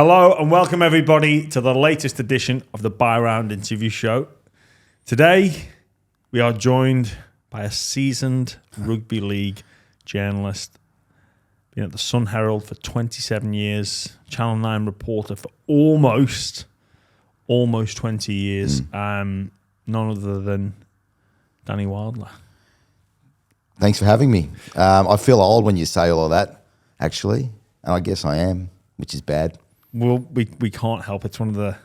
Hello and welcome everybody to the latest edition of the Buy Round Interview Show. Today we are joined by a seasoned rugby league journalist, been at the Herald for 27 years, Channel 9 reporter for almost 20 years, none other than Danny Weidler. Thanks for having me. I feel old when you say all of that, actually, and I guess I am, which is bad. Well, we can't help it. It's one of the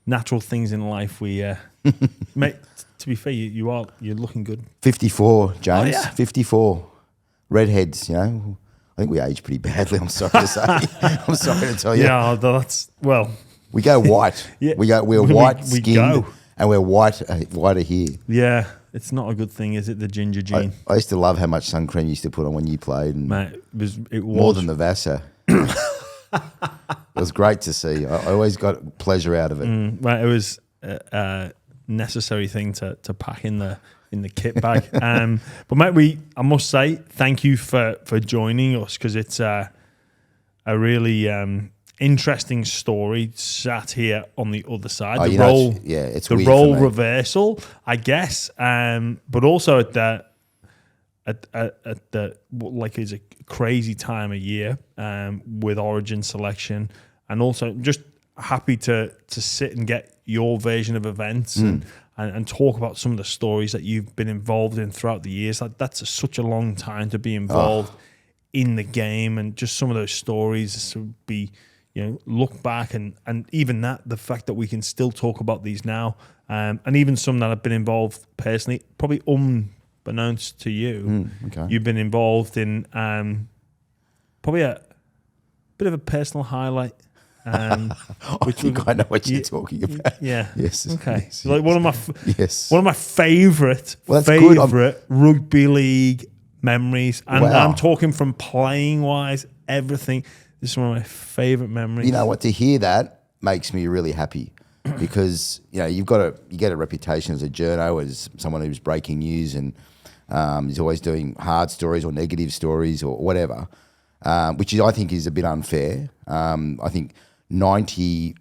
natural things in life. Mate, to be fair, you're looking good. 54, James. Oh, yeah. 54. Redheads, you know. I think we age pretty badly, I'm sorry to say. I'm sorry to tell you. Yeah, that's, well. We go white. Yeah. We're white-skinned, and we're whiter here. Yeah, it's not a good thing, is it, the ginger gene? I used to love how much sun cream you used to put on when you played. And Mate, it was more than the Vassar. It was great to see. I always got pleasure out of it. Right, it was a necessary thing to pack in the kit bag. But mate, I must say thank you for joining us, because it's a really interesting story. Sat here on the other side, it's the weird role for me. reversal, I guess. But also at the like it's a crazy time of year with Origin selection, and also just happy to sit and get your version of events and talk about some of the stories that you've been involved in throughout the years. That's such a long time to be involved in the game, and just some of those stories to be, look back and even the fact that we can still talk about these now, and even some that I've been involved personally, probably unbeknownst to you, you've been involved in probably a bit of a personal highlight. I think I know what you're talking about. Yeah. Yes. Okay. Yes, Like one of my favorite good. rugby league memories, and Wow. I'm talking from playing wise, everything. This is one of my favorite memories. You know what? To hear that makes me really happy, because you get a reputation as a journo, as someone who's breaking news, and is always doing hard stories or negative stories or whatever, which I think is a bit unfair. I think 98%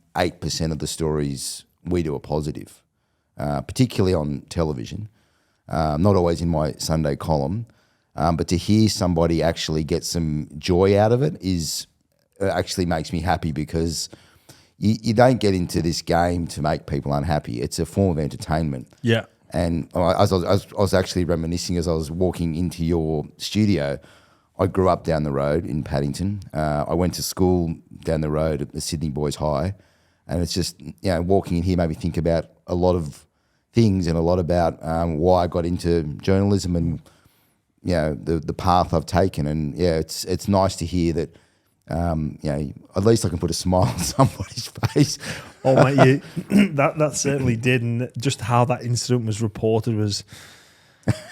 of the stories we do are positive, particularly on television. Not always in my Sunday column, but to hear somebody actually get some joy out of it actually makes me happy, because you don't get into this game to make people unhappy. It's a form of entertainment. Yeah. And I was actually reminiscing as I was walking into your studio. I grew up down the road in Paddington. I went to school down the road at the Sydney Boys High, and it's just walking in here made me think about a lot of things, and a lot about why I got into journalism, and the path I've taken. And it's nice to hear that. At least I can put a smile on somebody's face. Oh mate, that certainly did, and just how that incident was reported was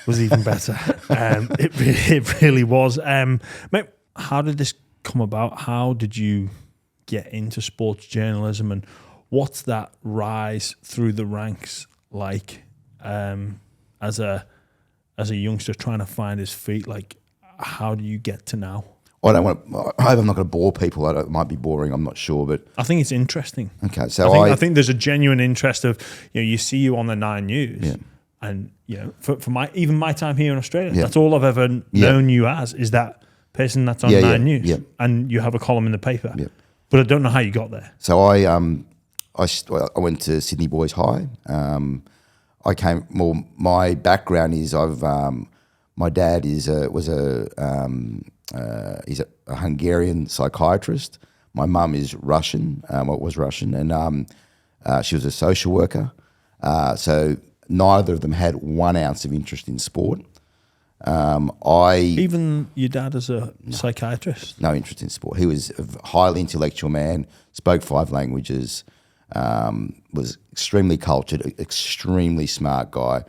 even better. It really was. Mate, how did this come about? How did you get into sports journalism, and what's that rise through the ranks like as a youngster trying to find his feet? Like, how do you get to now? I hope I'm not going to bore people. It might be boring, I'm not sure, but I think it's interesting. Okay, so I think there's a genuine interest of you see you on the 9 News, and for my time here in Australia, that's all I've ever known you as, is that person that's on 9 News, and you have a column in the paper. But I don't know how you got there. So I went to Sydney Boys High. My background is my dad he's a Hungarian psychiatrist. My mum is Russian, was Russian, and she was a social worker. So neither of them had 1 ounce of interest in sport. Even your dad as a psychiatrist? No interest in sport. He was a highly intellectual man, spoke 5 languages, was extremely cultured, extremely smart guy.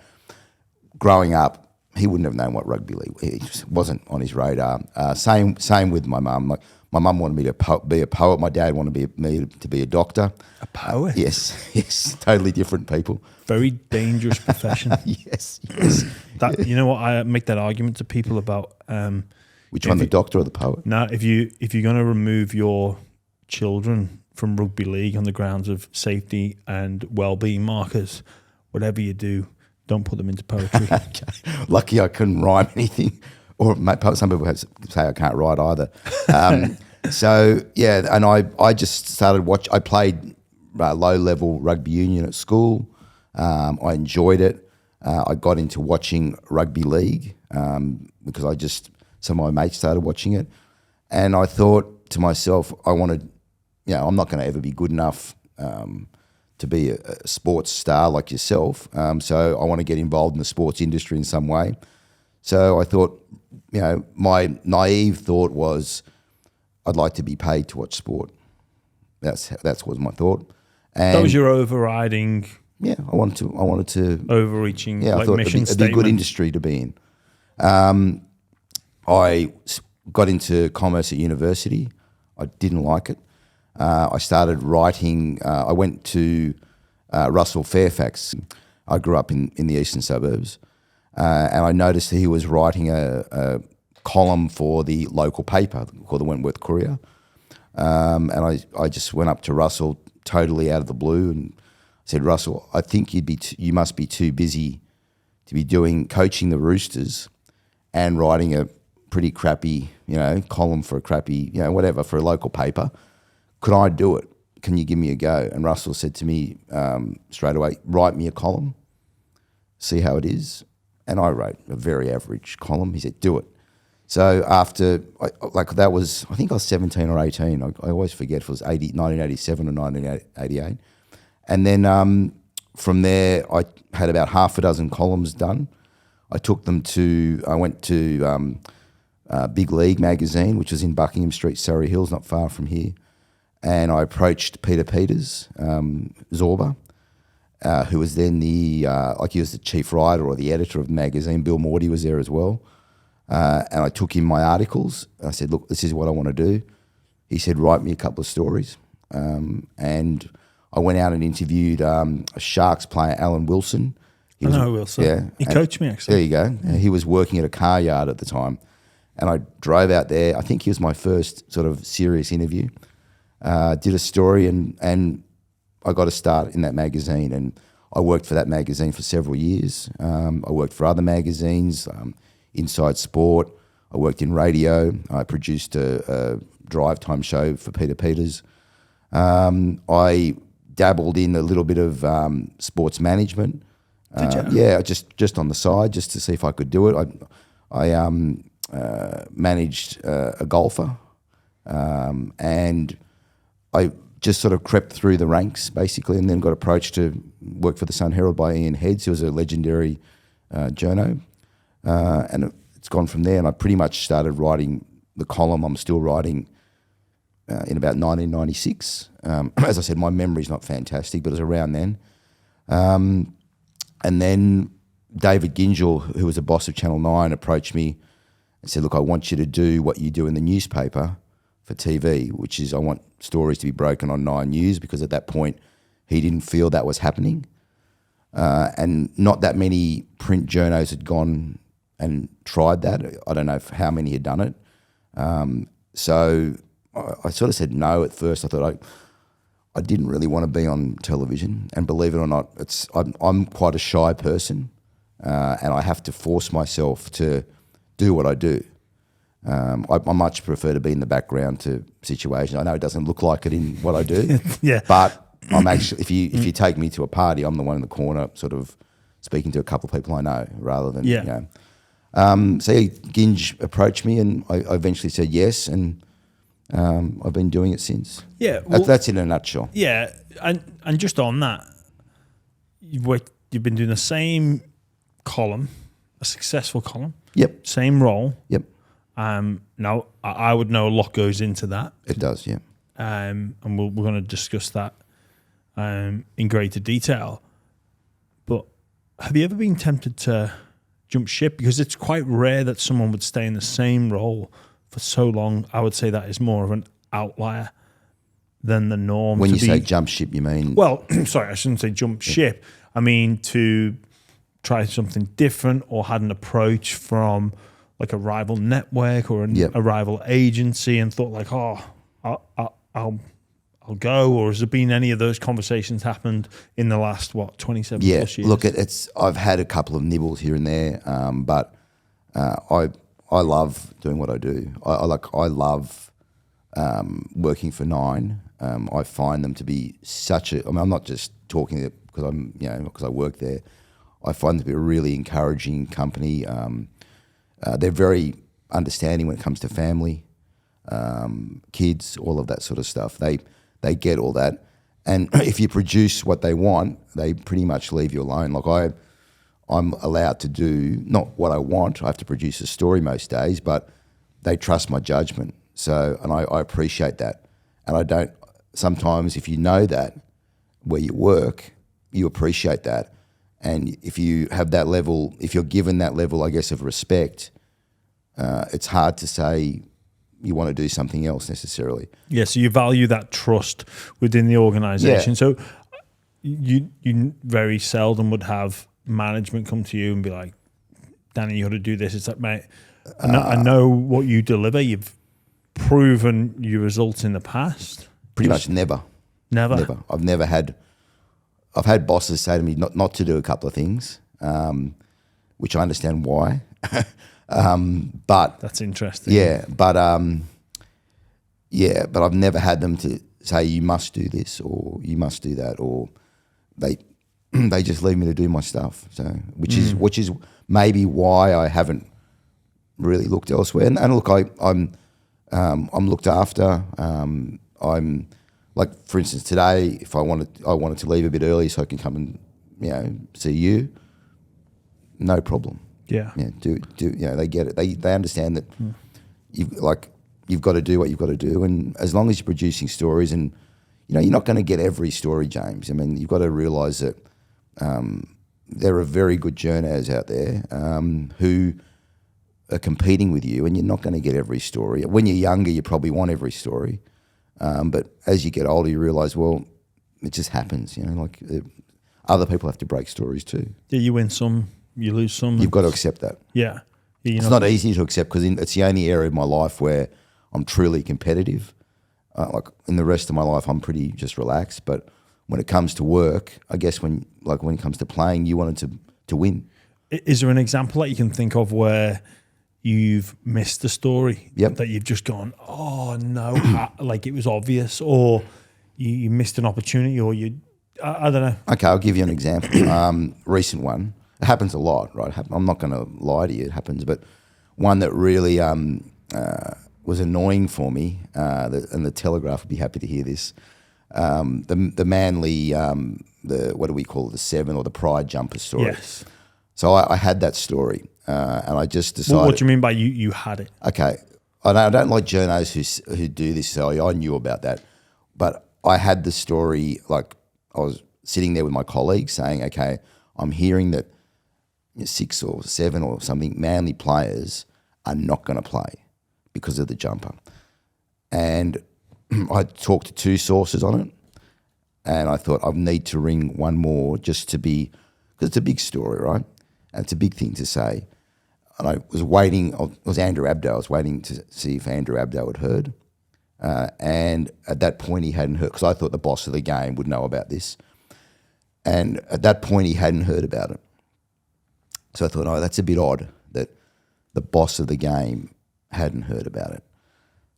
Growing up, he wouldn't have known what rugby league. It just wasn't on his radar. Same with my mum. My mum wanted me to be a poet. My dad wanted me to be a doctor. A poet? Yes, totally different people. Very dangerous profession. Yes. That, you know what, I make that argument to people about. Which one, the doctor or the poet? No, if you're going to remove your children from rugby league on the grounds of safety and well-being markers. Whatever you do, don't put them into poetry. Okay. Lucky I couldn't rhyme anything, or some people say I can't write either. So yeah, and I just started I played low-level rugby union at school. I enjoyed it. I got into watching rugby league because some of my mates started watching it, and I thought to myself, I'm not going to ever be good enough to be a sports star like yourself. So I want to get involved in the sports industry in some way. So I thought, my naive thought was, I'd like to be paid to watch sport. That was my thought. And that was your overriding. Yeah, I wanted to overreaching. Yeah, I thought it'd be a good industry to be in. I got into commerce at university. I didn't like it. I started writing. I went to Russell Fairfax. I grew up in the eastern suburbs, and I noticed that he was writing a column for the local paper called the Wentworth Courier. And I just went up to Russell totally out of the blue and said, Russell, I think you must be too busy to be coaching the Roosters and writing a pretty crappy, column for a crappy, whatever, for a local paper. Could I do it? Can you give me a go? And Russell said to me straight away, write me a column, see how it is. And I wrote a very average column. He said, do it. So after, that was, I think I was 17 or 18. I always forget if it was 1987 or 1988. And then from there, I had about half a dozen columns done. I went to Big League magazine, which was in Buckingham Street, Surrey Hills, not far from here. And I approached Peter Peters, Zorba, who was then he was the chief writer or the editor of the magazine. Bill Morty was there as well. And I took him my articles. I said, look, this is what I want to do. He said, write me a couple of stories. And I went out and interviewed a Sharks player, Alan Wilson. I know Wilson. Yeah. He coached me, actually. There you go. Yeah. He was working at a car yard at the time. And I drove out there. I think he was my first sort of serious interview. Did a story and I got a start in that magazine. And I worked for that magazine for several years. I worked for other magazines, Inside Sport. I worked in radio. I produced a drive time show for Peter Peters. I dabbled in a little bit of sports management. Did you? Yeah, just on the side, just to see if I could do it. I managed a golfer, and I just sort of crept through the ranks basically, and then got approached to work for the Sun Herald by Ian Heads, who was a legendary journo, and it's gone from there. And I pretty much started writing the column I'm still writing in about 1996. As I said, my memory's not fantastic, but it was around then. And then David Gingell, who was the boss of Channel 9, approached me and said, look, I want you to do what you do in the newspaper for TV, which is I want stories to be broken on 9 News, because at that point he didn't feel that was happening. And not that many print journos had gone and tried that. I don't know how many had done it. So I sort of said no at first. I thought I didn't really want to be on television, and believe it or not, I'm quite a shy person, and I have to force myself to do what I do. I much prefer to be in the background to situations. I know it doesn't look like it in what I do, yeah. But I'm actually, if you take me to a party, I'm the one in the corner, sort of speaking to a couple of people I know, rather than So Ginge approached me, and I eventually said yes, and I've been doing it since. Yeah, that's in a nutshell. Yeah, and just on that, you've been doing the same column, a successful column. Yep. Same role. Yep. Now I would know a lot goes into that. It does, yeah. And we're going to discuss that in greater detail. But have you ever been tempted to jump ship? Because it's quite rare that someone would stay in the same role for so long. I would say that is more of an outlier than the norm. When you say jump ship, you mean? Well, sorry, I shouldn't say jump ship. I mean to try something different, or had an approach from like a rival network or a rival agency, and thought like, I'll I'll go, or has there been any of those conversations happened in the last 27 plus years? Look, I've had a couple of nibbles here and there, but I love doing what I do. I love working for Nine. I find them to be I'm not just talking because I work there. I find them to be a really encouraging company. They're very understanding when it comes to family, kids, all of that sort of stuff. They get all that, and if you produce what they want, they pretty much leave you alone. Like I'm allowed to do not what I want. I have to produce a story most days, but they trust my judgment. So, and I appreciate that. And I don't. Sometimes, if you know that where you work, you appreciate that. And if you have that level, if you're given that level, I guess, of respect, it's hard to say you want to do something else necessarily. Yeah, so you value that trust within the organisation. Yeah. So you very seldom would have management come to you and be like, Danny, you got to do this. It's like, mate, I know what you deliver. You've proven your results in the past. Pretty much never. Never? I've had bosses say to me not to do a couple of things, which I understand why. But that's interesting. Yeah, but I've never had them to say you must do this or you must do that, or they just leave me to do my stuff. So which is maybe why I haven't really looked elsewhere. And look, I'm looked after. I'm like, for instance, today, if I wanted to leave a bit early so I can come and see you, no problem. Yeah. Do they get it? They understand that you've got to do what you've got to do, and as long as you're producing stories, and you're not going to get every story, James. I mean, you've got to realise that there are very good journos out there who are competing with you, and you're not going to get every story. When you're younger, you probably want every story, but as you get older, you realise, well, it just happens. Other people have to break stories too. Yeah, you win some. You lose some. You've got to accept that. Yeah. It's not easy to accept because it's the only area of my life where I'm truly competitive. Like in the rest of my life, I'm pretty just relaxed. But when it comes to work, I guess when it comes to playing, you wanted to win. Is there an example that you can think of where you've missed the story? Yep. That you've just gone, oh no, like it was obvious, or you missed an opportunity, or I don't know. Okay, I'll give you an example. Recent one. It happens a lot, right? I'm not going to lie to you, it happens. But one that really was annoying for me, and the Telegraph would be happy to hear this, the Manly, what do we call it, the 7 or the Pride jumper story. Yes. So I had that story, and I just decided... What do you mean by you had it? Okay. I don't like journos who do this, so I knew about that. But I had the story, like I was sitting there with my colleagues saying, okay, I'm hearing that 6 or 7 or something Manly players are not going to play because of the jumper. And I talked to 2 sources on it, and I thought I need to ring one more just to be, because it's a big story, right? And it's a big thing to say. And I was waiting, it was Andrew Abdo, I was waiting to see if Andrew Abdo had heard. And at that point he hadn't heard, because I thought the boss of the game would know about this. And at that point he hadn't heard about it. So I thought, that's a bit odd that the boss of the game hadn't heard about it.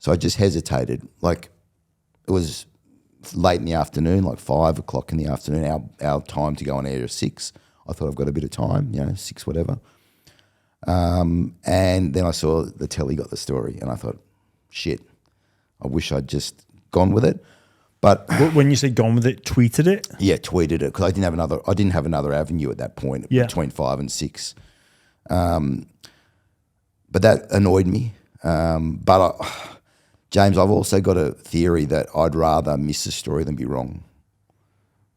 So I just hesitated. Like, it was late in the afternoon, like 5 o'clock in the afternoon, our time to go on air is 6. I thought I've got a bit of time, 6, whatever. And then I saw the telly got the story, and I thought, shit, I wish I'd just gone with it. But when you say gone with it, tweeted it? Yeah, tweeted it, because I didn't have another avenue at that point between 5 and 6. But that annoyed me. James, I've also got a theory that I'd rather miss a story than be wrong.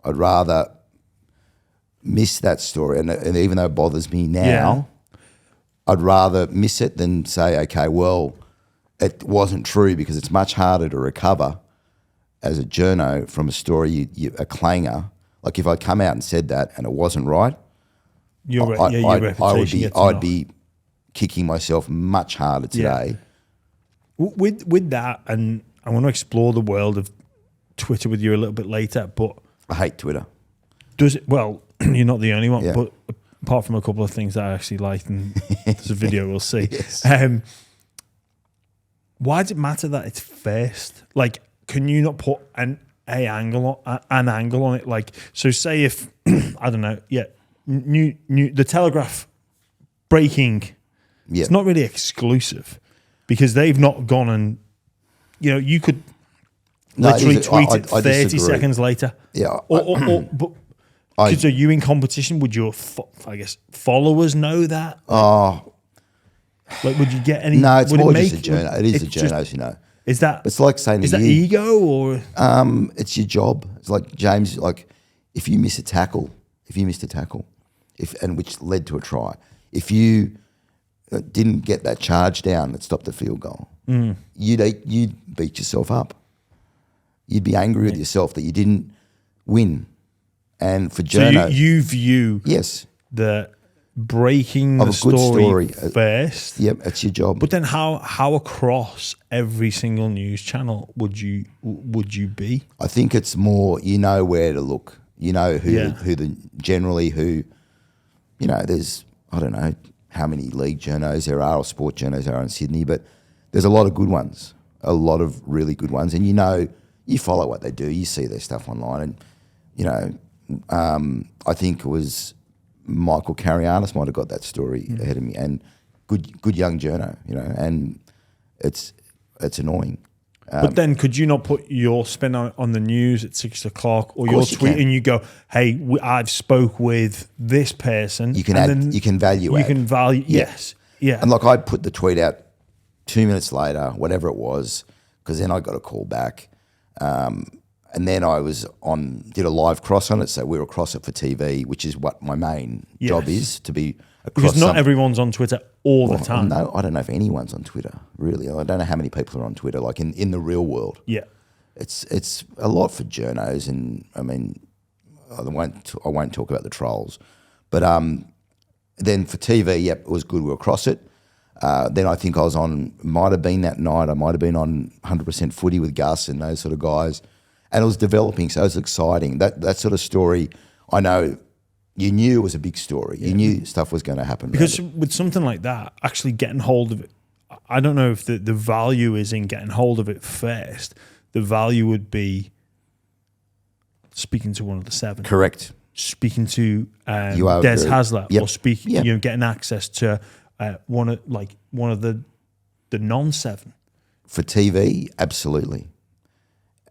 I'd rather miss that story, and even though it bothers me now, I'd rather miss it than say, okay, well, it wasn't true, because it's much harder to recover as a journo from a story, a clanger. Like if I'd come out and said that and it wasn't right, I'd be kicking myself much harder today. With that, and I want to explore the world of Twitter with you a little bit later, but I hate Twitter. does it? Well, you're not the only one, Yeah. but apart from a couple of things that I actually liked, and there's a video we'll see. Yes. Why does it matter that it's first? Like, can you not put an angle on it? Like, so say if I don't know, new the Telegraph breaking. Yeah. It's not really exclusive because they've not gone and you could literally tweet it 30 disagree. seconds later. Yeah. But because are you in competition? Would your followers know that? Like, would you get any? No, it's would more it just a journo. It is a journos, Is that? It's like saying Is to that you, ego or? it's your job. It's like James, like if you missed a tackle, and which led to a try, if you didn't get that charge down that stopped the field goal, you'd beat yourself up. You'd be angry with yourself that you didn't win. And for journo, so you view yes the breaking of the a good story story first. Yep, it's your job. But then how across every single news channel would you be? I think it's more where to look. You know there's I don't know how many league journos there are or sport journos there are in Sydney, but there's a lot of good ones, a lot of really good ones, and you follow what they do, you see their stuff online, and I think it was Michael Carianis might have got that story ahead of me, and good young journo, and it's annoying. But then could you not put your spin on the news at 6 o'clock or your tweet and you go, hey, I've spoke with this person. You can you can value You can value, yes. Yeah. And like I put the tweet out 2 minutes later, whatever it was, because then I got a call back. And then I did a live cross on it. So we were across it for TV, which is what my main job is, to be across. Because not everyone's on Twitter all the time. No, I don't know if anyone's on Twitter, really. I don't know how many people are on Twitter, like in the real world. Yeah. It's a lot for journos, and I mean, I won't talk about the trolls. But then for TV, it was good. We were across it. Then I think might have been that night, I might have been on 100% footy with Gus and those sort of guys. And it was developing, so it was exciting. That sort of story, I know you knew it was a big story. You knew stuff was going to happen. Because with something like that, actually getting hold of it, I don't know if the value is in getting hold of it first. The value would be speaking to one of the seven. Correct. Speaking to Des Hasler, or getting access to one of the non-seven. For TV, absolutely.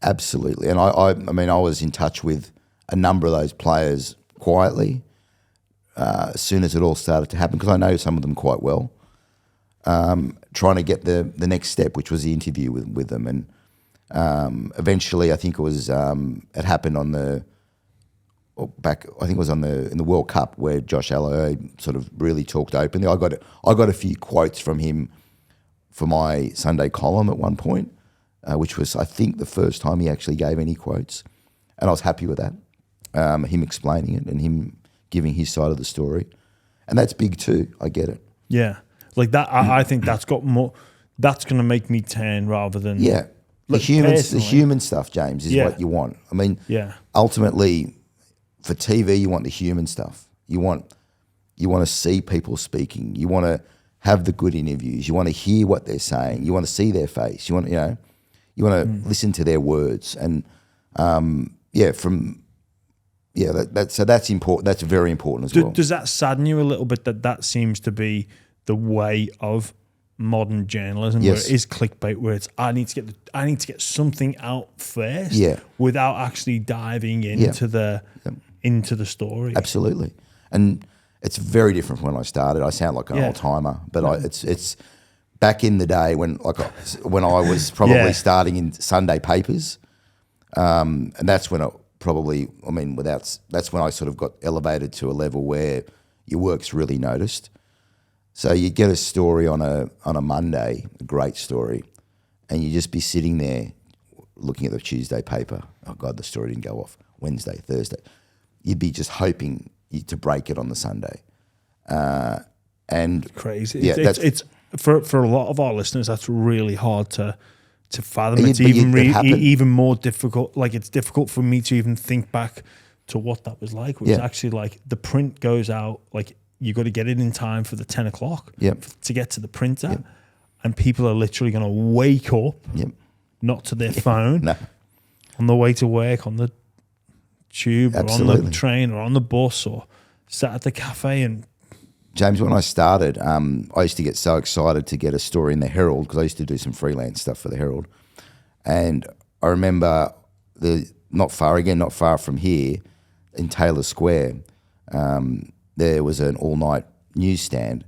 Absolutely. And I mean, I was in touch with a number of those players quietly as soon as it all started to happen, because I know some of them quite well, trying to get the next step, which was the interview with them. And eventually, I think it was it happened in the World Cup, where Josh Alloy sort of really talked openly. I got a few quotes from him for my Sunday column at one point, which was, I think, the first time he actually gave any quotes. And I was happy with that, him explaining it and him giving his side of the story. And that's big too, I get it. Yeah. Like that, I think that's got more, that's going to make me turn rather than... Yeah. The human stuff, James, is what you want. I mean, ultimately, for TV, you want the human stuff. You want to see people speaking. You want to have the good interviews. You want to hear what they're saying. You want to see their face. You want to listen to their words. And so that's important. That's very important as well. Does that sadden you a little bit that seems to be the way of modern journalism, where it is clickbait, where it's I need to get something out first, without actually diving into the story. Absolutely. And it's very different from when I started. I sound like an old timer, but it's back in the day when I was probably starting in Sunday papers, and that's when that's when I sort of got elevated to a level where your work's really noticed. So you get a story on a Monday, a great story, and you just be sitting there looking at the Tuesday paper. Oh God, the story didn't go off. Wednesday, Thursday. You'd be just hoping to break it on the Sunday. And crazy. Yeah, it's for a lot of our listeners, that's really hard to to fathom. And It's but even it happened. even more difficult. Like, it's difficult for me to even think back to what that was like. It was actually like the print goes out, like you got to get it in time for the 10 o'clock to get to the printer. And people are literally going to wake up, not to their phone, on the way to work, on the tube, or on the train, or on the bus, or sat at the cafe. And James, when I started, I used to get so excited to get a story in the Herald, because I used to do some freelance stuff for the Herald. And I remember not far from here, in Taylor Square, there was an all-night newsstand,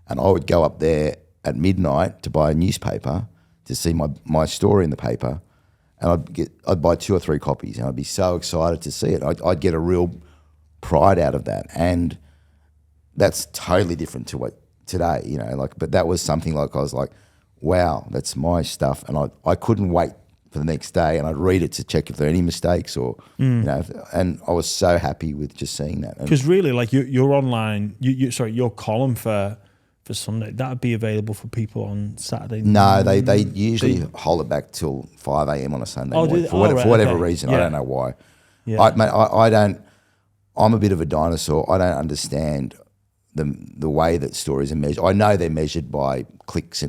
and I would go up there at midnight to buy a newspaper to see my story in the paper, and I'd buy 2 or 3 copies, and I'd be so excited to see it. I'd get a real pride out of that, and that's totally different to what today, you know. Like, but that was something like I was like, wow, that's my stuff, and I couldn't wait for the next day, and I'd read it to check if there are any mistakes or you know. And I was so happy with just seeing that, because really, like your online, your column for Sunday, that would be available for people on Saturday. No, they usually hold it back till 5 a.m. on a Sunday morning for whatever reason. I don't know why. Yeah. I don't. I'm a bit of a dinosaur. I don't understand the way that stories are measured. I know they're measured by clicks,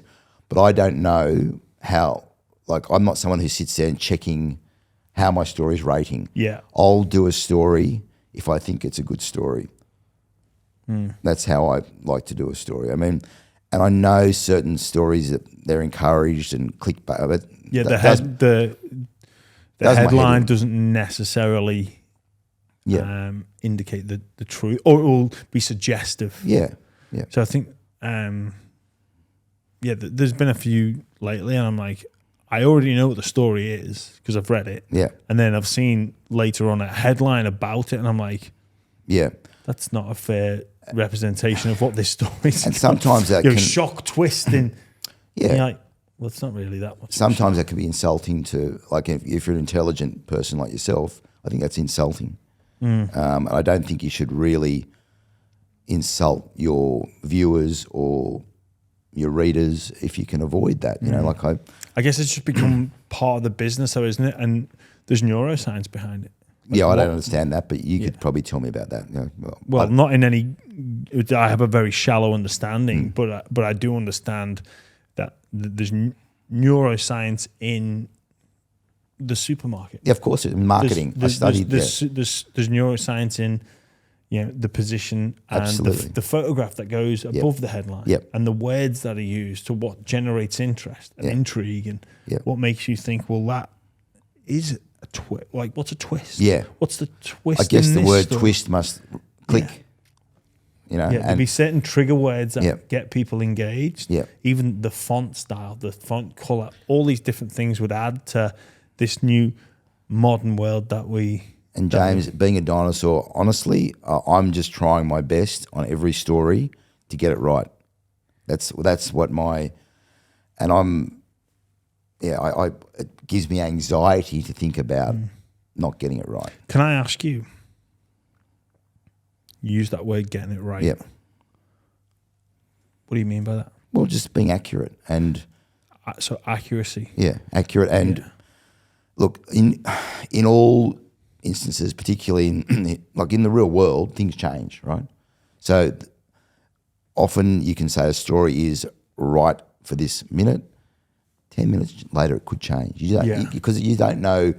but I don't know how. Like, I'm not someone who sits there and checking how my story's rating. Yeah, I'll do a story if I think it's a good story. That's how I like to do a story. I mean, and I know certain stories that they're encouraged and clickbait. But the headline doesn't necessarily indicate the truth, or it will be suggestive. Yeah. So I think, there's been a few lately, and I'm like, I already know what the story is because I've read it. Yeah. And then I've seen later on a headline about it, and I'm like, that's not a fair representation of what this story is. And sometimes that can shock twist in. And you're like, well, it's not really that much. Sometimes that can be insulting to, like, if you're an intelligent person like yourself, I think that's insulting. And I don't think you should really insult your viewers or your readers if you can avoid that. You know, like I guess it's just become part of the business, though, isn't it? And there's neuroscience behind it. Like, I don't understand that, but you could probably tell me about that. You know, well, not in any. I have a very shallow understanding, but I do understand that there's neuroscience in the supermarket. Yeah, of course, in marketing. I studied there's neuroscience in, you know, the position and the photograph that goes above the headline, and the words that are used to what generates interest and intrigue, and what makes you think, well, that is a twist. Like, what's a twist? Yeah, what's the twist? I guess the word twist must click. Yeah. You know, there'll be certain trigger words that get people engaged. Yeah, even the font style, the font color, all these different things would add to this new modern world that we. And James, being a dinosaur, honestly, I'm just trying my best on every story to get it right. That's what it gives me anxiety to think about not getting it right. Can I ask you? Use that word, getting it right. Yep. What do you mean by that? Well, just being accurate and. So accuracy. Yeah, accurate and look, in all instances, particularly in the real world, things change, right? So often you can say a story is right for this minute. 10 minutes later, it could change. Because you don't know.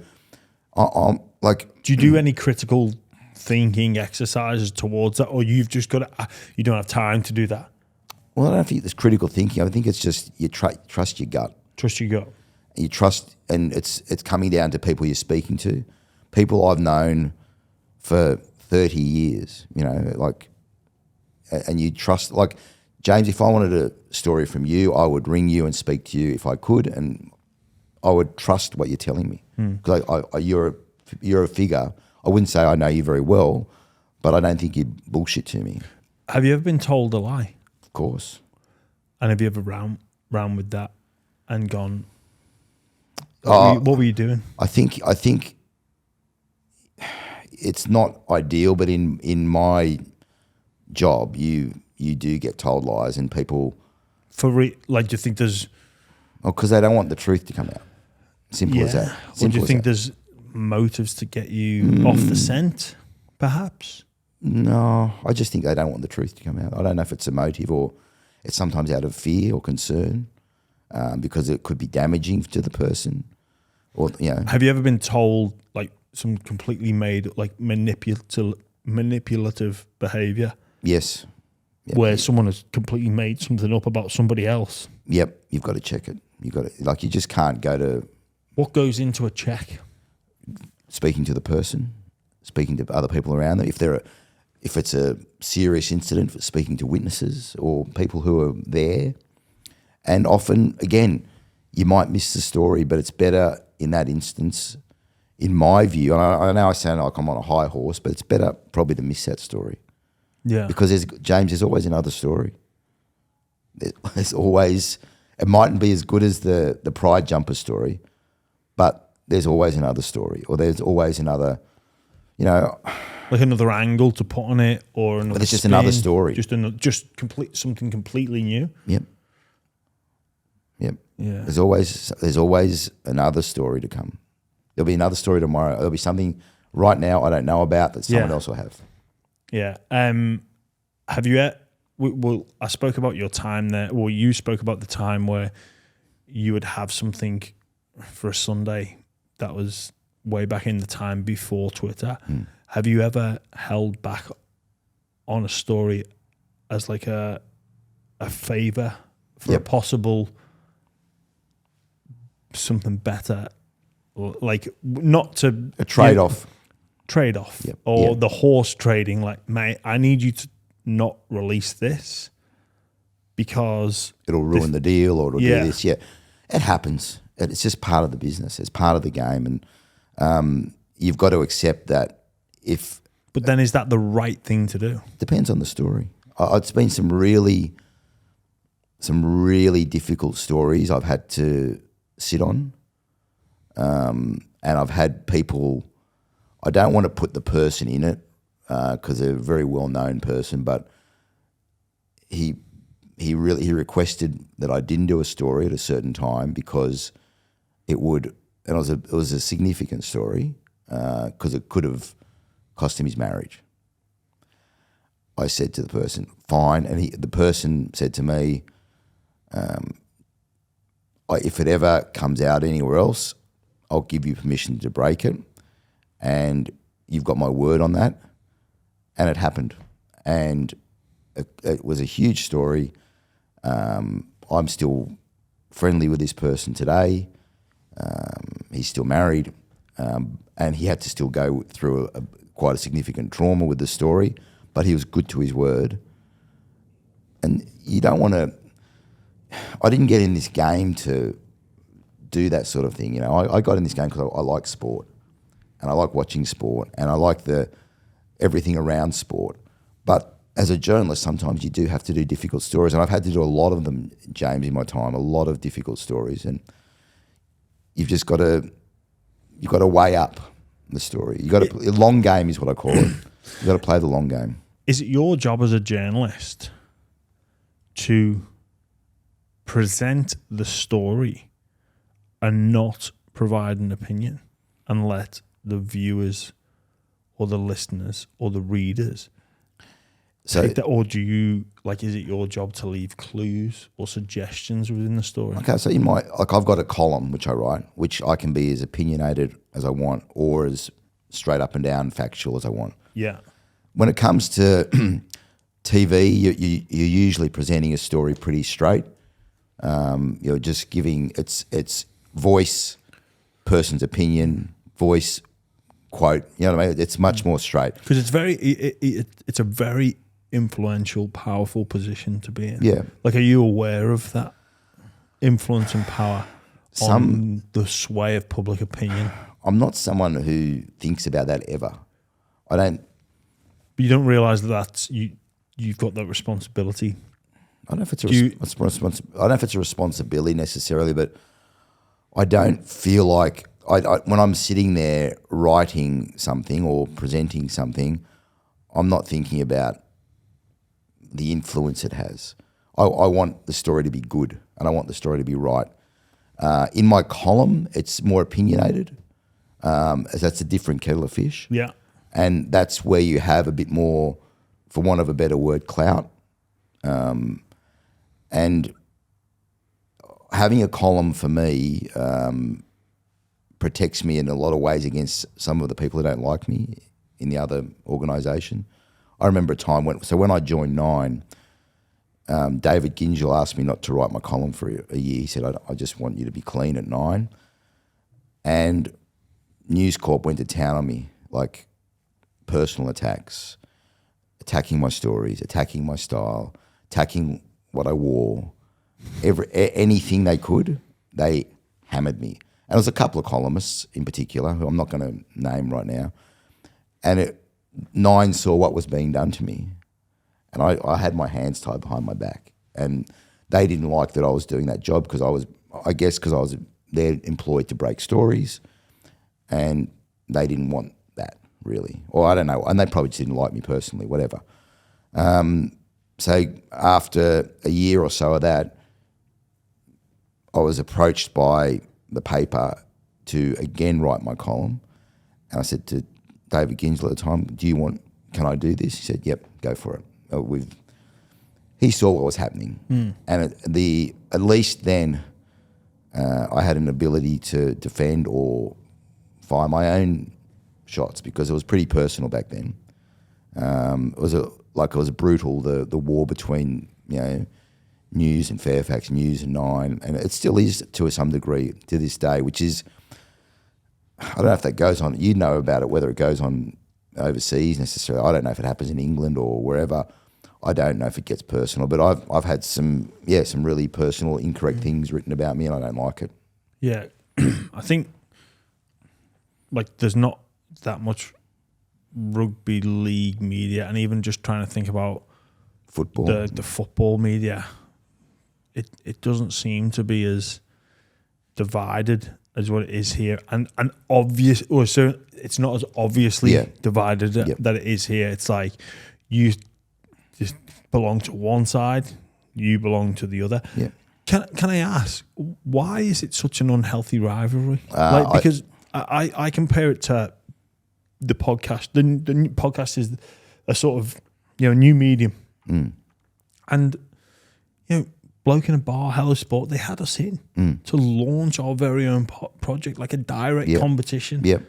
Do you do any critical thinking exercises towards that, or you've just got to, you don't have time to do that? Well, I don't think there's critical thinking. I think it's just you trust your gut. Trust your gut. You trust, and it's coming down to people you're speaking to, people I've known for 30 years. You know, and you trust. Like, James, if I wanted a story from you, I would ring you and speak to you if I could, and I would trust what you're telling me because you're a figure. I wouldn't say I know you very well, but I don't think you'd bullshit to me. Have you ever been told a lie? Of course. And have you ever round with that and gone, what were you doing? I think it's not ideal, but in my job, you do get told lies, and people... do you think there's... because they don't want the truth to come out. Simple as that. Or do Simple you as think that. there's motives to get you off the scent, perhaps? No, I just think they don't want the truth to come out. I don't know if it's a motive or it's sometimes out of fear or concern, because it could be damaging to the person. Or Have you ever been told like some completely made like manipulative behaviour? Yes. Yep. Where someone has completely made something up about somebody else? Yep, you've got to check it. You've got to, like, you just can't go to What goes into a check? speaking to the person, speaking to other people around them. If it's a serious incident, speaking to witnesses or people who are there. And often, again, you might miss the story, but it's better in that instance, in my view, and I know I sound like I'm on a high horse, but it's better probably to miss that story. Yeah. Because there's always another story. There's always, it mightn't be as good as the Pride jumper story, but there's always another story, or there's always another, like another angle to put on it, or another. But it's just spin, another story. Something completely new. Yep. Yeah. There's always another story to come. There'll be another story tomorrow. There'll be something right now I don't know about that someone else will have. Yeah. Have you? Well, I spoke about your time there. Well, you spoke about the time where you would have something for a Sunday that was way back in the time before Twitter. Have you ever held back on a story as like a favour for a possible something better, like not to a trade-off, or the horse trading? Like, mate, I need you to not release this because it'll ruin the deal, or it'll do this. Yeah, it happens. It's just part of the business. It's part of the game, and you've got to accept that. But then, is that the right thing to do? Depends on the story. It's been some really difficult stories I've had to sit on, and I've had people. I don't want to put the person in it because they're a very well-known person, but he requested that I didn't do a story at a certain time because it was a significant story because it could have cost him his marriage. I said to the person, fine, and the person said to me, if it ever comes out anywhere else, I'll give you permission to break it, and you've got my word on that. And it happened, and it was a huge story. I'm still friendly with this person today. He's still married, and he had to still go through quite a significant trauma with the story, but he was good to his word. And you don't want to. I didn't get in this game to do that sort of thing. I got in this game because I like sport, and I like watching sport, and I like everything around sport. But as a journalist, sometimes you do have to do difficult stories, and I've had to do a lot of them, James, in my time, a lot of difficult stories, and you've got to weigh up the story. A long game is what I call it. You've got to play the long game. Is it your job as a journalist to present the story and not provide an opinion and let the viewers or the listeners or the readers take that? Or do you, is it your job to leave clues or suggestions within the story? Okay, so I've got a column which I write, which I can be as opinionated as I want or as straight up and down factual as I want. Yeah. When it comes to TV, you're usually presenting a story pretty straight. You're just giving its voice, person's opinion, voice, quote. You know what I mean? It's much more straight because it's a very influential, powerful position to be in. Yeah. Are you aware of that influence and power on the sway of public opinion? I'm not someone who thinks about that ever. I don't. But you don't realise that you've got that responsibility. I don't know if it's I don't know if it's a responsibility necessarily, but I don't feel like when I'm sitting there writing something or presenting something, I'm not thinking about the influence it has. I want the story to be good, and I want the story to be right. In my column, it's more opinionated, as that's a different kettle of fish. Yeah. And that's where you have a bit more, for want of a better word, clout. And having a column for me protects me in a lot of ways against some of the people who don't like me in the other organisation. I remember a time when I joined Nine, David Gingell asked me not to write my column for a year. He said, I just want you to be clean at Nine. And News Corp went to town on me, like personal attacks, attacking my stories, attacking my style, attacking what I wore. Anything they could, they hammered me. And there was a couple of columnists in particular, who I'm not going to name right now. And Nine saw what was being done to me. And I had my hands tied behind my back. And they didn't like that I was doing that job because I was there employed to break stories. And they didn't want that, really. Or I don't know. And they probably just didn't like me personally, whatever. So after a year or so of that, I was approached by the paper to again write my column. And I said to David Gingell at the time, can I do this? He said, yep, go for it. He saw what was happening. And at least then I had an ability to defend or fire my own shots because it was pretty personal back then. It was brutal, the war between, News and Fairfax, News and Nine, and it still is to some degree to this day, which is, I don't know if that goes on, you know about it, whether it goes on overseas necessarily. I don't know if it happens in England or wherever. I don't know if it gets personal, but I've had some really personal, incorrect things written about me and I don't like it. Yeah. I think there's not that much rugby league media, and even just trying to think about football, the football media, it doesn't seem to be as divided as what it is here, and obvious, or so it's not as obviously divided that it is here. It's like you just belong to one side, you belong to the other. Yeah. Can I ask, why is it such an unhealthy rivalry? Because I compare it to the podcast. The podcast is a sort of new medium, and Bloke in a Bar, Hello Sport, they had us in to launch our very own project, like a direct competition. Yep.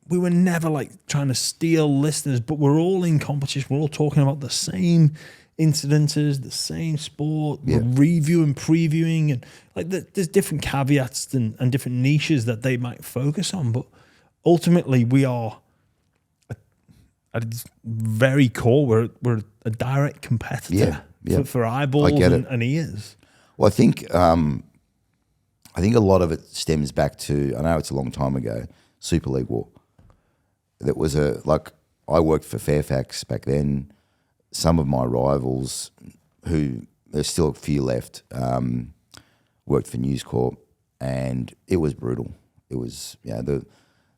We were never trying to steal listeners, but we're all in competition. We're all talking about the same incidences, the same sport, we're reviewing, previewing, and there's different caveats and different niches that they might focus on, but ultimately we are at its very core, we're a direct competitor for eyeballs and ears. Well, I think a lot of it stems back to, I know it's a long time ago, Super League War. That was I worked for Fairfax back then. Some of my rivals, who there's still a few left, worked for News Corp, and it was brutal. It was, there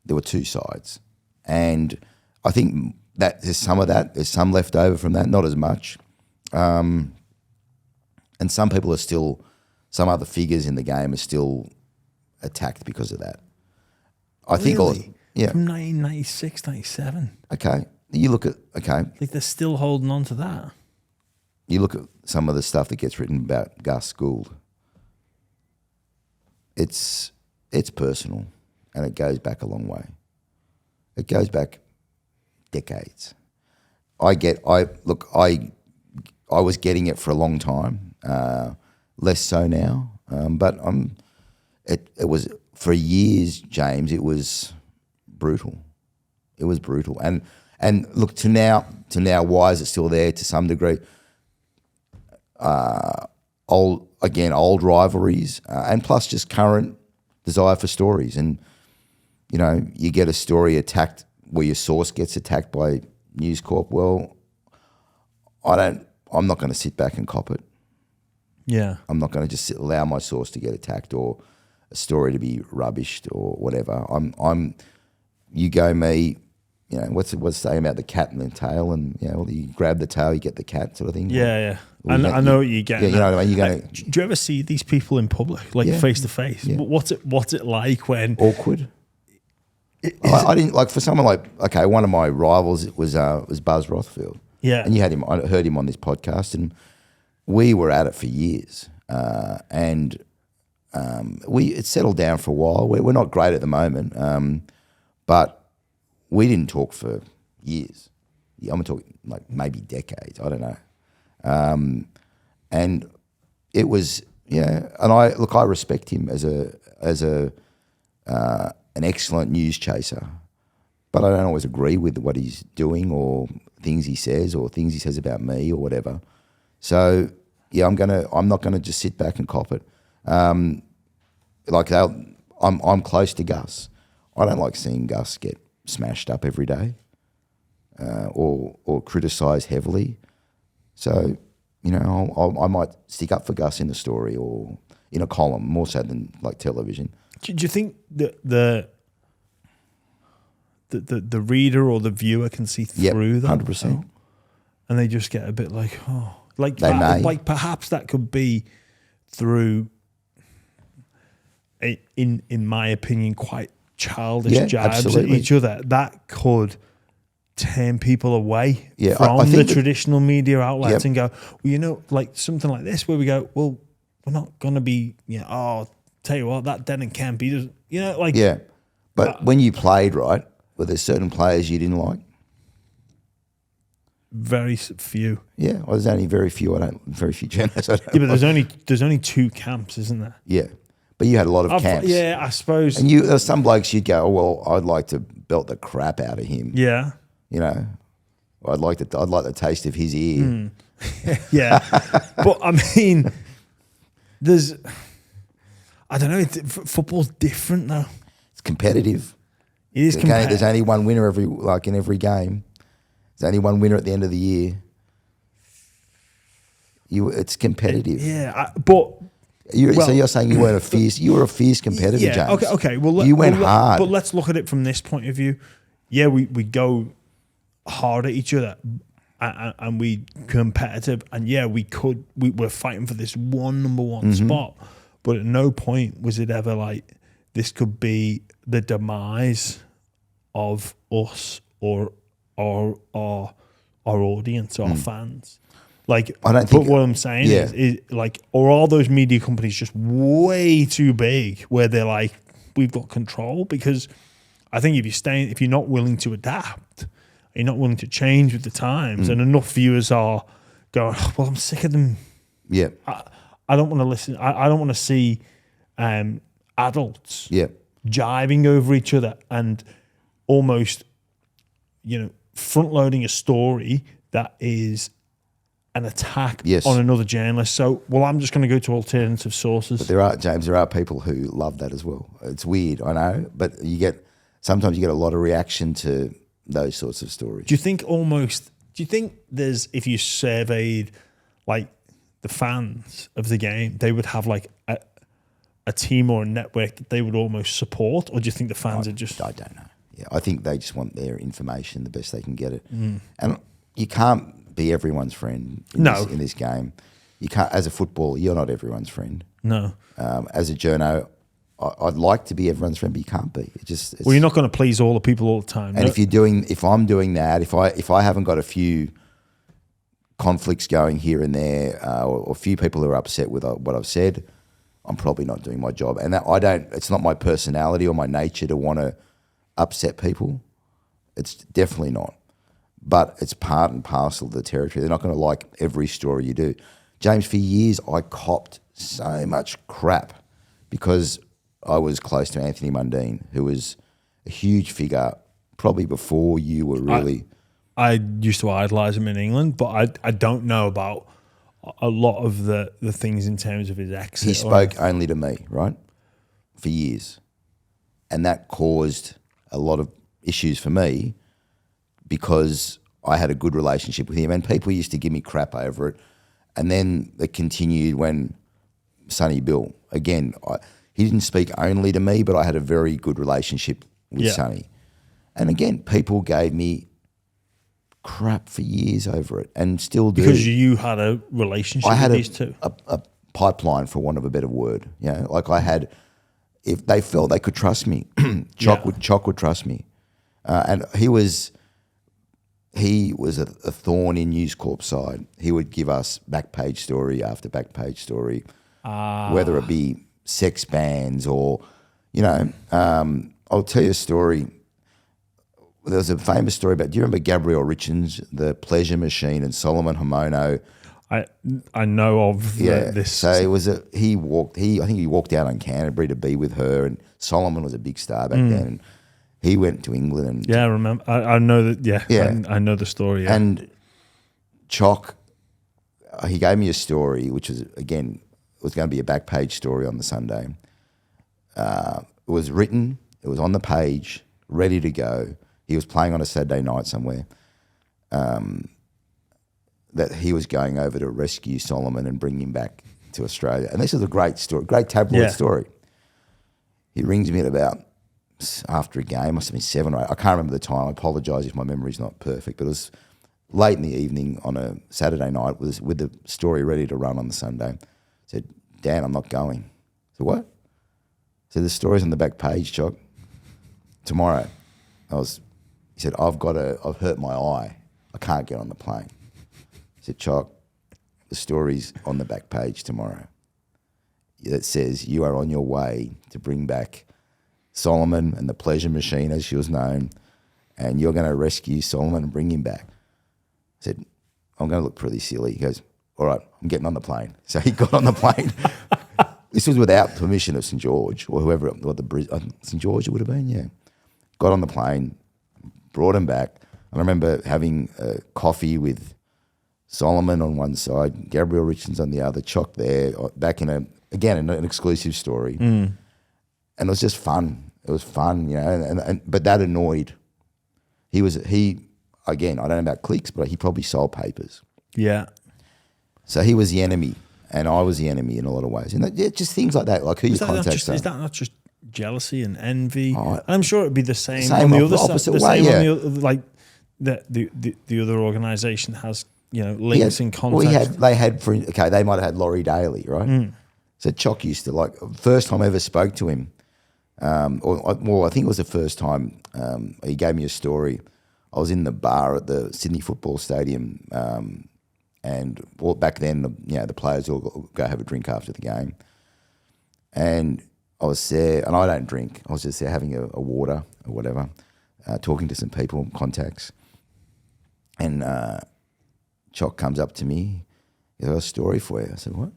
were two sides. And I think that there's some of that, there's some left over from that, not as much. And some people are still, some other figures in the game are still attacked because of that. I think from 1996, 97. Okay. You look at, they're still holding on to that. You look at some of the stuff that gets written about Gus Gould. It's personal, and it goes back a long way. It goes back decades. I was getting it for a long time, less so now. But it was for years, James. It was brutal. It was brutal, and look to now. Why is it still there to some degree? Old rivalries, and plus just current desire for stories. And you get a story attacked where your source gets attacked by News Corp. Well, I'm not going to sit back and cop it. Yeah. I'm not going to just allow my source to get attacked or a story to be rubbished or whatever. You go me, you know, what's saying about the cat and the tail, and you know, you grab the tail, you get the cat, sort of thing. Yeah. I know what you're getting. Yeah, you know what I mean. You're going. Do you ever see these people in public, like face to face? What's it like when awkward? I didn't like for someone like one of my rivals was Buzz Rothfield. Yeah, and you had him. I heard him on this podcast, and we were at it for years, and it settled down for a while. We're not great at the moment, but we didn't talk for years. I'm talking like maybe decades. I don't know. And it was, and I respect him as an excellent news chaser, but I don't always agree with what he's doing or things he says or things he says about me or whatever. So I'm not gonna just sit back and cop it. I'm close to Gus. I don't like seeing Gus get smashed up every day, or criticised heavily. So, I might stick up for Gus in a story or in a column, more so than like television. Do you think that the reader or the viewer can see through them? 100%. And they just get a bit like, like perhaps that could be through, in my opinion, quite childish jabs at each other. That could turn people away from the traditional media outlets and go, well, like something like this where we go, well, we're not going to be, tell you what, that Den and Kemp, he doesn't, like. Yeah, but when you played, right, were there certain players you didn't like? Very few. Yeah, well, there's only very few journalists. But there's only two camps, isn't there? Yeah, but you had a lot of camps. Yeah, I suppose. And there's some blokes you'd go, oh, well, I'd like to belt the crap out of him. Yeah. I'd like the taste of his ear. Yeah, but I mean, I don't know. Football's different though. It's competitive. It is competitive. There's only one winner in every game. There's only one winner at the end of the year. It's competitive. So you're saying you weren't you were a fierce competitor, James. Okay. Well, you went hard. But let's look at it from this point of view. Yeah, we go hard at each other, and we competitive, and we're fighting for this number one spot. But at no point was it ever like this could be the demise of us or our audience, our fans. Like, I don't think. But what I'm saying is like, or are those media companies just way too big where they're like, we've got control? Because I think if you're not willing to adapt, you're not willing to change with the times, and enough viewers are going, well, I'm sick of them. Yeah. I don't want to listen. I don't want to see adults jibing over each other and almost, front loading a story that is an attack on another journalist. So, I'm just going to go to alternative sources. But there are people who love that as well. It's weird, I know, but sometimes you get a lot of reaction to those sorts of stories. Do you think there's, if you surveyed like the fans of the game, they would have like a team or a network that they would almost support? Or do you think the fans are just... I don't know. Yeah, I think they just want their information the best they can get it. And you can't be everyone's friend in this game. You can't, as a footballer, you're not everyone's friend. No. As a journo, I'd like to be everyone's friend, but you can't be. You're not going to please all the people all the time. And if I'm doing that, if I haven't got a few conflicts going here and there, or a few people who are upset with what I've said, I'm probably not doing my job. And it's not my personality or my nature to want to upset people. It's definitely not. But it's part and parcel of the territory. They're not going to like every story you do. James, for years I copped so much crap because I was close to Anthony Mundine, who was a huge figure probably before you were really... I used to idolise him in England, but I don't know about a lot of the things in terms of his exit. He spoke only to me, right, for years. And that caused a lot of issues for me because I had a good relationship with him and people used to give me crap over it. And then it continued when Sonny Bill, again, he didn't speak only to me, but I had a very good relationship with Sonny. And again, people gave me crap for years over it and still do. Because you had a relationship with these two. A pipeline, for want of a better word. You know, like I had, if they felt they could trust me, Chock would trust me. And he was a thorn in News Corp's side. He would give us back page story after back page story, whether it be sex bans or, you know, I'll tell you a story. There was a famous story about, do you remember Gabrielle Richards, the Pleasure Machine, and Solomon Hamono? I know of this. So it was I think he walked out on Canterbury to be with her, and Solomon was a big star back then. And he went to England and I remember. I know that. Yeah. I know the story. Yeah. And Chock, he gave me a story which was going to be a back page story on the Sunday. It was written. It was on the page, ready to go. He was playing on a Saturday night somewhere. That he was going over to rescue Solomon and bring him back to Australia. And this is a great story, great tabloid story. He rings me at about after a game, must have been 7 or 8. I can't remember the time. I apologise if my memory's not perfect, but it was late in the evening on a Saturday night with the story ready to run on the Sunday. I said, Dan, I'm not going. I said, what? I said, the story's on the back page, Chock. Tomorrow. He said, I've hurt my eye. I can't get on the plane. I said, Chock, the story's on the back page tomorrow. That says you are on your way to bring back Solomon and the Pleasure Machine, as she was known, and you're going to rescue Solomon and bring him back. I said, I'm going to look pretty silly. He goes, all right, I'm getting on the plane. So he got on the plane. This was without permission of St. George or whoever, St. George it would have been, yeah. Got on the plane, brought him back. And I remember having a coffee with Solomon on one side, Gabrielle Richards on the other, Chock there, back in an exclusive story. And it was just fun. It was fun, you know, but that annoyed. Again, I don't know about clicks, but he probably sold papers. Yeah. So he was the enemy and I was the enemy in a lot of ways. And just things like that, like who you contact. Is that not just jealousy and envy? I'm sure it'd be the same on the other opposite side. way, Like the other organisation has, you know, links and contacts. They might have had Laurie Daly, right? So Chock used to first time I ever spoke to him, I think it was the first time he gave me a story. I was in the bar at the Sydney Football Stadium, and back then, the players all go have a drink after the game, and I was there, and I don't drink. I was just there having a water or whatever, talking to some people, contacts, and Chock comes up to me. He goes, "I got a story for you." I said, "What?"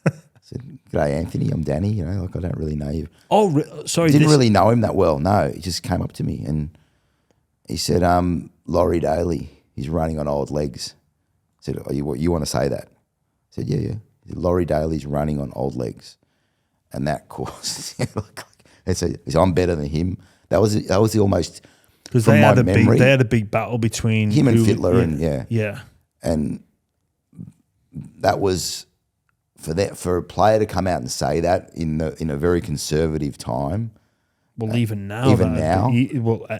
I said, "G'day, Anthony. I'm Danny. You know, I don't really know you." Oh, sorry. Didn't really know him that well. No, he just came up to me and he said, "Laurie Daly, he's running on old legs." I said, "Oh, you want to say that?" I said, "Yeah, yeah." He said, "Laurie Daly's running on old legs," and that caused. So I'm better than him. That was the almost. Because they had a big battle between him and Fittler, yeah. And that was for a player to come out and say that in a very conservative time. Well, even now,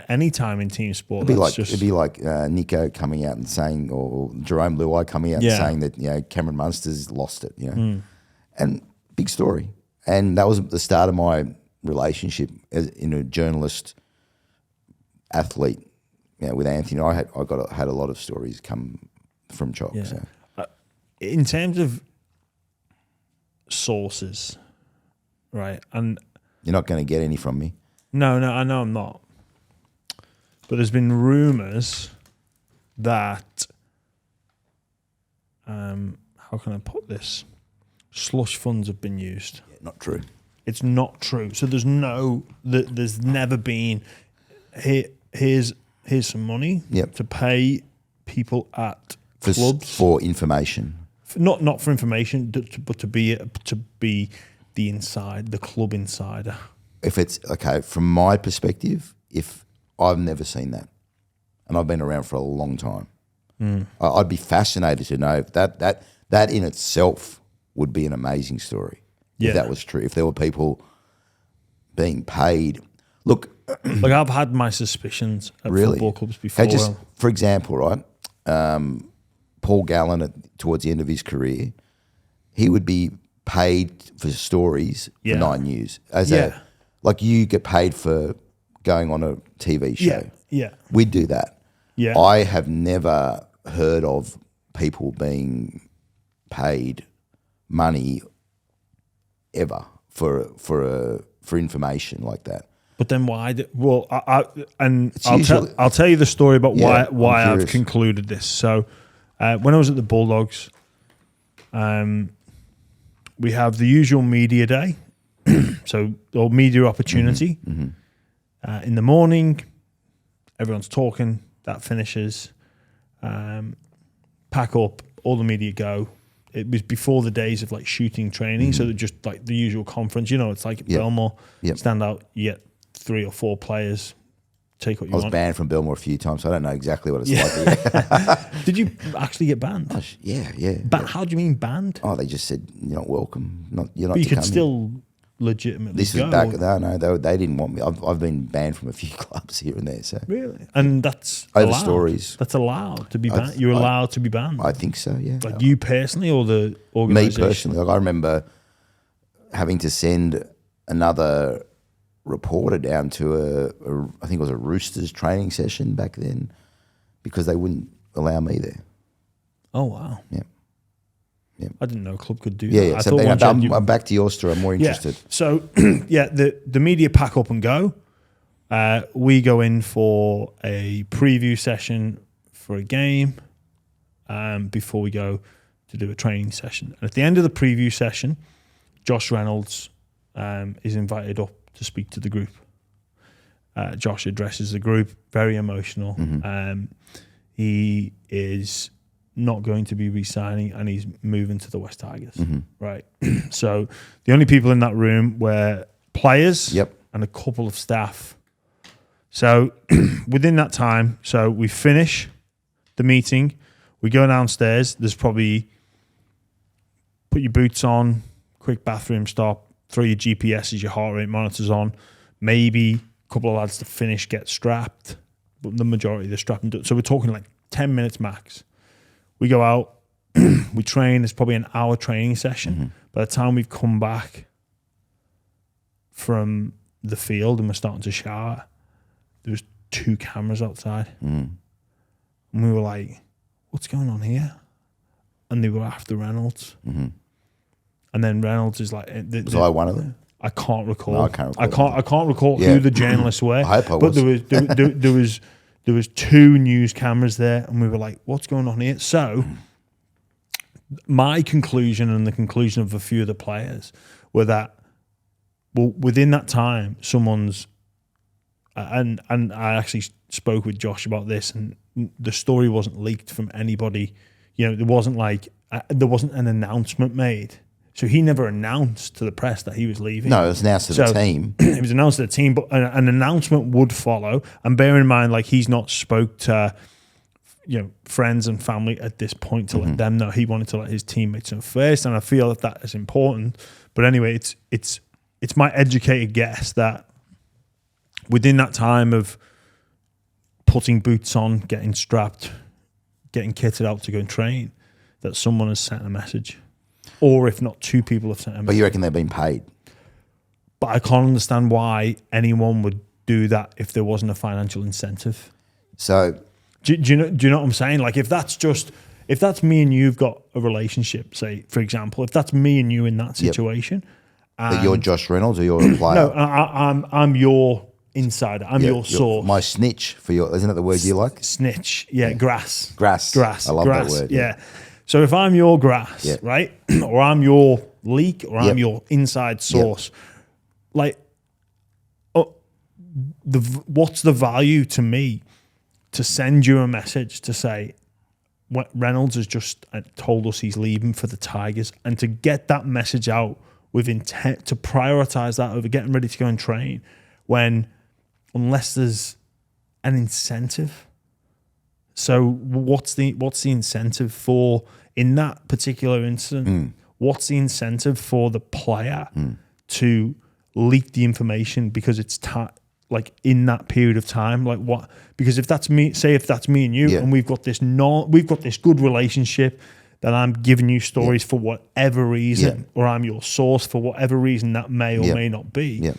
any time in team sport, it'd be like Nico coming out and saying, or Jerome Luai coming out and saying that Cameron Munster's lost it, and big story. And that was the start of my relationship in a journalist athlete, with Anthony. I had a lot of stories come from Chock. Yeah. So. In terms of sources, right? And you're not going to get any from me. No, I know I'm not. But there's been rumours that, how can I put this? Slush funds have been used. Yeah, not true. It's not true. So there's never been. Here's some money to pay people at clubs for information. Not for information, but to be the inside, the club insider. If it's okay, from my perspective, if I've never seen that, and I've been around for a long time, I'd be fascinated to know if that in itself would be an amazing story. If that was true, if there were people being paid. Look, Like I've had my suspicions at football clubs before. For example, right, Paul Gallen towards the end of his career, he would be paid for stories for 9 News. Like you get paid for going on a TV show. Yeah. We'd do that. Yeah. I have never heard of people being paid money ever for information like that. But then why? I'll tell you the story about why I've concluded this. So when I was at the Bulldogs, we have the usual media day, or media opportunity in the morning. Everyone's talking. That finishes. Pack up. All the media go. It was before the days of like shooting training, so they're just like the usual conference. You know, it's like Belmore. Stand out. You get 3 or 4 players. Take what you want. I was banned from Belmore a few times, so I don't know exactly what it's like. Did you actually get banned? Yeah. How do you mean banned? Oh, they just said you're not welcome. You're not. But you could still legitimately. This go. is back. No, they didn't want me. I've been banned from a few clubs here and there. So really, and that's over allowed. Stories. That's allowed to be banned. You're allowed to be banned. I think so. Yeah. Like you personally, or the organisation? Me personally. Like I remember having to send another reporter down to I think it was a Roosters training session back then because they wouldn't allow me there. Oh wow. Yeah. I didn't know a club could do that. Yeah. So I'm back to your story. I'm more interested. Yeah. So the media pack up and go. We go in for a preview session for a game before we go to do a training session. And at the end of the preview session, Josh Reynolds is invited up to speak to the group. Josh addresses the group, very emotional. He is not going to be re-signing and he's moving to the West Tigers. Right. So the only people in that room were players and a couple of staff. So within that time, so we finish the meeting, we go downstairs, there's probably put your boots on, quick bathroom stop, throw your GPSs, your heart rate monitors on, maybe a couple of lads to finish, get strapped, but the majority they're strapped and do. So we're talking like 10 minutes max. We go out, we train, there's probably an hour training session. By the time we've come back from the field and we're starting to shower, there was 2 cameras outside. And we were like, what's going on here? And they were after Reynolds. And then Reynolds is like, was I one of them? I can't recall. No, I can't recall. I can't recall who the journalists were. I hope I but was. there was 2 news cameras there, and we were like, "What's going on here?" So, my conclusion and the conclusion of a few of the players were that, well, within that time, someone's, and I actually spoke with Josh about this, and the story wasn't leaked from anybody. You know, there wasn't an announcement made. So he never announced to the press that he was leaving. No, it was announced to the team. It was announced to the team, but an announcement would follow. And bear in mind, like he's not spoke to, friends and family at this point to let them know. He wanted to let his teammates know first, and I feel that is important. But anyway, it's my educated guess that within that time of putting boots on, getting strapped, getting kitted out to go and train, that someone has sent a message. Or if not, 2 people have sent a message. But you reckon they've been paid? But I can't understand why anyone would do that if there wasn't a financial incentive. So do you know what I'm saying? Like if that's me and you've got a relationship, say, for example, if that's me and you in that situation. But you're Josh Reynolds or you're a player? No, I'm your insider. I'm your source. My snitch for your, isn't that the word you like? Snitch. Yeah. Grass. I love that word. Yeah. So if I'm your grass, right, or I'm your leak, or I'm your inside source, like, what's the value to me to send you a message to say, Reynolds has just told us he's leaving for the Tigers, and to get that message out with intent, to prioritize that over getting ready to go and train, unless there's an incentive. So what's the incentive for in that particular incident? What's the incentive for the player to leak the information because it's like in that period of time? Like what? Because if that's me, say if that's me and you, Yeah. and we've got this good relationship, that I'm giving you stories for whatever reason, or I'm your source for whatever reason that may or may not be. Yeah.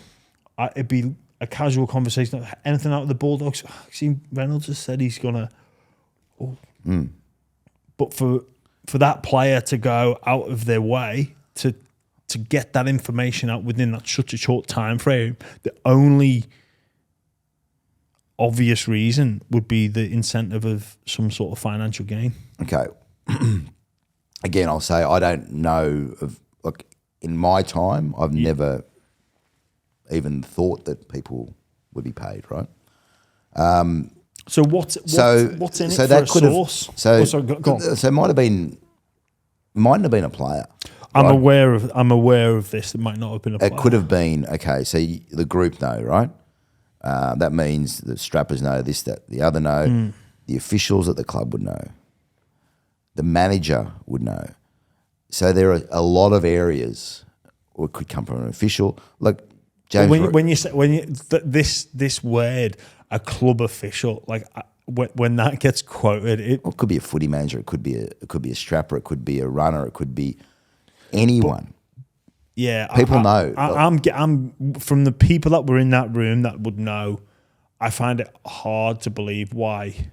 It'd be a casual conversation. Anything out of the Bulldogs? I see Reynolds has said he's gonna. But for that player to go out of their way to get that information out within that such a short time frame, the only obvious reason would be the incentive of some sort of financial gain. Okay. Again, I'll say I don't know of, like, in my time, I've never even thought that people would be paid, right? So what's in it so for that a could have- source? So, sorry, go on. so it mightn't have been a player. I'm right? aware of this. It might not have been a player. It could have been, okay, so the group know, right? That means the strappers know this, that, the other know. The officials at the club would know. The manager would know. So there are a lot of areas, or it could come from an official. Like James, when you say this word, a club official, like when that gets quoted, it could be a footy manager. It could be a strapper. It could be a runner. It could be anyone. People know. I'm from the people that were in that room that would know. I find it hard to believe why.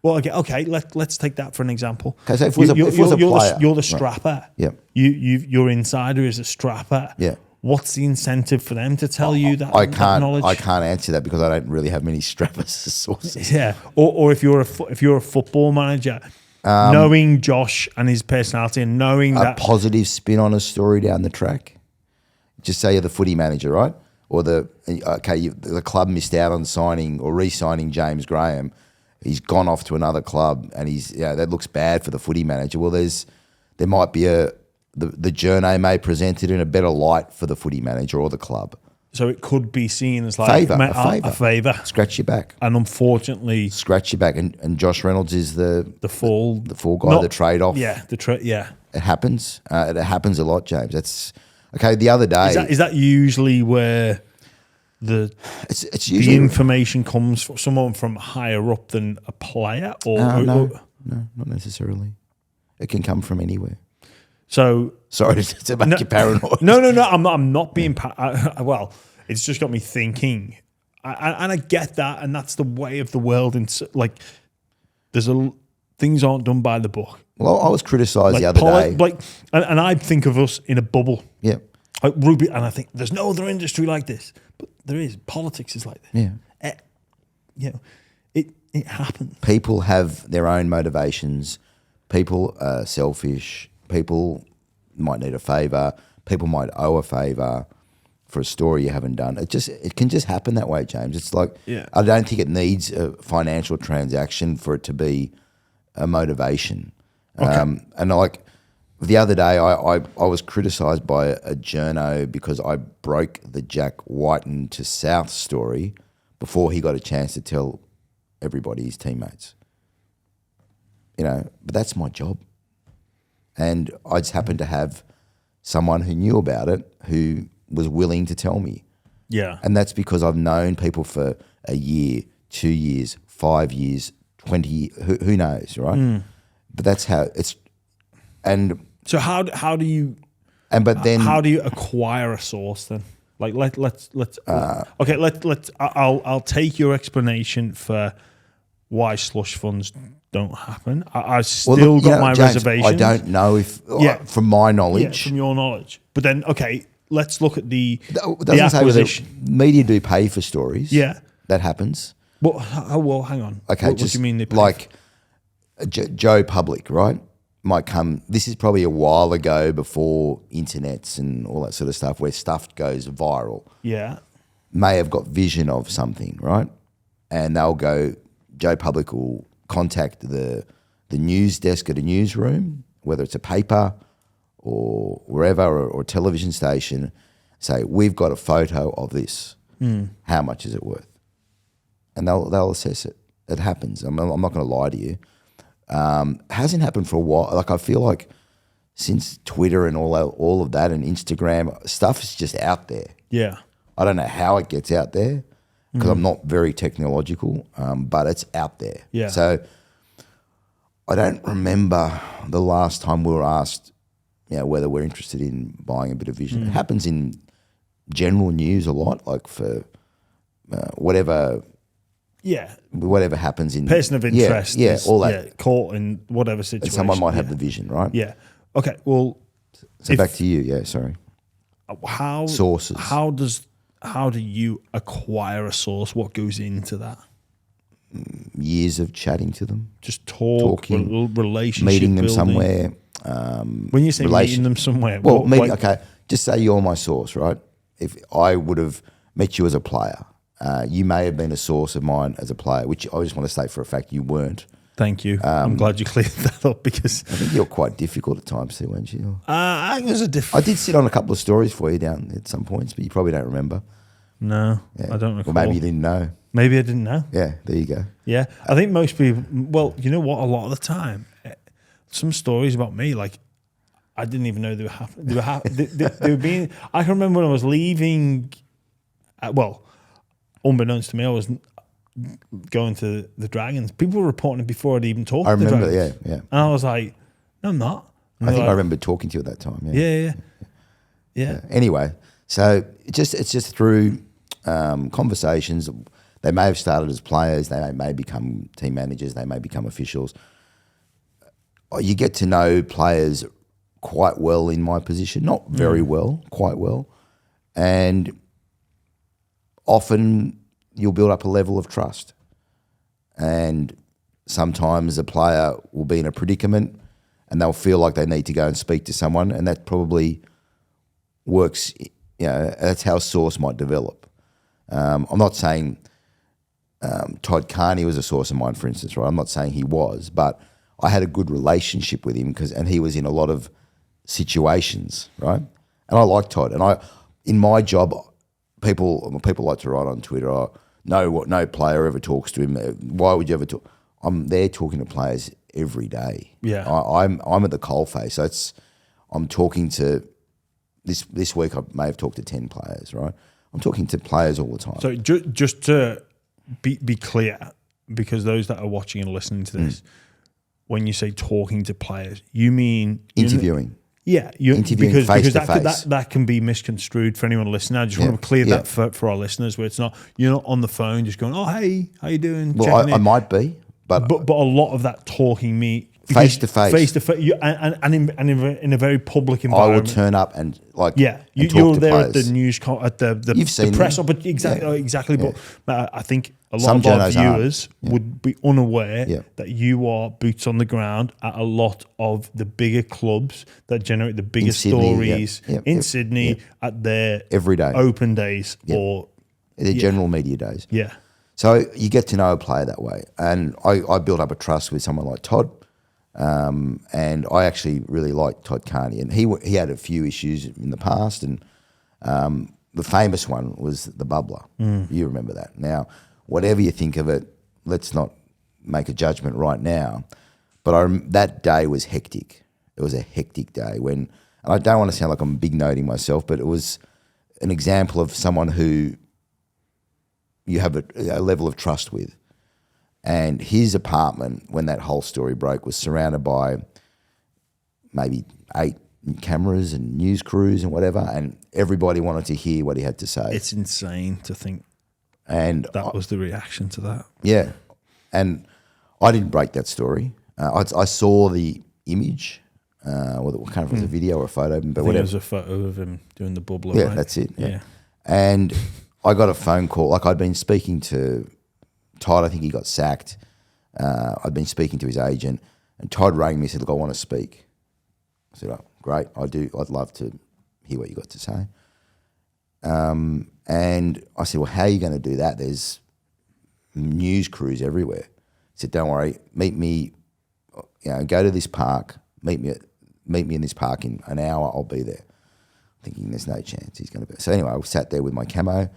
Well, okay. Let's take that for an example. Okay, so if it was a player, you're the strapper. Yeah. Your insider is a strapper. Yeah. What's the incentive for them to tell you that? That knowledge? I can't answer that because I don't really have many strappers as sources. Yeah. Or if you're a football manager, knowing Josh and his personality and knowing that positive spin on a story down the track. Just say you're the footy manager, right? Or the club missed out on signing or re-signing James Graham. He's gone off to another club, and that looks bad for the footy manager. Well, there might be the journey may present it in a better light for the footy manager or the club. So it could be seen as like a favour. Scratch your back. And unfortunately, scratch your back. And Josh Reynolds is the full guy, the trade off. Yeah, It happens. It happens a lot, James. That's okay. The other day, is that usually where it's usually the information comes from someone from higher up than a player, or no, not necessarily. It can come from anywhere. So sorry to make you paranoid. No. I'm not being. Well, it's just got me thinking, and I get that, and that's the way of the world. And like, things aren't done by the book. Well, I was criticised the other day. And I think of us in a bubble. Yeah. Like Rugby, and I think there's no other industry like this, but there is. Politics is like this. Yeah. It happens. People have their own motivations. People are selfish. People might need a favour. People might owe a favour for a story you haven't done. It can just happen that way, James. It's like, I don't think it needs a financial transaction for it to be a motivation. Okay. And like the other day, I was criticised by a journo because I broke the Jack Whiten to South story before he got a chance to tell everybody, his teammates. But that's my job. And I just happened to have someone who knew about it who was willing to tell me. Yeah. And that's because I've known people for a year, 2 years, 5 years, 20, who knows, right? But that's how it's. And so how do you? And but then how do you acquire a source then? Like let's I'll take your explanation for why slush funds don't happen. I still got my James, reservations. I don't know if from my knowledge, from your knowledge. But then let's look at the acquisition. Say media do pay for stories. Yeah, that happens. Well, hang on. Okay, what do you mean they pay? Like Joe Public, right? Might come. This is probably a while ago before internets and all that sort of stuff, where stuff goes viral. Yeah, may have got vision of something, right? And they'll go. Joe Public will contact the news desk at a newsroom, whether it's a paper or wherever or a television station. Say, we've got a photo of this. How much is it worth? And they'll assess it. It happens. I'm not going to lie to you. Hasn't happened for a while. Like I feel like since Twitter and all of that and Instagram, stuff is just out there. Yeah. I don't know how it gets out there. because I'm not very technological, but it's out there. Yeah. So I don't remember the last time we were asked, whether we're interested in buying a bit of vision. It happens in general news a lot, like for whatever happens in person of interest. all that. Yeah, caught in whatever situation. And someone might have the vision, right? Yeah. Okay. Well, so back to you. Yeah. Sorry. How sources? How do you acquire a source? What goes into that? Years of chatting to them, just talking, relationship, meeting them building. somewhere. When you say meeting them somewhere, okay, just say you're my source, right? If I would have met you as a player, you may have been a source of mine as a player, which I just want to say for a fact you weren't. Thank you. I'm glad you cleared that up because I think you're quite difficult at times too, weren't you? I think there's a I did sit on a couple of stories for you down at some points, but you probably don't remember. No, I don't recall. Or maybe you didn't know. Maybe I didn't know. Yeah, there you go. Yeah, I think most people. Well, you know what? A lot of the time, some stories about me, like I didn't even know they were happening. They were being. I can remember when I was leaving. Unbeknownst to me, I was going to the Dragons. People were reporting it before I'd even talked. I remember, to the Dragons. yeah. And I was like, no, I'm not. I think I remember talking to you at that time. Yeah. Anyway, so it's just through conversations. They may have started as players. They may become team managers. They may become officials. You get to know players quite well in my position. Not very well, quite well. And often you'll build up a level of trust. And sometimes a player will be in a predicament and they'll feel like they need to go and speak to someone, and that probably works, that's how a source might develop. I'm not saying Todd Carney was a source of mine, for instance, right? I'm not saying he was, but I had a good relationship with him and he was in a lot of situations, right? And I like Todd. And in my job, people like to write on Twitter, no player ever talks to him. Why would you ever talk? I'm there talking to players every day. Yeah. I'm at the coalface. So I'm talking to, this week I may have talked to 10 players, right? I'm talking to players all the time. So just to be clear, because those that are watching and listening to this, when you say talking to players, you mean interviewing. Interviewing face to face. Because that can be misconstrued for anyone listening. I just want to clear that for our listeners, where it's not, you're not on the phone just going, oh, hey, how you doing? Well, I might be, but a lot of that talking face to face, and in a very public environment. I would turn up and you're there players. At the news at the press them. But exactly. But I think a lot of our viewers would be unaware that you are boots on the ground at a lot of the bigger clubs that generate the biggest stories in Sydney at their every day open days or their general media days. Yeah. So you get to know a player that way, and I built up a trust with someone like Todd. And I actually really liked Todd Carney, and he had a few issues in the past, and the famous one was the bubbler. You remember that. Now, whatever you think of it, let's not make a judgment right now, but that day was hectic. It was a hectic day and I don't want to sound like I'm big noting myself, but it was an example of someone who you have a level of trust with. And his apartment, when that whole story broke, was surrounded by maybe 8 cameras and news crews and whatever, and everybody wanted to hear what he had to say. It's insane to think and that was the reaction to that. Yeah. And I didn't break that story. I saw the image, whether it kind of was a video or a photo, but whatever. It was a photo of him doing the bubbler, Yeah, right? that's it. Yeah. And I got a phone call. Like, I'd been speaking to Todd, I think he got sacked. I'd been speaking to his agent, and Todd rang me and said, look, I want to speak. I said, oh, great, I do. I'd love to hear what you got to say. And I said, well, how are you going to do that? There's news crews everywhere. He said, don't worry, meet me, go to this park, meet me in this park in an hour, I'll be there. Thinking there's no chance he's going to be. So anyway, I sat there with my camo,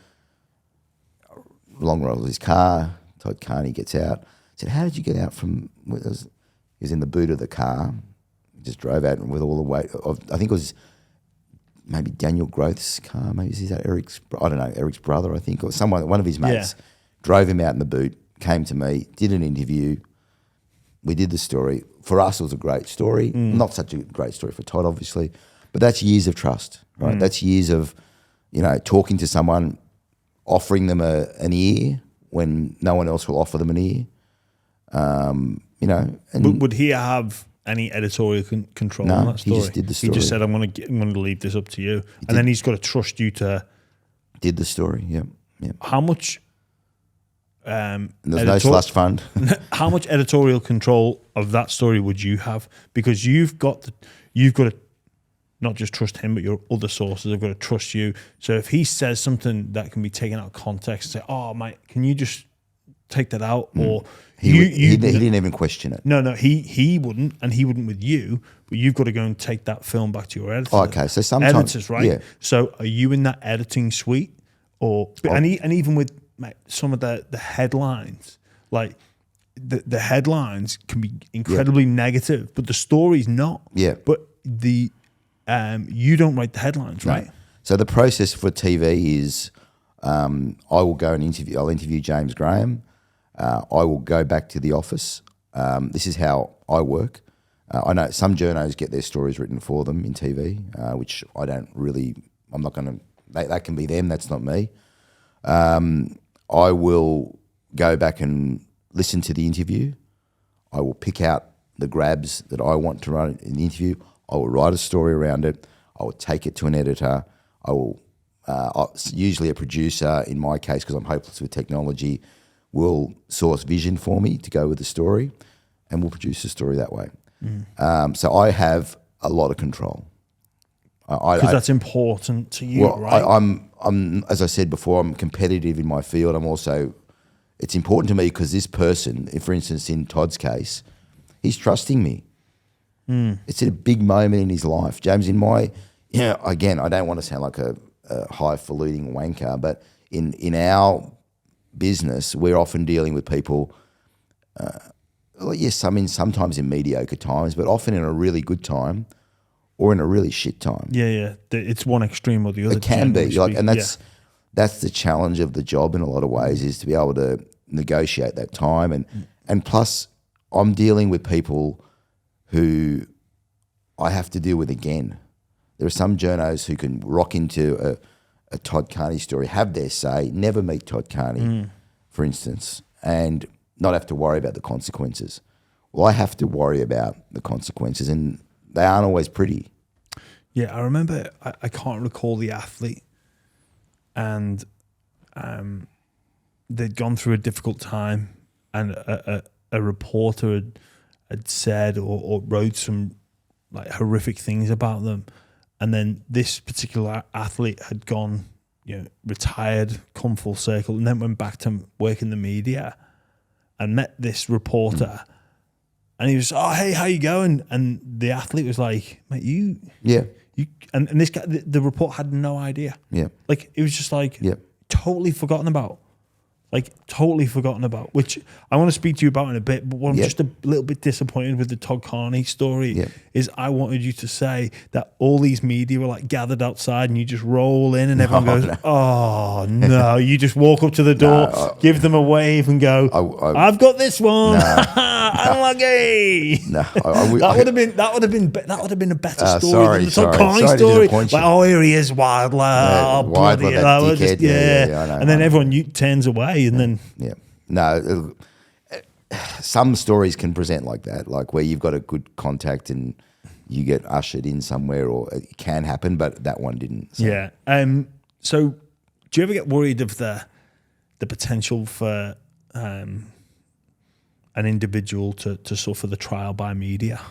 long roll of his car. Todd Carney gets out. I said, how did you get out from, he was in the boot of the car, just drove out with all the weight of, I think it was maybe Daniel Groth's car. Maybe is that Eric's? I don't know, Eric's brother, I think, or one of his mates drove him out in the boot. Came to me, did an interview. We did the story. For us, it was a great story. Not such a great story for Todd, obviously, but that's years of trust, right? That's years of, talking to someone, offering them an ear when no one else will offer them an ear. And would he have any editorial control on that story? He just did the story. He just said, I'm going to leave this up to you. And then he's got to trust you to... Did the story, yeah. How much... there's no slush fund. How much editorial control of that story would you have? Because you've got to not just trust him, but your other sources have got to trust you. So if he says something that can be taken out of context, say, "Oh, mate, can you just take that out?" Or he didn't even question it. No, he wouldn't, and he wouldn't with you. But you've got to go and take that film back to your editor. Oh, okay, so sometimes editors, right? Yeah. So are you in that editing suite, and even with some of the headlines, like the headlines can be incredibly negative, but the story's not. Yeah. But you don't write the headlines, right? No. So the process for TV is I will go and interview. I'll interview James Graham. I will go back to the office. This is how I work. I know some journos get their stories written for them in TV, which I don't really. I'm not going to. That can be them. That's not me. I will go back and listen to the interview. I will pick out the grabs that I want to run in the interview. I will write a story around it. I will take it to an editor. I will, usually a producer, in my case, because I'm hopeless with technology, will source vision for me to go with the story, and we'll produce the story that way. So I have a lot of control. Because that's important to you, right? I'm, as I said before, I'm competitive in my field. I'm also, it's important to me because this person, if for instance in Todd's case, he's trusting me. It's a big moment in his life. James, again, I don't want to sound like a highfalutin wanker, but in our business, we're often dealing with people, sometimes in mediocre times, but often in a really good time or in a really shit time. Yeah. It's one extreme or the other. It can be. That's the challenge of the job in a lot of ways, is to be able to negotiate that time. And plus, I'm dealing with people who I have to deal with again. There are some journos who can rock into a Todd Carney story, have their say, never meet Todd Carney, for instance, and not have to worry about the consequences. Well, I have to worry about the consequences, and they aren't always pretty. Yeah, I remember, I can't recall the athlete, and they'd gone through a difficult time, and a reporter had said or wrote some like horrific things about them, and then this particular athlete had gone, retired, come full circle, and then went back to work in the media, and met this reporter, and he was, "Oh, hey, how you going?" And the athlete was like, "Mate, you." And this guy, the report had no idea. Yeah, like it was just like totally forgotten about. Which I want to speak to you about in a bit, but what I'm just a little bit disappointed with the Todd Carney story is I wanted you to say that all these media were like gathered outside and you just roll in and everyone goes, "Oh, no." You just walk up to the door, give them a wave and go, "I've got this one." Unlucky. No, that would have been a better story than the Todd Carney story. Like, "Oh, here he is, Weidler." Weidler, and then everyone turns away. And then some stories can present like that, like where you've got a good contact and you get ushered in somewhere, or it can happen, but that one didn't. So. Yeah. So do you ever get worried of the potential for an individual to suffer the trial by media?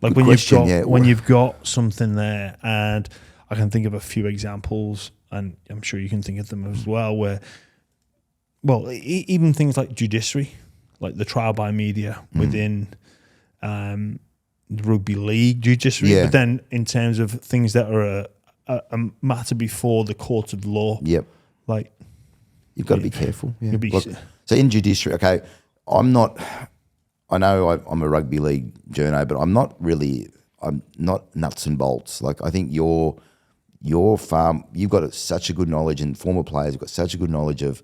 Like when you've got something there, and I can think of a few examples, and I'm sure you can think of them as well, where, even things like judiciary, like the trial by media within the rugby league judiciary, but then in terms of things that are a matter before the court of law, like you've got to be careful. So in judiciary, okay, I know I'm a rugby league journo, but I'm not really. I'm not nuts and bolts. Like I think your farm, you've got such a good knowledge, and former players have got such a good knowledge of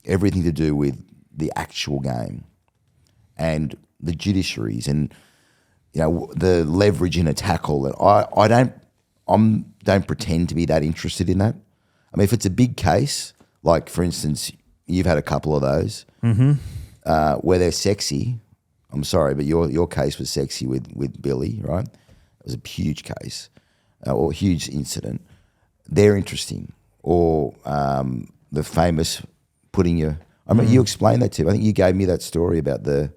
everything to do with the actual game and the judiciaries and the leverage in a tackle. And I don't pretend to be that interested in that. I mean, if it's a big case, like for instance, you've had a couple of those where they're sexy. I'm sorry, but your case was sexy with Billy, right? It was a huge case or a huge incident. They're interesting. Or the famous putting your... I mean, you explained that to me. I think you gave me that story about the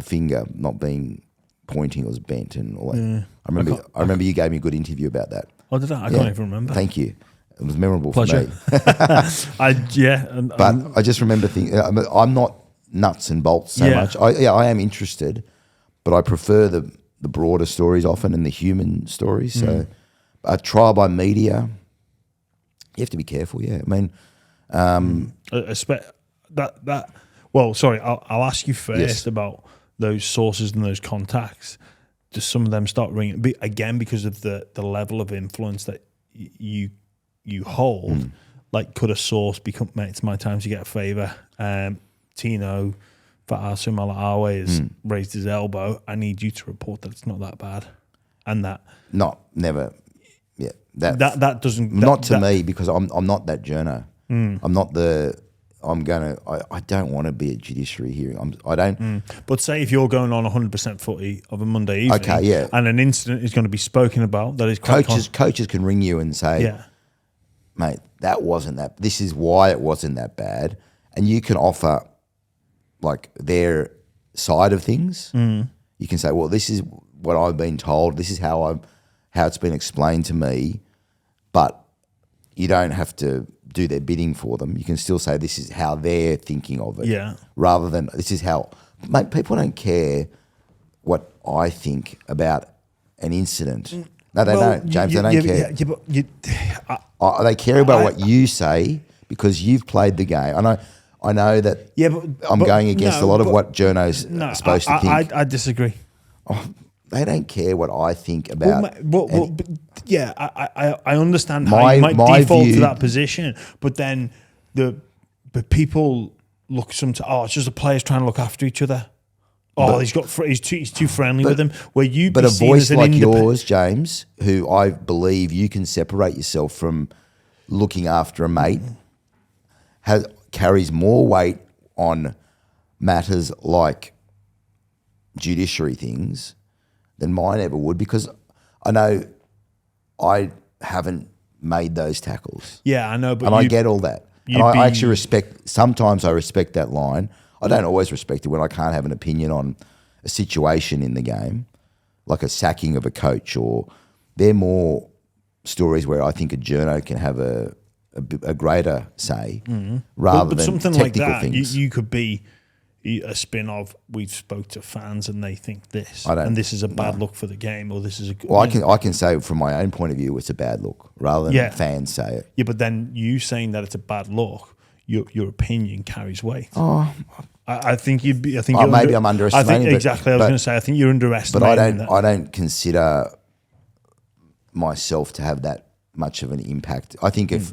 finger not being pointing, it was bent and all that. Yeah. I remember you gave me a good interview about that. Oh, did I? I can't even remember. Thank you. It was memorable Pleasure. for me. But I just remember thinking, I'm not nuts and bolts so much. I am interested, but I prefer the broader stories often and the human stories. So trial by media, you have to be careful. Yeah, I mean, well, sorry, I'll ask you first about those sources and those contacts. Do some of them start ringing again because of the level of influence that you hold? Like, could a source become, mate, it's my time to get a favour? Tino Fa'asu Mala'awe has raised his elbow. I need you to report that it's not that bad, and that never. Yeah, that doesn't not to me, because I'm not that journo. I'm not the. I don't want to be a judiciary hearing. I don't. But say if you're going on 100% footy of a Monday evening, okay, yeah, and an incident is going to be spoken about, that is coaches can ring you and say, mate, that wasn't that. This is why it wasn't that bad, and you can offer like their side of things. You can say, well, this is what I've been told. This is how it's been explained to me, but you don't have to do their bidding for them. You can still say this is how they're thinking of it, rather than this is how. Mate, people don't care what I think about an incident. No, they don't, James. They don't care. They care about what you say because you've played the game. I know that. Yeah, but I'm going against a lot of what journos are supposed to think. I disagree. They don't care what I think about. I understand how you might default to that position, but then but people look sometimes. It's just the players trying to look after each other. He's too friendly with them. Where you, but a voice like yours, James, who I believe you can separate yourself from looking after a mate, carries more weight on matters like judiciary things than mine ever would, because I know I haven't made those tackles. Yeah, I know, but I get all that. And I actually respect. Sometimes I respect that line. I don't always respect it when I can't have an opinion on a situation in the game, like a sacking of a coach, or they're more stories where I think a journo can have a greater say rather than something technical like that. things. You could be a spin of we've spoke to fans and they think this, and this is a bad look for the game, or this is a good. Well, I can say from my own point of view it's a bad look rather than fans say it. Yeah, but then you saying that it's a bad look, your opinion carries weight. I think you'd be. I think maybe I'm underestimating. Exactly. I was going to say I think you're underestimating. But I don't consider myself to have that much of an impact. I think if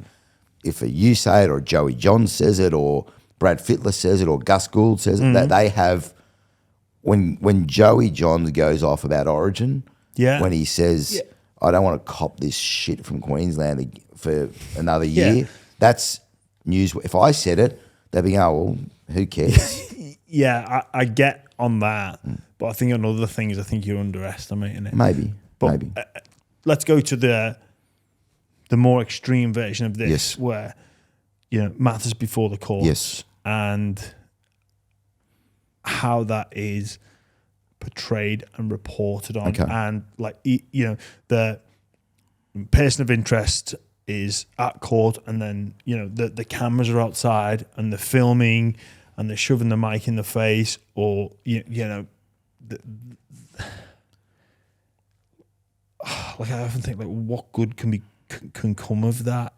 you say it, or Joey John says it, or Brad Fittler says it, or Gus Gould says it, that they have. When Joey John goes off about Origin, when he says, "I don't want to cop this shit from Queensland for another year," that's news. If I said it, they'd be going, "Oh, well, who cares?" I get on that, but I think on other things, I think you're underestimating it. Maybe. Let's go to the more extreme version of this, where matters before the courts, and how that is portrayed and reported on, and the person of interest is at court, and then the cameras are outside and they're filming and they're shoving the mic in the face, or like I often think, like, what good can come of that?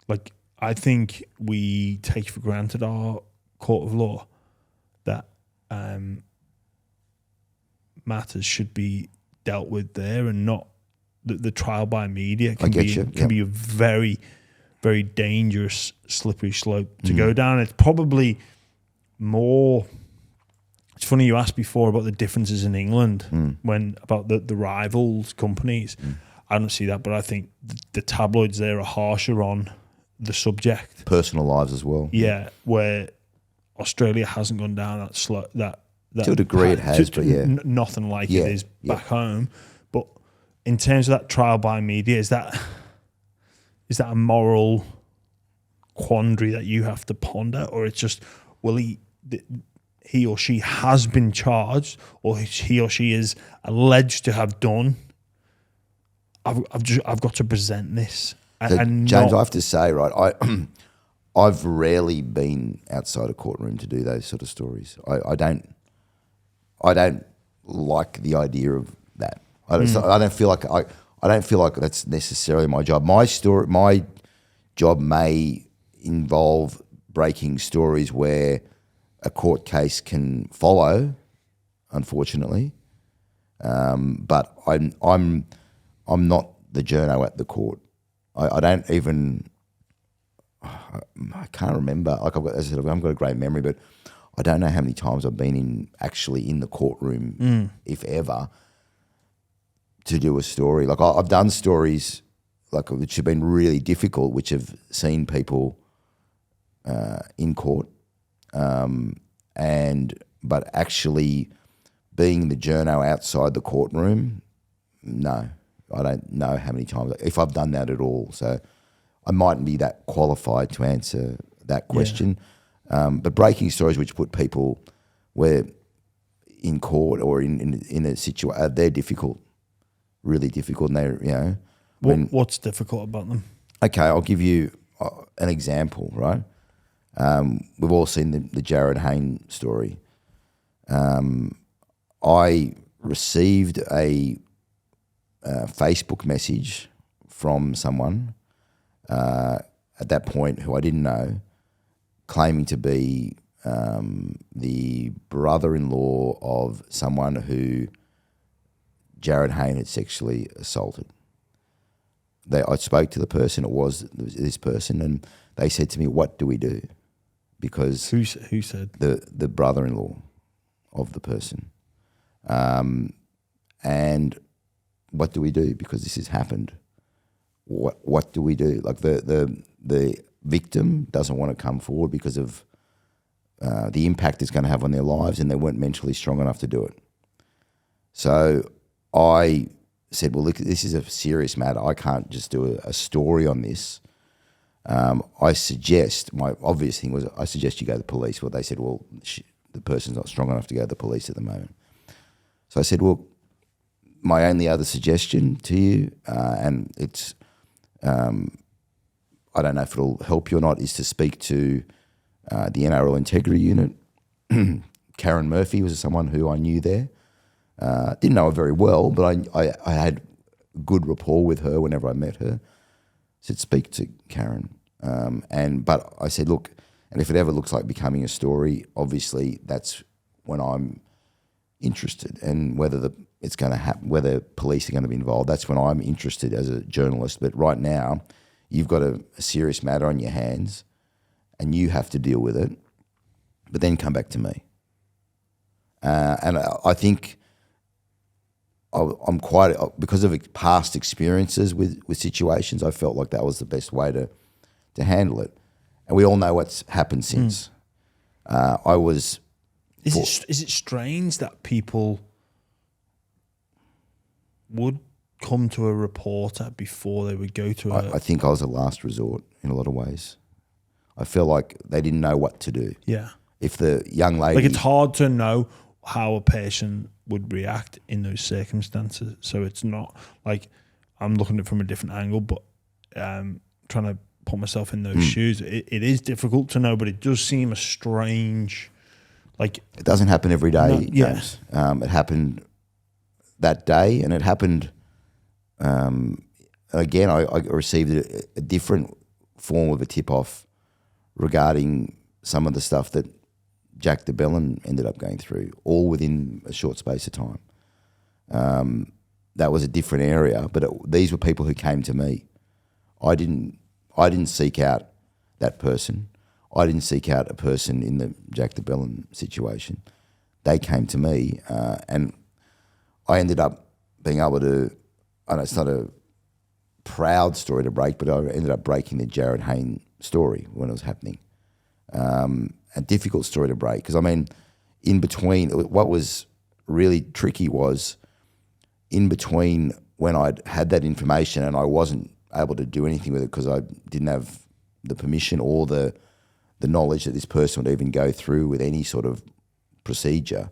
Like, I think we take for granted our court of law that matters should be dealt with there, and not the trial by media can be a very, very dangerous, slippery slope to go down. It's probably more. It's funny you asked before about the differences in England when about the rivals companies. I don't see that, but I think the tabloids there are harsher on the subject. Personal lives as well. Yeah, where Australia hasn't gone down that slow. That to a degree it has, but yeah, nothing like it is back home. But in terms of that trial by media, is that a moral quandary that you have to ponder, or it's just will he or she has been charged, or he or she is alleged to have done? I've got to present this. And James, I have to say, right, I've rarely been outside a courtroom to do those sort of stories. I don't like the idea of that. I don't feel like that's necessarily my job. My job may involve breaking stories where a court case can follow, unfortunately. But I'm not the journo at the court. I don't even. I can't remember. Like as I said, I haven't got a great memory, but I don't know how many times I've been actually in the courtroom, if ever, to do a story. Like I've done stories like which have been really difficult, which have seen people in court, but actually being the journo outside the courtroom, no. I don't know how many times, if I've done that at all. So I mightn't be that qualified to answer that question. Yeah. But breaking stories which put people where in court or in a situation, they're difficult, really difficult. And they're, what's difficult about them? Okay, I'll give you an example, right? We've all seen the Jared Hayne story. I received a Facebook message from someone at that point who I didn't know, claiming to be the brother-in-law of someone who Jared Hayne had sexually assaulted. I spoke to the person, it was this person, and they said to me, what do we do? Because who said? The brother-in-law of the person. And what do we do? Because this has happened. What do we do? Like the victim doesn't want to come forward because of the impact it's going to have on their lives, and they weren't mentally strong enough to do it. So I said, well, look, this is a serious matter. I can't just do a story on this. I suggest, my obvious thing was, I suggest you go to the police. Well, they said, well, the person's not strong enough to go to the police at the moment. So I said, well, my only other suggestion to you, and it's, I don't know if it'll help you or not, is to speak to the NRL Integrity Unit. Karen Murphy was someone who I knew there. Didn't know her very well, but I had good rapport with her whenever I met her. I said, speak to Karen. But I said, look, and if it ever looks like becoming a story, obviously that's when I'm interested, and whether it's going to happen, whether police are going to be involved, that's when I'm interested as a journalist. But right now, you've got a serious matter on your hands, and you have to deal with it, but then come back to me. And I think I'm quite, because of past experiences with situations, I felt like that was the best way to handle it. And we all know what's happened since. Is it strange that people would come to a reporter before they would go to I think I was a last resort in a lot of ways. I feel like they didn't know what to do. Yeah. If the young lady... Like, it's hard to know how a person would react in those circumstances. So it's not like I'm looking at it from a different angle, but trying to put myself in those shoes. It is difficult to know, but it does seem a strange... Like, it doesn't happen every day. No, yeah. It happened that day, and it happened again. I received a different form of a tip-off regarding some of the stuff that Jack de Belin ended up going through, all within a short space of time. That was a different area, but these were people who came to me. I didn't seek out that person. I didn't seek out a person in the Jack de Belin situation. They came to me, and I ended up being able to. I know it's not a proud story to break, but I ended up breaking the Jared Hayne story when it was happening. A difficult story to break because, I mean, in between, what was really tricky was in between when I'd had that information and I wasn't able to do anything with it because I didn't have the permission or the knowledge that this person would even go through with any sort of procedure.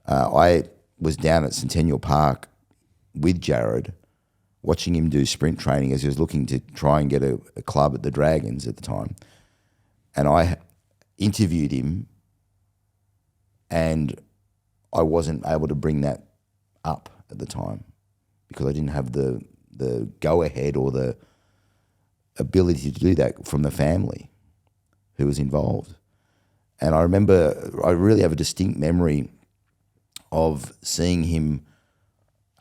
I was down at Centennial Park with Jared, watching him do sprint training as he was looking to try and get a club at the Dragons at the time. And I interviewed him and I wasn't able to bring that up at the time because I didn't have the go-ahead or the ability to do that from the family who was involved. And I remember, I really have a distinct memory of seeing him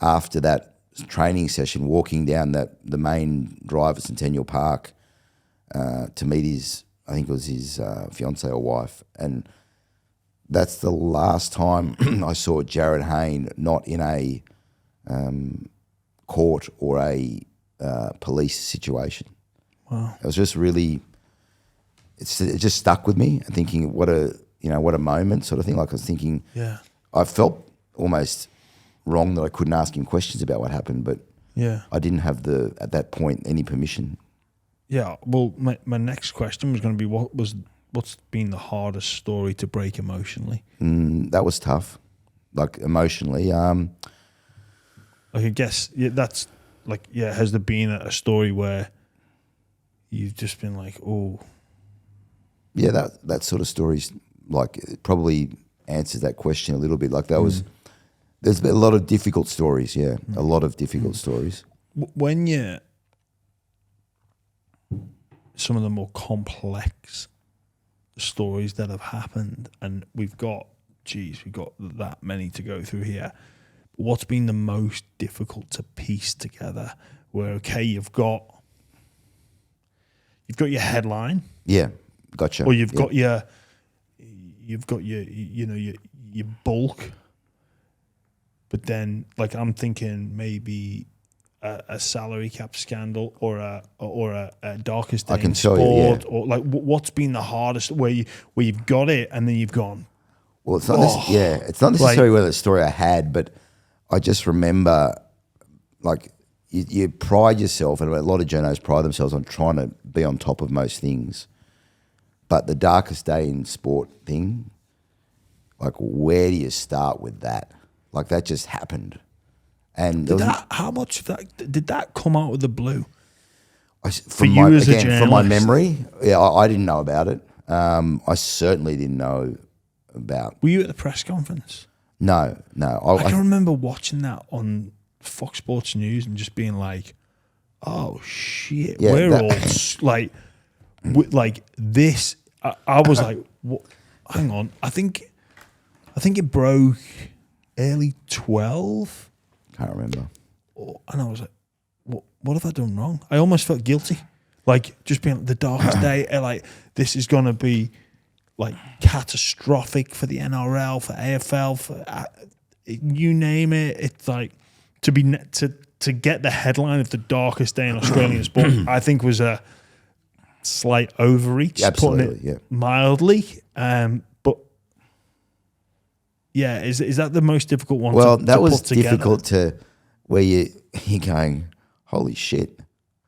after that training session, walking down the main drive at Centennial Park to meet his, I think it was his fiancée or wife. And that's the last time I saw Jared Hayne not in a court or a police situation. Wow. It was just really, it just stuck with me. Thinking what a moment sort of thing. Like I was thinking, yeah, I felt almost wrong that I couldn't ask him questions about what happened, but yeah, I didn't have at that point any permission. Yeah. Well, my next question was going to be what's been the hardest story to break emotionally? That was tough, like emotionally. Like I guess that's like, yeah. Has there been a story where you've just been like, oh, yeah, that sort of story's like it probably answers that question a little bit. Like that was. There's been a lot of difficult stories, yeah, a lot of difficult stories. When some of the more complex stories that have happened, and we've got that many to go through here. What's been the most difficult to piece together? Where okay, you've got your headline, yeah, gotcha, or you've got your bulk. But then, like, I'm thinking maybe a salary cap scandal or a darkest day in sport, or like what's been the hardest where you've got it and then you've gone. Well, it's not. It's not necessarily whether the story I had, but I just remember, like, you pride yourself, and a lot of journos pride themselves on trying to be on top of most things. But the darkest day in sport thing, like, where do you start with that? Like that just happened, and how much of that did that come out of the blue? From my memory, yeah, I didn't know about it. I certainly didn't know about. Were you at the press conference? No. I can remember watching that on Fox Sports News and just being like, "Oh shit, yeah, we're all like this." I was like, "What? Hang on, I think it broke." Early 12? Can't remember. And I was like, what have I done wrong? I almost felt guilty. Like, just being the darkest day, like, this is going to be, like, catastrophic for the NRL, for AFL, for you name it. It's like, to get the headline of the darkest day in Australian sport, I think was a slight overreach. Absolutely, putting it mildly. Yeah, is that the most difficult one? Well, to that was put together? difficult to where you're going, holy shit,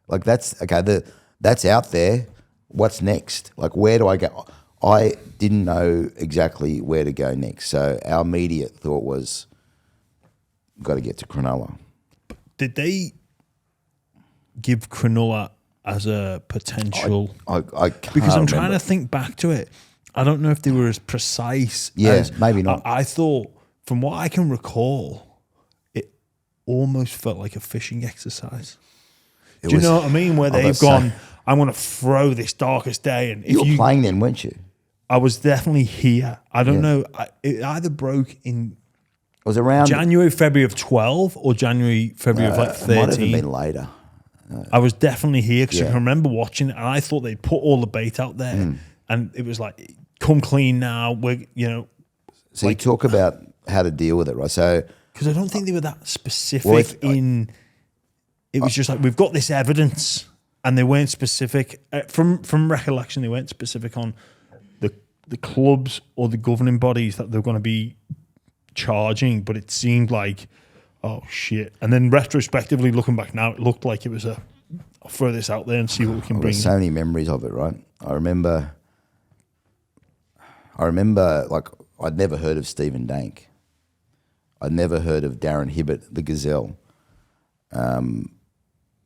like that's okay. That's out there. What's next? Like, where do I go? I didn't know exactly where to go next. So our immediate thought was, got to get to Cronulla. Did they give Cronulla as a potential? I can't because I'm remember. trying to think back to it. I don't know if they were as precise. Yeah, maybe not. I thought, from what I can recall, it almost felt like a fishing exercise. Do you know what I mean? Where they've gone, I'm going to throw this darkest day. And if you were playing then, weren't you? I was definitely here. I don't know. It either broke in was around January, February of 12 or January, February of like It might have 13. been later. I was definitely here because I Yeah. can remember watching it and I thought they'd put all the bait out there and it was like, come clean now. So you talk about how to deal with it, right? So because I don't think they were that specific it was just like, we've got this evidence and they weren't specific. From recollection, they weren't specific on the clubs or the governing bodies that they're going to be charging, but it seemed like, oh shit. And then retrospectively looking back now, it looked like it was I'll throw this out there and see what we can I've bring. got so many memories of it, right? I remember like I'd never heard of Stephen Dank. I'd never heard of Darren Hibbert, the Gazelle. I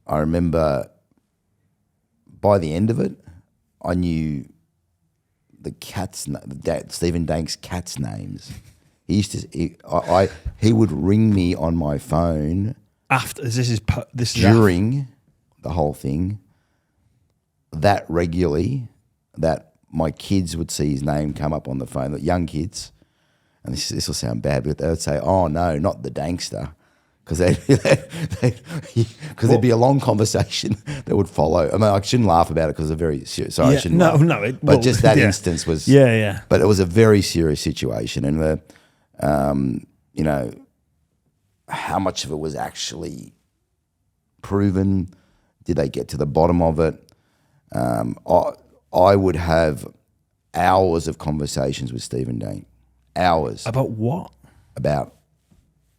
remember by the end of it, I knew Stephen Dank's cats' names. He used to. He would ring me on my phone After this is during the whole thing. That regularly, that my kids would see his name come up on the phone. The young kids, and this will sound bad, but they would say, "Oh no, not the Dankster," because there'd be a long conversation that would follow. I mean, I shouldn't laugh about it because it's a very serious. Sorry, I shouldn't. laugh. But just that instance was. Yeah. But it was a very serious situation, and how much of it was actually proven? Did they get to the bottom of it? I would have hours of conversations with Stephen Dank. Hours. About what? About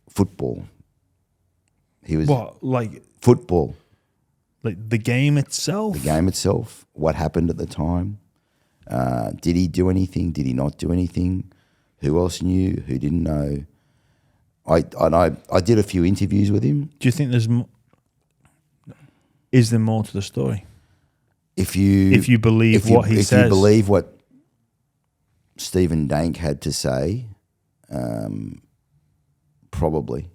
football. He was football. Like the game itself? The game itself. What happened at the time? Did he do anything? Did he not do anything? Who else knew? Who didn't know? I did a few interviews with him. Do you think is there more to the story? If you believe what he says. If you believe what Stephen Dank had to say, probably.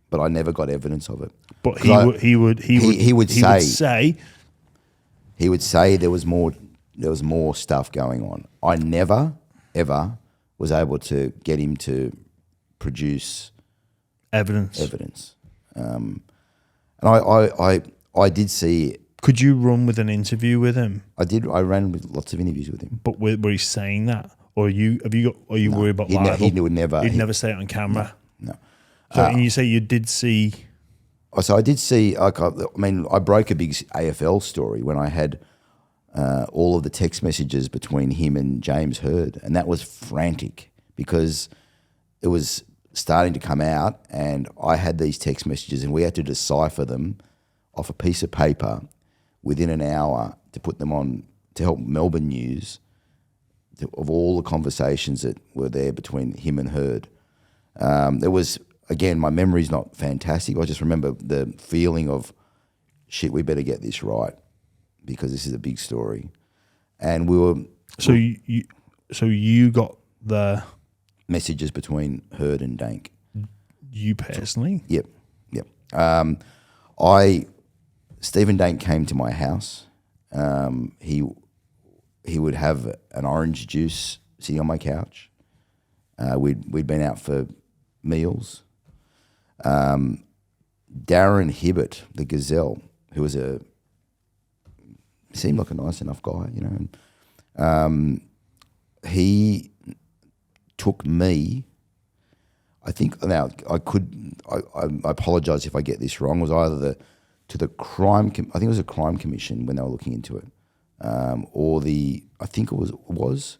But I never got evidence of it. But he would say there was more stuff going on. I never ever was able to get him to produce evidence. And I did see. Could you run with an interview with him? I did. I ran with lots of interviews with him. But were you saying that, or are you worried about libel? He would never. He'd never say it on camera. No. So and you say you did see. So I did see. I broke a big AFL story when I had all of the text messages between him and James Hird, and that was frantic because it was starting to come out, and I had these text messages, and we had to decipher them off a piece of paper within an hour to put them on to help Melbourne News of all the conversations that were there between him and Hird. There was, again, my memory's not fantastic. I just remember the feeling of, shit, we better get this right because this is a big story. And we were... So you got the... messages between Hird and Dank. You personally? Yep. Stephen Dank came to my house. He would have an orange juice sitting on my couch. We'd been out for meals. Darren Hibbert, the Gazelle, who seemed like a nice enough guy, and he took me. I think now I apologise if I get this wrong. It was either the crime. I think it was a crime commission when they were looking into it, or I think it was.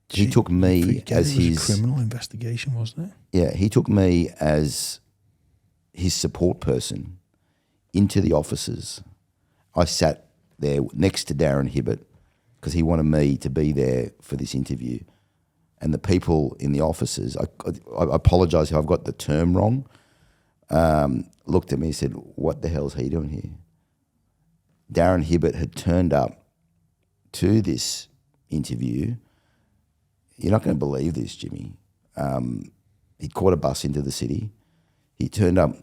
He took me as his criminal investigation, wasn't it? Yeah, he took me as his support person into the offices. I sat there next to Darren Hibbert because he wanted me to be there for this interview. And the people in the offices, I apologise if I've got the term wrong, looked at me and said, what the hell's he doing here? Darren Hibbert had turned up to this interview. You're not going to believe this, Jimmy. He'd caught a bus into the city. He turned up.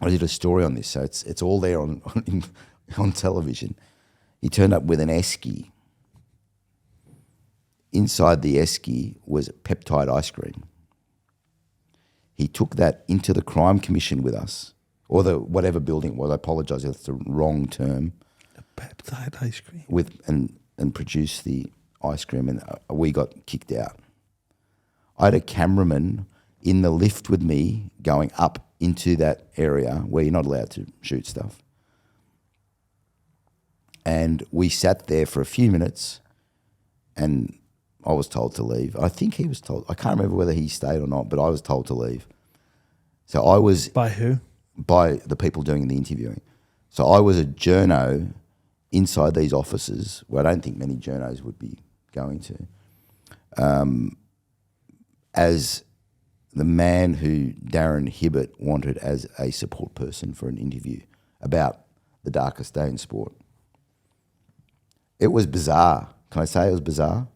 I did a story on this, so it's all there on television. He turned up with an esky. Inside the esky was peptide ice cream. He took that into the crime commission with us, or the whatever building it was. I apologise if it's the wrong term. Peptide ice cream. And produced the ice cream, and we got kicked out. I had a cameraman in the lift with me going up into that area where you're not allowed to shoot stuff. And we sat there for a few minutes, and I was told to leave. I think he was told. I can't remember whether he stayed or not, but I was told to leave. So I was... By who? By the people doing the interviewing. So I was a journo inside these offices where I don't think many journos would be going to, as the man who Darren Hibbert wanted as a support person for an interview about the darkest day in sport. It was bizarre. Can I say it was bizarre?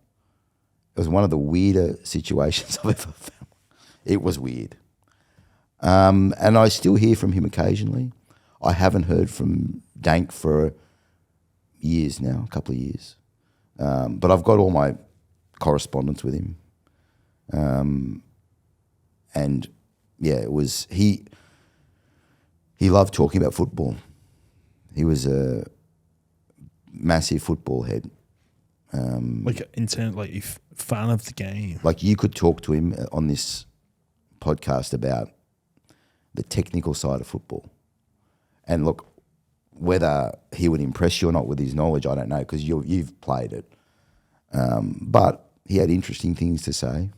It was one of the weirder situations I've ever found. It was weird. And I still hear from him occasionally. I haven't heard from Dank for years now, a couple of years. But I've got all my correspondence with him. And yeah, it was he loved talking about football. He was a massive football head. Like fan of the game. Like you could talk to him on this podcast about the technical side of football. And look, whether he would impress you or not with his knowledge, I don't know, because you've played it. But he had interesting things to say.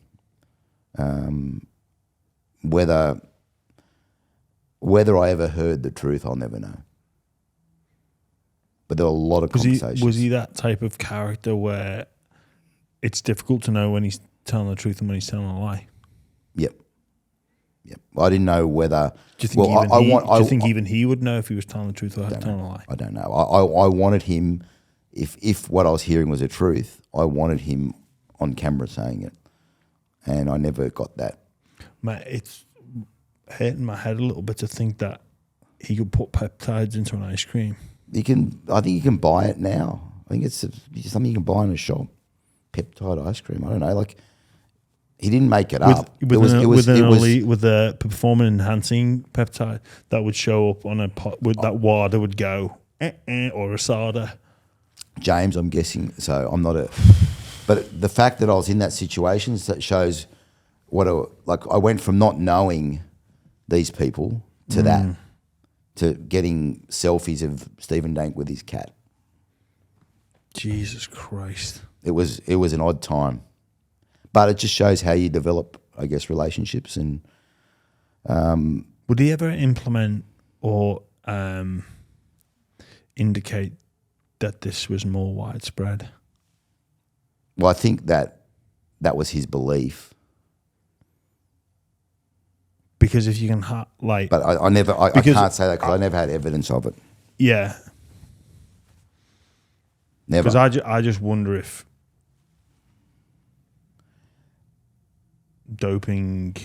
Whether I ever heard the truth, I'll never know. But there were a lot of conversations. Was he that type of character where it's difficult to know when he's telling the truth and when he's telling a lie? Yep. I didn't know whether. Do you think even he would know if he was telling the truth or telling a lie? I don't know. I wanted him, if what I was hearing was the truth, I wanted him on camera saying it, and I never got that. Mate, it's hitting my head a little bit to think that he could put peptides into an ice cream. I think you can buy it now. I think it's something you can buy in a shop. Peptide ice cream. I don't know. Like, he didn't make it up. With a performance enhancing peptide that would show up on a pot with that WADA would go or a SADA. James, I'm guessing. So I'm not but the fact that I was in that situation shows I went from not knowing these people to that, to getting selfies of Stephen Dank with his cat. Jesus Christ. It was an odd time. But it just shows how you develop, I guess, relationships. And would he ever implement or indicate that this was more widespread? Well, I think that was his belief. Because if you can but I can't say that because I never had evidence of it. Yeah. Never. Because I just wonder if doping,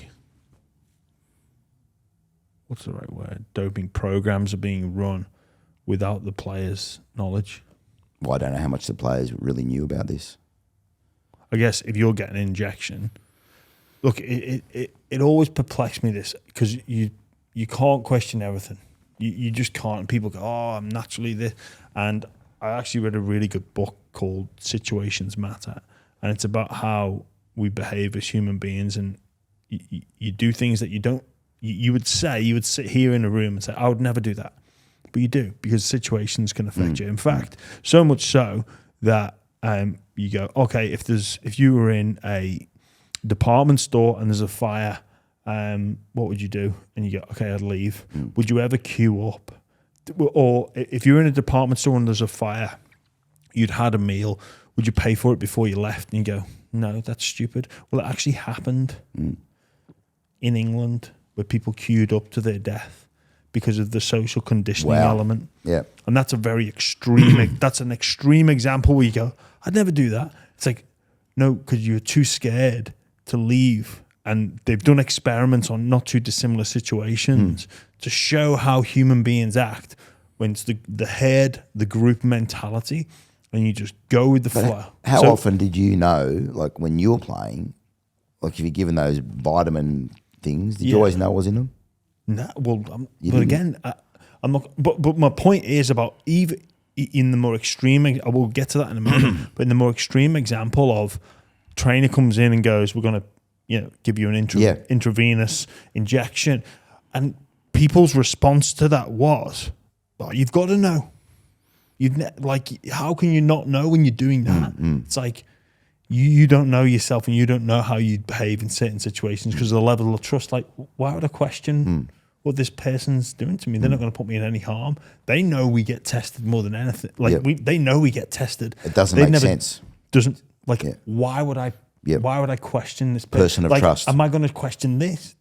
what's the right word? Doping programs are being run without the players' knowledge. Well, I don't know how much the players really knew about this. I guess if you're getting an injection, look, it always perplexed me this, because you can't question everything. You just can't. And people go, oh, I'm naturally this. And I actually read a really good book called Situations Matter, and it's about how we behave as human beings, and you do things that you don't. You would sit here in a room and say, I would never do that, but you do, because situations can affect you. In fact, so much so that you go, okay, if you were in a department store and there's a fire, what would you do? And you go, okay, I'd leave. Would you ever queue up? Or if you're in a department store and there's a fire, you'd had a meal, would you pay for it before you left? And you go, no, that's stupid. Well, it actually happened in England, where people queued up to their death because of the social conditioning element. Yeah. And that's a very extreme, that's an extreme example where you go, I'd never do that. It's like, no, because you're too scared to leave. And they've done experiments on not too dissimilar situations to show how human beings act when it's the head, the group mentality, and you just go with the flow. How often did you know, like when you were playing, like if you're given those vitamin things. Did you always know what was in them? No, well, but again, I'm not. But my point is about even in the more extreme. I will get to that in a moment. But in the more extreme example of trainer comes in and goes, "We're going to, give you an intravenous injection," and people's response to that was, "Oh, you've got to know. How can you not know when you're doing that?" It's like you don't know yourself and you don't know how you'd behave in certain situations because of the level of trust. Like, why would I question what this person's doing to me? They're not going to put me in any harm. They know we get tested more than anything. They know we get tested. It doesn't make sense. Why would I? Why would I question this person of trust? Am I going to question this?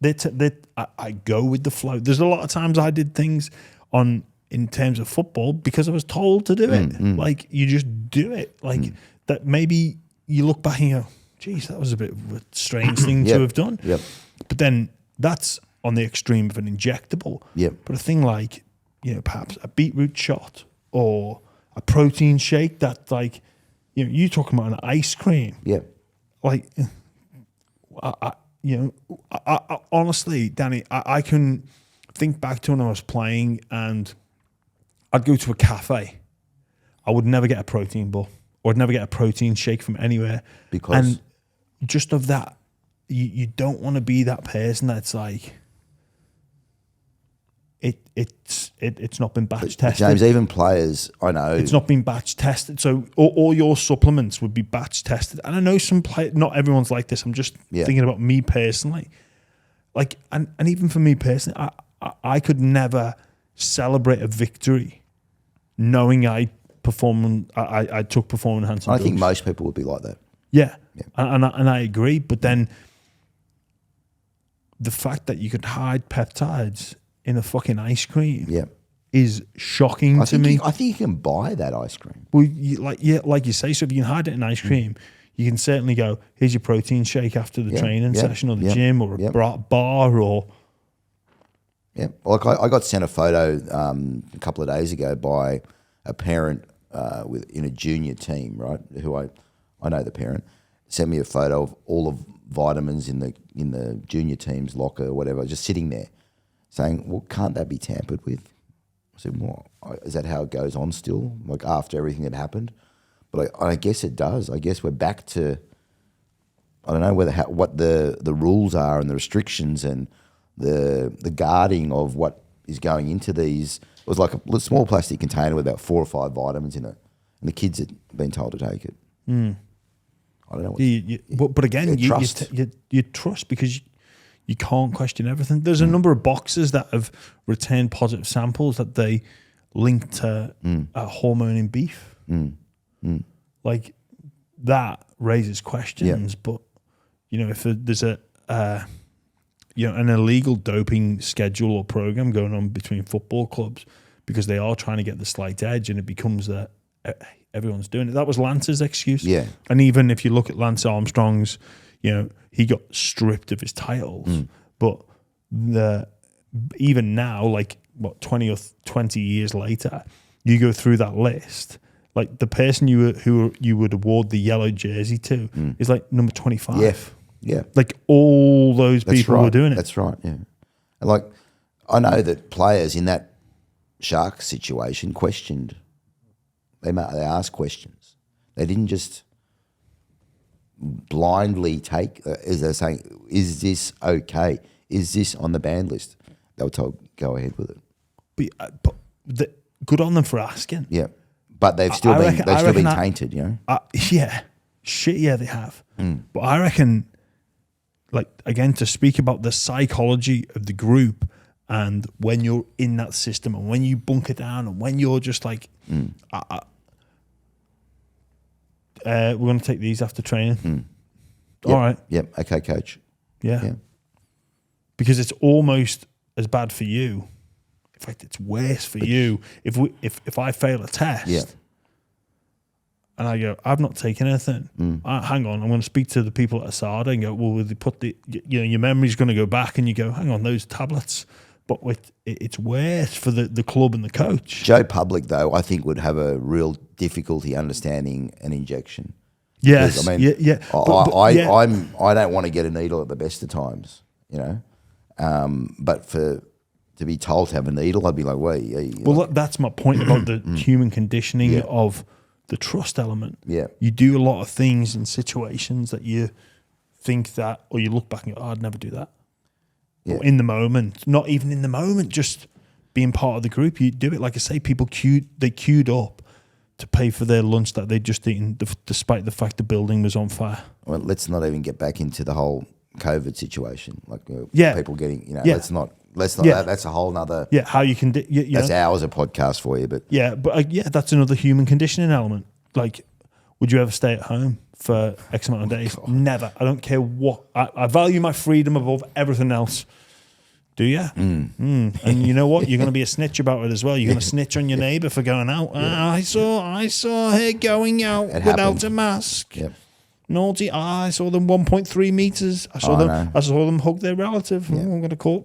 I go with the flow. There's a lot of times I did things in terms of football because I was told to do it. Like, you just do it. Like that. Maybe you look back and you go, "Geez, that was a bit of a strange thing to have done." But then that's on the extreme of an injectable. But a thing like, perhaps a beetroot shot or a protein shake that, like, you're talking about an ice cream. Like, I honestly, Danny, I can think back to when I was playing and I'd go to a cafe. I would never get a protein bar or I'd never get a protein shake from anywhere. And just of that, you don't want to be that person that's like, it's not been batch tested. James, even players, I know. It's not been batch tested. So all your supplements would be batch tested. And I know some players, not everyone's like this. I'm just thinking about me personally. Like, and even for me personally, I could never celebrate a victory knowing I took performance enhancing drugs. I think most people would be like that. Yeah. And I agree. But then the fact that you could hide peptides in a fucking ice cream is shocking to me. I think you can buy that ice cream. Well, like you say, so if you can hide it in ice cream, you can certainly go, here's your protein shake after the training session or the gym or a bar or... Yeah, like I got sent a photo a couple of days ago by a parent in a junior team, right, who I know the parent, sent me a photo of all of vitamins in the junior team's locker or whatever, just sitting there, saying, "Well, can't that be tampered with?" I said, "Well, is that how it goes on still? Like after everything that happened?" But I guess it does. I guess we're back to, I don't know what the rules are and the restrictions and the guarding of what is going into these. It was like a small plastic container with about 4 or 5 vitamins in it, and the kids had been told to take it. I don't know. But again, you trust because you can't question everything. There's a number of boxes that have returned positive samples that they link to a hormone in beef. Like, that raises questions. But if there's an illegal doping schedule or program going on between football clubs because they are trying to get the slight edge, and it becomes that everyone's doing it. That was Lance's excuse. And even if you look at Lance Armstrong's, he got stripped of his titles, but even now, like 20 years later, you go through that list. Like, the person who you would award the yellow jersey to is like number 25. Yeah. Like, all those people were doing it. That's right. Yeah. And like, I know that players in that Shark situation questioned. They asked questions. They didn't just blindly take, as they're saying, is this okay? Is this on the banned list? They were told, go ahead with it. But good on them for asking. Yeah. But they've still been tainted, Yeah. Shit, yeah, they have. But I reckon, like, again, to speak about the psychology of the group and when you're in that system and when you bunker down and when you're just like, we're going to take these after training. All right. Yep. Okay, coach. Yeah. Because it's almost as bad for you. In fact, it's worse for you if I fail a test and I go, I've not taken anything. Hang on, I'm going to speak to the people at Asada and go, well, they put your memory's going to go back, and you go, hang on, those tablets. But it's worse for the club and the coach. Joe Public, though, I think would have a real difficulty understanding an injection. Yes, because, I mean, I don't want to get a needle at the best of times, But to be told to have a needle, I'd be like, wait. Well, that's my point about the human conditioning of the trust element. Yeah. You do a lot of things in situations that you think that, or you look back and go, oh, I'd never do that. Yeah. Or in the moment, not even in the moment, just being part of the group, you do it. Like I say, people queued up to pay for their lunch that they'd just eaten, despite the fact the building was on fire. Well, let's not even get back into the whole COVID situation. Like people getting, let's not. That's a whole nother. Yeah, how you can. That's hours of podcast for you, but that's another human conditioning element. Like, would you ever stay at home for X amount of days? Never. I don't care what. I value my freedom above everything else. Do you? And you know what? You're going to be a snitch about it as well. You're going to snitch on your neighbour for going out. I saw her going out without a mask. Yep. Naughty. I saw them 1.3 meters. I saw them hug their relative. Yep. I'm going to call.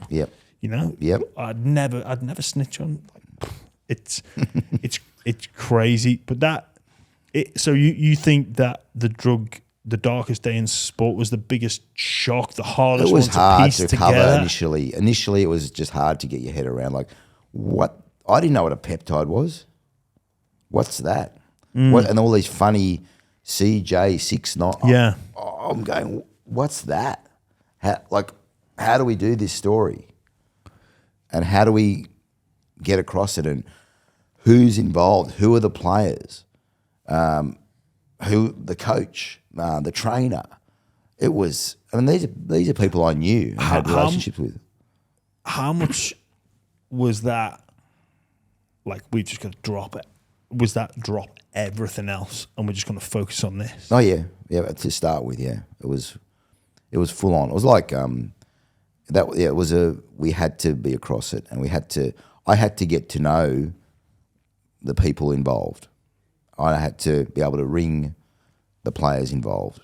Yep. Yep. I'd never snitch on. It's crazy. But so you think that the darkest day in sport was the biggest shock, the hardest one to piece together? It was hard to cover initially. Initially, it was just hard to get your head around. Like, what? I didn't know what a peptide was. What's that? What? And all these funny CJ69. Yeah. I'm going, what's that? How do we do this story? And how do we get across it? And who's involved? Who are the players? Who the coach? The trainer. It was. I mean, these are people I knew and had relationships with. How much was that? Like, we've just got to drop it. Was that drop everything else and we're just going to focus on this? Oh yeah. To start with, yeah, it was full on. It was like it was we had to be across it, and I had to get to know the people involved. I had to be able to ring the players involved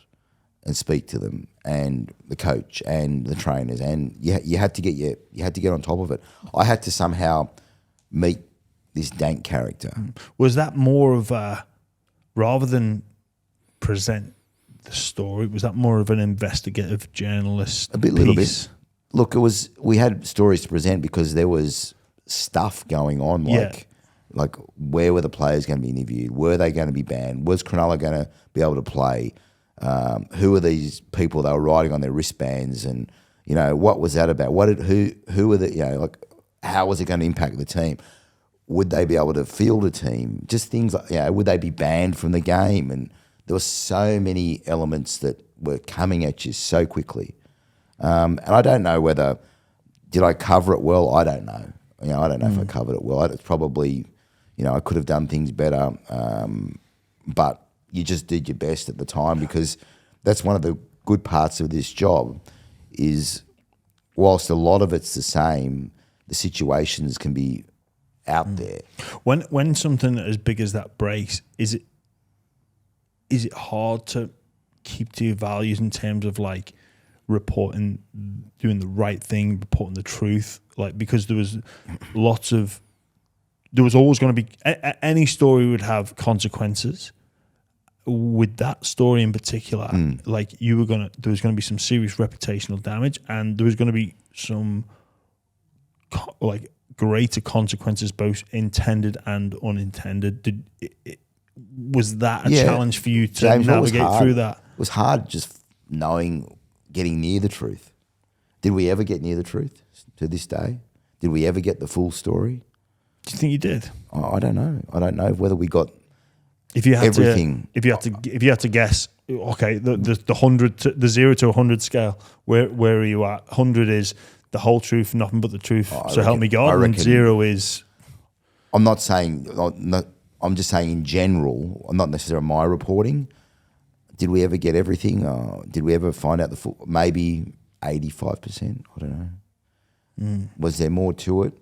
and speak to them, and the coach and the trainers, and you had to get on top of it. I had to somehow meet this dank character. Was that more of a, rather than present the story, was that more of an investigative journalist little bit? Look, we had stories to present because there was stuff going on, like where were the players going to be interviewed? Were they going to be banned? Was Cronulla going to be able to play? Who are these people they were riding on their wristbands? And, what was that about? Who were the, how was it going to impact the team? Would they be able to field a team? Just things like, would they be banned from the game? And there were so many elements that were coming at you so quickly. And I don't know did I cover it well? I don't know. I don't know if I covered it well. It's probably, I could have done things better. But you just did your best at the time, because that's one of the good parts of this job is, whilst a lot of it's the same, the situations can be out there. When something as big as that breaks, is it hard to keep to your values in terms of like reporting, doing the right thing, reporting the truth? Like, because there was always going to be, any story would have consequences. With that story in particular, like there was going to be some serious reputational damage, and there was going to be some greater consequences, both intended and unintended. Was that a challenge for you to navigate through that? It was hard just getting near the truth. Did we ever get near the truth to this day? Did we ever get the full story? Do you think you did? I don't know. I don't know whether we got everything. If you had to guess, okay, the 100 the 0 to 100 scale, where are you at? 100 is the whole truth, nothing but the truth. Help me God. And 0 is. I'm not saying. I'm just saying in general. Not necessarily my reporting. Did we ever get everything? Did we ever find out the full? Maybe 85%. I don't know. Was there more to it?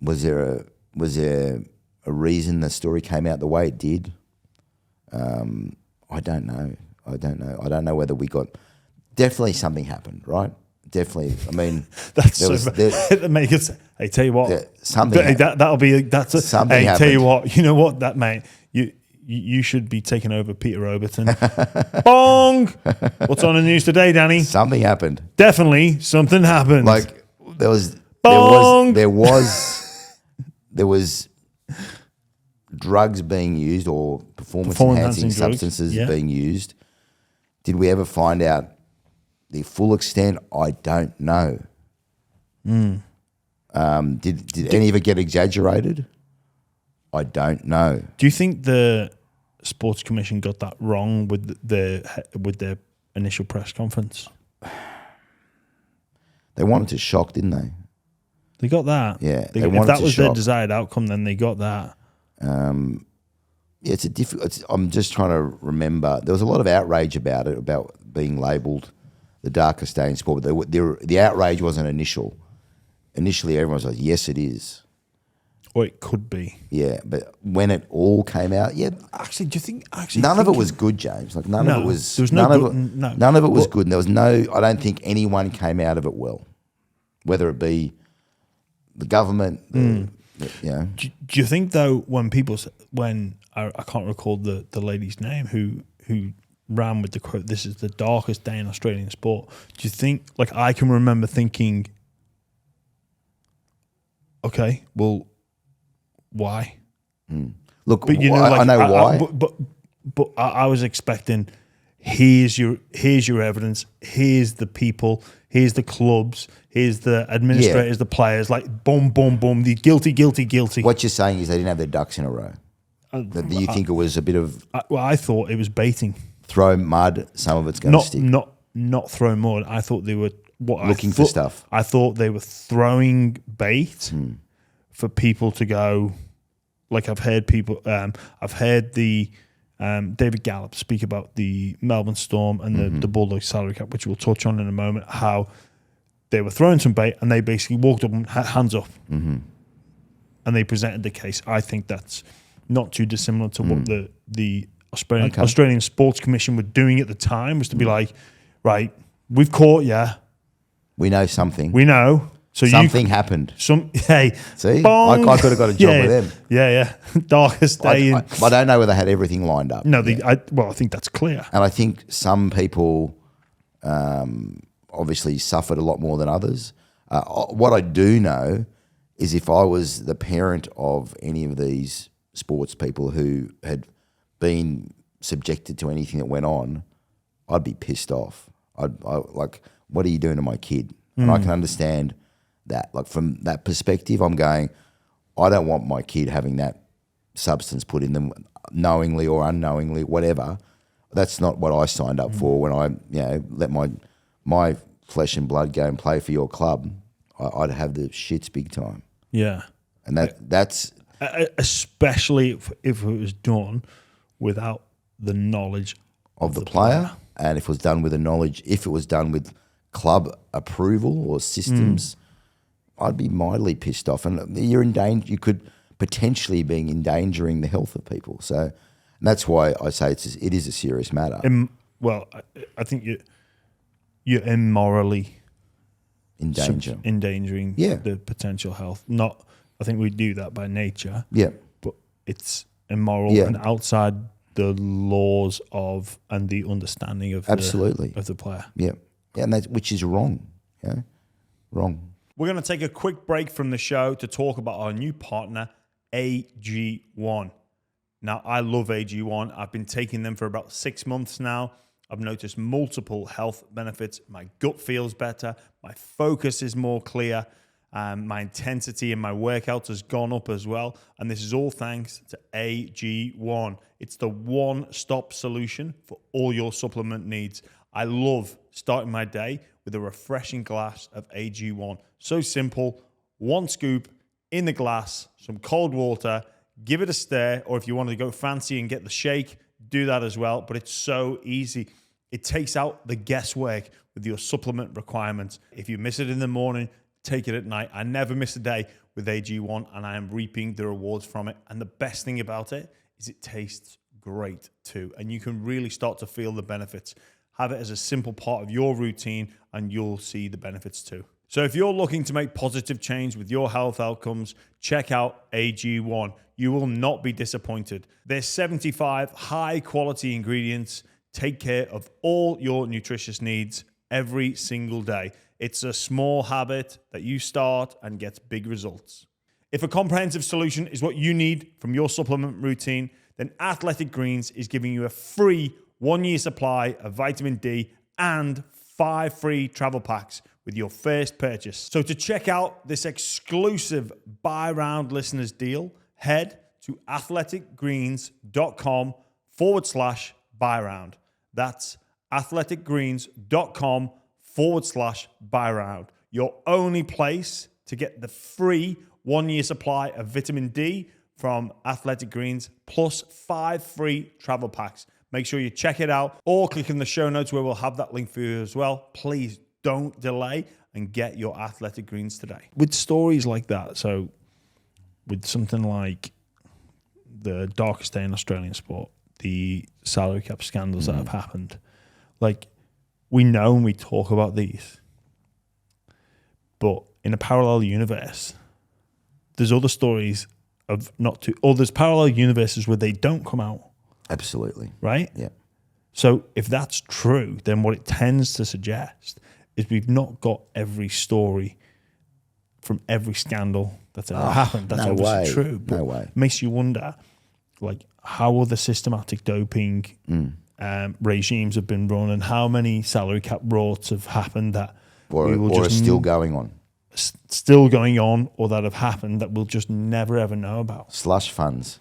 Was there a reason the story came out the way it did? I don't know. I don't know whether we got. Definitely something happened, right? Definitely. I mean, that's tell you what, something. That'll be. That's a, something. Hey, tell you what. You know what? That mate. you should be taking over Peter Overton. Bong! What's on the news today, Danny? Something happened. Definitely something happened. Like there was drugs being used or performance enhancing substances being used. Did we ever find out the full extent? I don't know. Did any of it get exaggerated? I don't know. Do you think the Sports Commission got that wrong with their initial press conference? They wanted to shock, didn't they? They got that. Yeah, if that was their desired outcome, then they got that. Yeah, it's a difficult. I'm just trying to remember. There was a lot of outrage about it, about being labelled the darkest day in sport. But the outrage wasn't initial. Initially, everyone was like, "Yes, it is." Or it could be. Yeah, but when it all came out, yeah. Actually, do you think? None of it was good, James. Like none of it was. There was none of it was Well, good. And there was no. I don't think anyone came out of it well, whether it be the government. You know. Do you think though, when I can't recall the lady's name who ran with the quote, "This is the darkest day in Australian sport." Do you think? Like I can remember thinking, okay, well, why? Look, But you know, I know why. But I was expecting, here's your evidence, here's the people, here's the clubs, here's the administrators, the players, like boom, boom, boom, the guilty. What you're saying is they didn't have their ducks in a row. Do you think it was a bit of I thought it was baiting. Throw mud, some of it's going to stick. Not throw mud. I thought they were looking for stuff. I thought they were throwing bait for people to go. Like I've heard people. I've heard the David Gallup speak about the Melbourne Storm and the Bulldogs salary cap, which we'll touch on in a moment. How they were throwing some bait and they basically walked up and had hands up, and they presented the case. I think that's not too dissimilar to what the Australian Sports Commission were doing at the time, was to be like, right, we've caught you. We know something. We know. So something happened. Hey, see, I could have got a job with them. Yeah. Darkest day. I don't know whether they had everything lined up. No, I think that's clear. And I think some people obviously suffered a lot more than others. What I do know is if I was the parent of any of these sports people who had been subjected to anything that went on, I'd be pissed off. I like, what are you doing to my kid? And I can understand that. Like from that perspective, I'm going, I don't want my kid having that substance put in them knowingly or unknowingly, whatever. That's not what I signed up for when I, let my flesh and blood go and play for your club. I'd have the shits big time. Yeah. And that's... Especially if it was done without the knowledge of the player. And if it was done with the knowledge, if it was done with club approval or systems, I'd be mildly pissed off. And you're in danger. You could potentially be endangering the health of people. So and that's why I say it is a serious matter. I think you're immorally endangering the potential health. I think we do that by nature. Yeah. But it's immoral and outside the laws of and the understanding of the player. Yeah. And which is wrong. Yeah. Wrong. We're going to take a quick break from the show to talk about our new partner, AG1. Now, I love AG1. I've been taking them for about 6 months now. I've noticed multiple health benefits. My gut feels better. My focus is more clear. My intensity in my workouts has gone up as well. And this is all thanks to AG1. It's the one-stop solution for all your supplement needs. I love starting my day with a refreshing glass of AG1. So simple. 1 scoop in the glass, some cold water, give it a stir, or if you want to go fancy and get the shake, do that as well. But it's so easy. It takes out the guesswork with your supplement requirements. If you miss it in the morning, take it at night. I never miss a day with AG1, and I am reaping the rewards from it. And the best thing about it is it tastes great too. And you can really start to feel the benefits. Have it as a simple part of your routine, and you'll see the benefits too. So if you're looking to make positive change with your health outcomes, check out AG1. You will not be disappointed. Their 75 high-quality ingredients take care of all your nutritious needs every single day. It's a small habit that you start and gets big results. If a comprehensive solution is what you need from your supplement routine, then Athletic Greens is giving you a free 1-year supply of vitamin D and 5 free travel packs with your first purchase. So to check out this exclusive Buy Round listeners deal, head to athleticgreens.com/buy round. That's athleticgreens.com/buy round. Your only place to get the free 1-year supply of vitamin D from Athletic Greens plus 5 free travel packs. Make sure you check it out or click in the show notes where we'll have that link for you as well. Please don't delay and get your Athletic Greens today. With stories like that, so with something like the darkest day in Australian sport, the salary cap scandals that have happened, like we know and we talk about these, but in a parallel universe, there's other stories of there's parallel universes where they don't come out. Absolutely. Right? Yeah. So if that's true, then what it tends to suggest is we've not got every story from every scandal that's ever happened. That's obviously true. But no way. It makes you wonder, like, how other systematic doping regimes have been run and how many salary cap rorts have happened that are still going on. Still going on, or that have happened that we'll just never ever know about. Slush funds.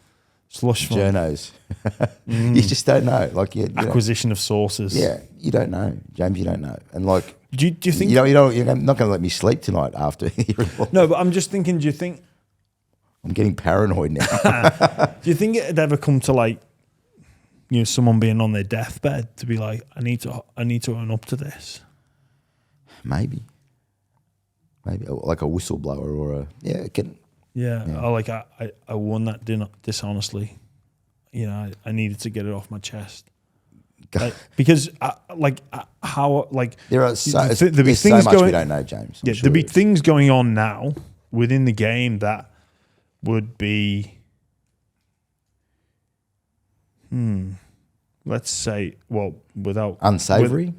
Journos. You just don't know. Like acquisition of sources. Yeah, you don't know, James. You don't know. And like, do you think you're not going to let me sleep tonight after hearing all No, but I'm just thinking. Do you think I'm getting paranoid now? Do you think it'd ever come to like, someone being on their deathbed to be like, I need to own up to this? Maybe like a whistleblower or a or like I won that dishonestly. I needed to get it off my chest. Because how there are so much we don't know, James. There'd be things going on now within the game that would be let's say without unsavory.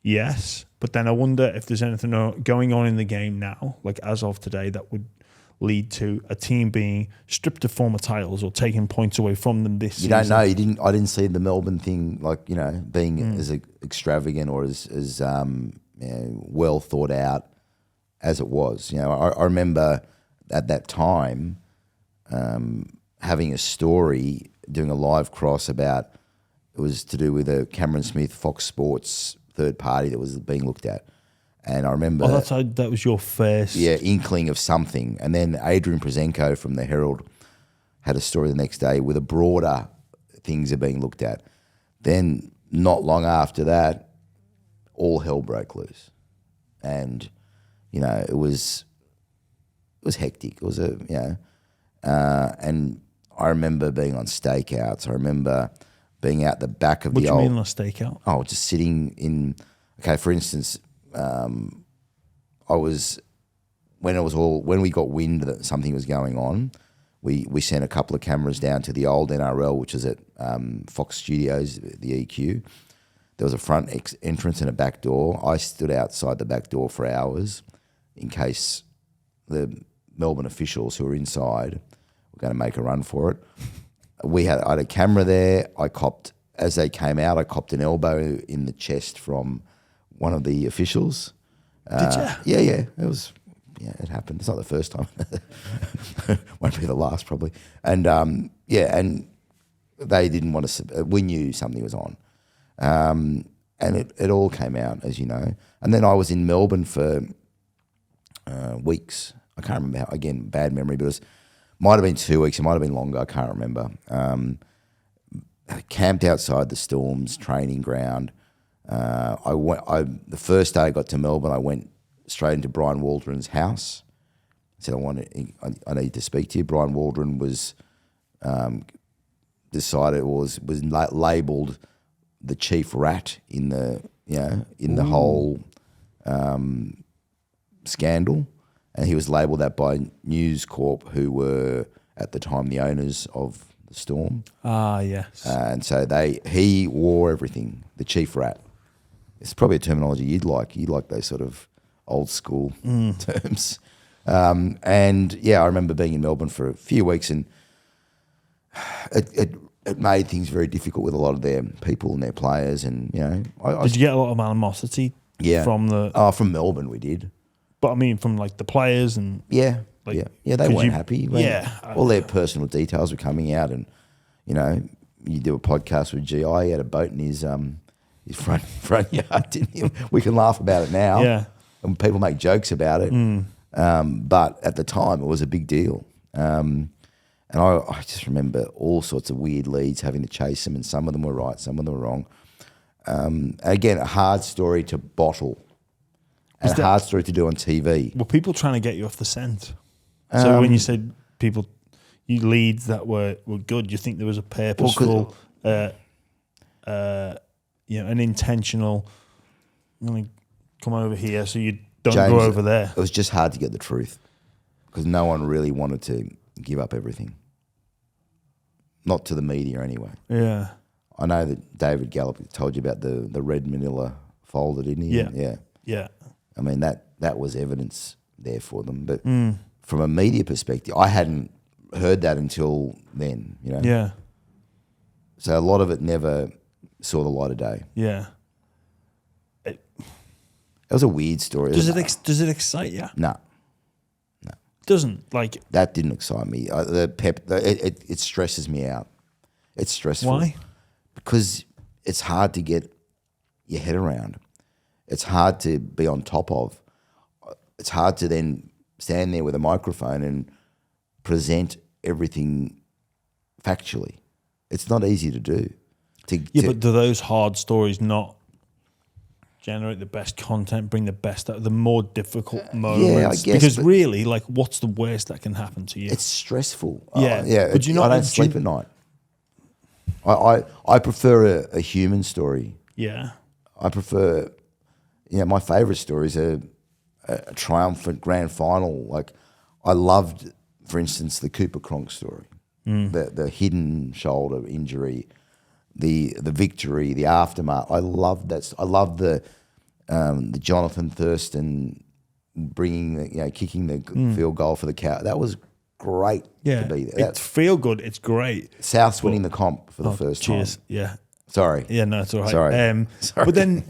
Yes, but then I wonder if there's anything going on in the game now, like as of today, that would lead to a team being stripped of former titles or taking points away from them this season. You don't know. I didn't see the Melbourne thing being as extravagant or as well thought out as it was. I remember at that time having a story, doing a live cross about, it was to do with a Cameron Smith Fox Sports third party that was being looked at. And I remember that was your first inkling of something. And then Adrian Prezenko from the Herald had a story the next day with a broader things are being looked at. Then not long after that, all hell broke loose. And, it was hectic. It was and I remember being on stakeouts. I remember being out the back of What the do you old... mean on a stakeout? Oh, just sitting in... Okay, for instance... when we got wind that something was going on, we sent a couple of cameras down to the old NRL, which is at Fox Studios, the EQ. There was a front entrance and a back door. I stood outside the back door for hours in case the Melbourne officials who were inside were going to make a run for it. I had a camera there. As they came out, I copped an elbow in the chest from one of the officials. Did you? Yeah. It happened. It's not the first time. Won't be the last, probably. And and they didn't want to. We knew something was on, and it all came out, as you know. And then I was in Melbourne for weeks. I can't remember how. Again, bad memory, but might have been 2 weeks. It might have been longer. I can't remember. Camped outside the Storms training ground. The first day I got to Melbourne, I went straight into Brian Waldron's house. I said, I need to speak to you. Brian Waldron was labelled the chief rat in the whole scandal, and he was labelled that by News Corp, who were at the time the owners of the Storm. Ah, yes. And so he wore everything, the chief rat. It's probably a terminology you'd like. You like those sort of old school terms. And yeah, I remember being in Melbourne for a few weeks, and it made things very difficult with a lot of their people and their players. And did you get a lot of animosity? Yeah, from Melbourne we did. But I mean, from like the players and they weren't happy. All their personal details were coming out, and you do a podcast with GI. He had a boat in his front yard, didn't he? We can laugh about it now. Yeah, and people make jokes about it. But at the time, it was a big deal. And I just remember all sorts of weird leads having to chase them, and some of them were right, some of them were wrong. Again, a hard story to bottle, and a hard story to do on TV. Were people trying to get you off the scent? So when you said leads that were good, you think there was a purposeful, an intentional, come over here so you don't go over there? It was just hard to get the truth because no one really wanted to give up everything. Not to the media anyway. Yeah. I know that David Gallup told you about the red manila folder, didn't he? Yeah. Yeah. I mean, that was evidence there for them. But from a media perspective, I hadn't heard that until then, Yeah. So a lot of it never saw the light of day. Yeah. It was a weird story. Does it excite you? No. It doesn't. Like, that didn't excite me. It stresses me out. It's stressful. Why? Because it's hard to get your head around. It's hard to be on top of. It's hard to then stand there with a microphone and present everything factually. It's not easy to do. But do those hard stories not generate the best content, bring the best out of the more difficult moments? Yeah, I guess. Because really, like, what's the worst that can happen to you? It's stressful. Yeah. But I don't sleep at night. I prefer a human story. Yeah. I prefer, my favourite stories are a triumphant grand final. Like, I loved, for instance, the Cooper Cronk story, the hidden shoulder injury, the victory, the aftermath. I loved that. I loved the Jonathan Thurston bringing, kicking the field goal for the Cow. That was great to be there. It's feel good. It's great. South's winning the comp for the first time. Cheers. Yeah. Sorry. Yeah, no, it's all right. Sorry. Sorry. But then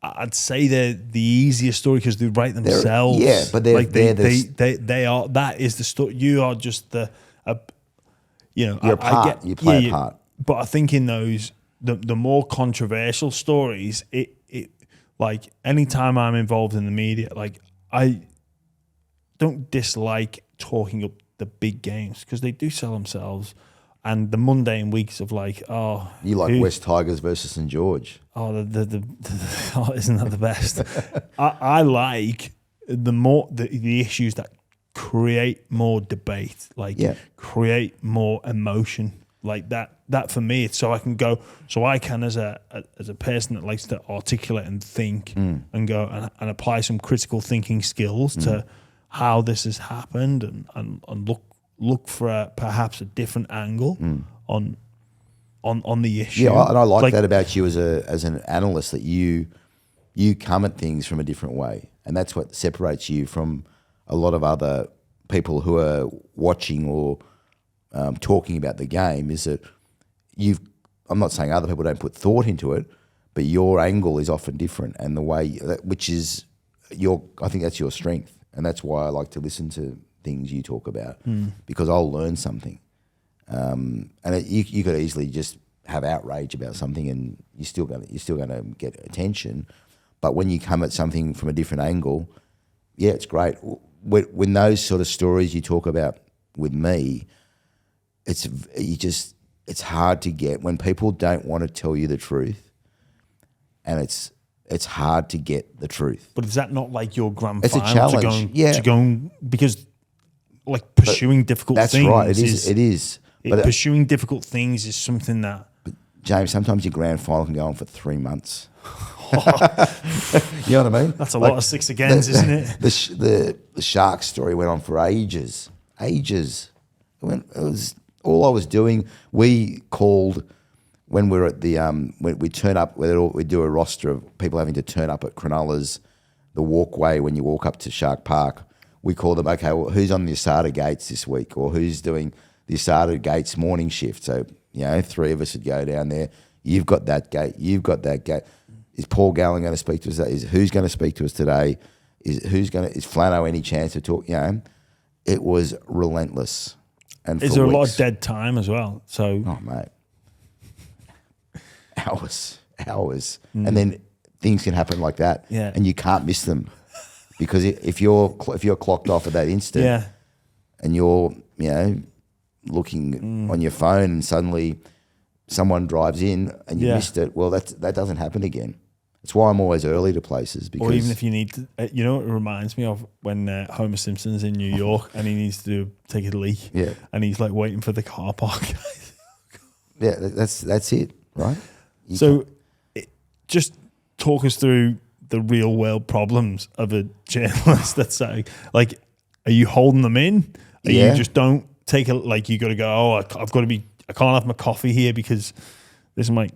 I'd say they're the easiest story because they write themselves. But they're they are. That is the story. You are just you're a part. You play a part. But I think in those the more controversial stories, it like anytime I'm involved in the media, like I don't dislike talking up the big games because they do sell themselves. And the mundane weeks of like, you like West Tigers versus St George? Isn't that the best? I like the issues that create more debate, create more emotion, like that. That for me, it's so I can as a person that likes to articulate and think and go and apply some critical thinking skills to how this has happened and look for perhaps a different angle on the issue. Yeah, and I like that about you as an analyst, that you come at things from a different way, and that's what separates you from a lot of other people who are watching or talking about the game. Is that I'm not saying other people don't put thought into it, but your angle is often different, and the way I think that's your strength, and that's why I like to listen to things you talk about because I'll learn something. And you could easily just have outrage about something and you're still going to get attention. But when you come at something from a different angle, it's great. When those sort of stories you talk about with me, it's hard to get when people don't want to tell you the truth, and it's hard to get the truth. But is that not like your grand final? It's a challenge. To go because like pursuing difficult things. That's right. It is. But pursuing difficult things is something that. But James, sometimes your grand final can go on for 3 months. You know what I mean? That's a lot of six agains, isn't it? The Shark story went on for ages. It was all I was doing. We called when we were at the when we turn up. We do a roster of people having to turn up at Cronulla's, the walkway when you walk up to Shark Park. We call them, okay, well, who's on the Asada Gates this week, or who's doing the Asada Gates morning shift? So, 3 of us would go down there. You've got that gate. You've got that gate. Is Paul Gallen going to speak to us? Who's going to speak to us today? Is Flano any chance to talk? It was relentless. And is there a lot of dead time as well? So, oh mate, hours, and then things can happen like that, and you can't miss them. Because if you're clocked off at that instant, and you're looking on your phone and suddenly someone drives in and you missed it, well that doesn't happen again. It's why I'm always early to places. Because or even if you need to, it reminds me of when Homer Simpson's in New York and he needs to take a leak, and he's like waiting for the car park. that's it, right? Just talk us through the real world problems of a journalist. That's like, are you holding them in? Or you just don't take it, like you got to go, I can't have my coffee here because this might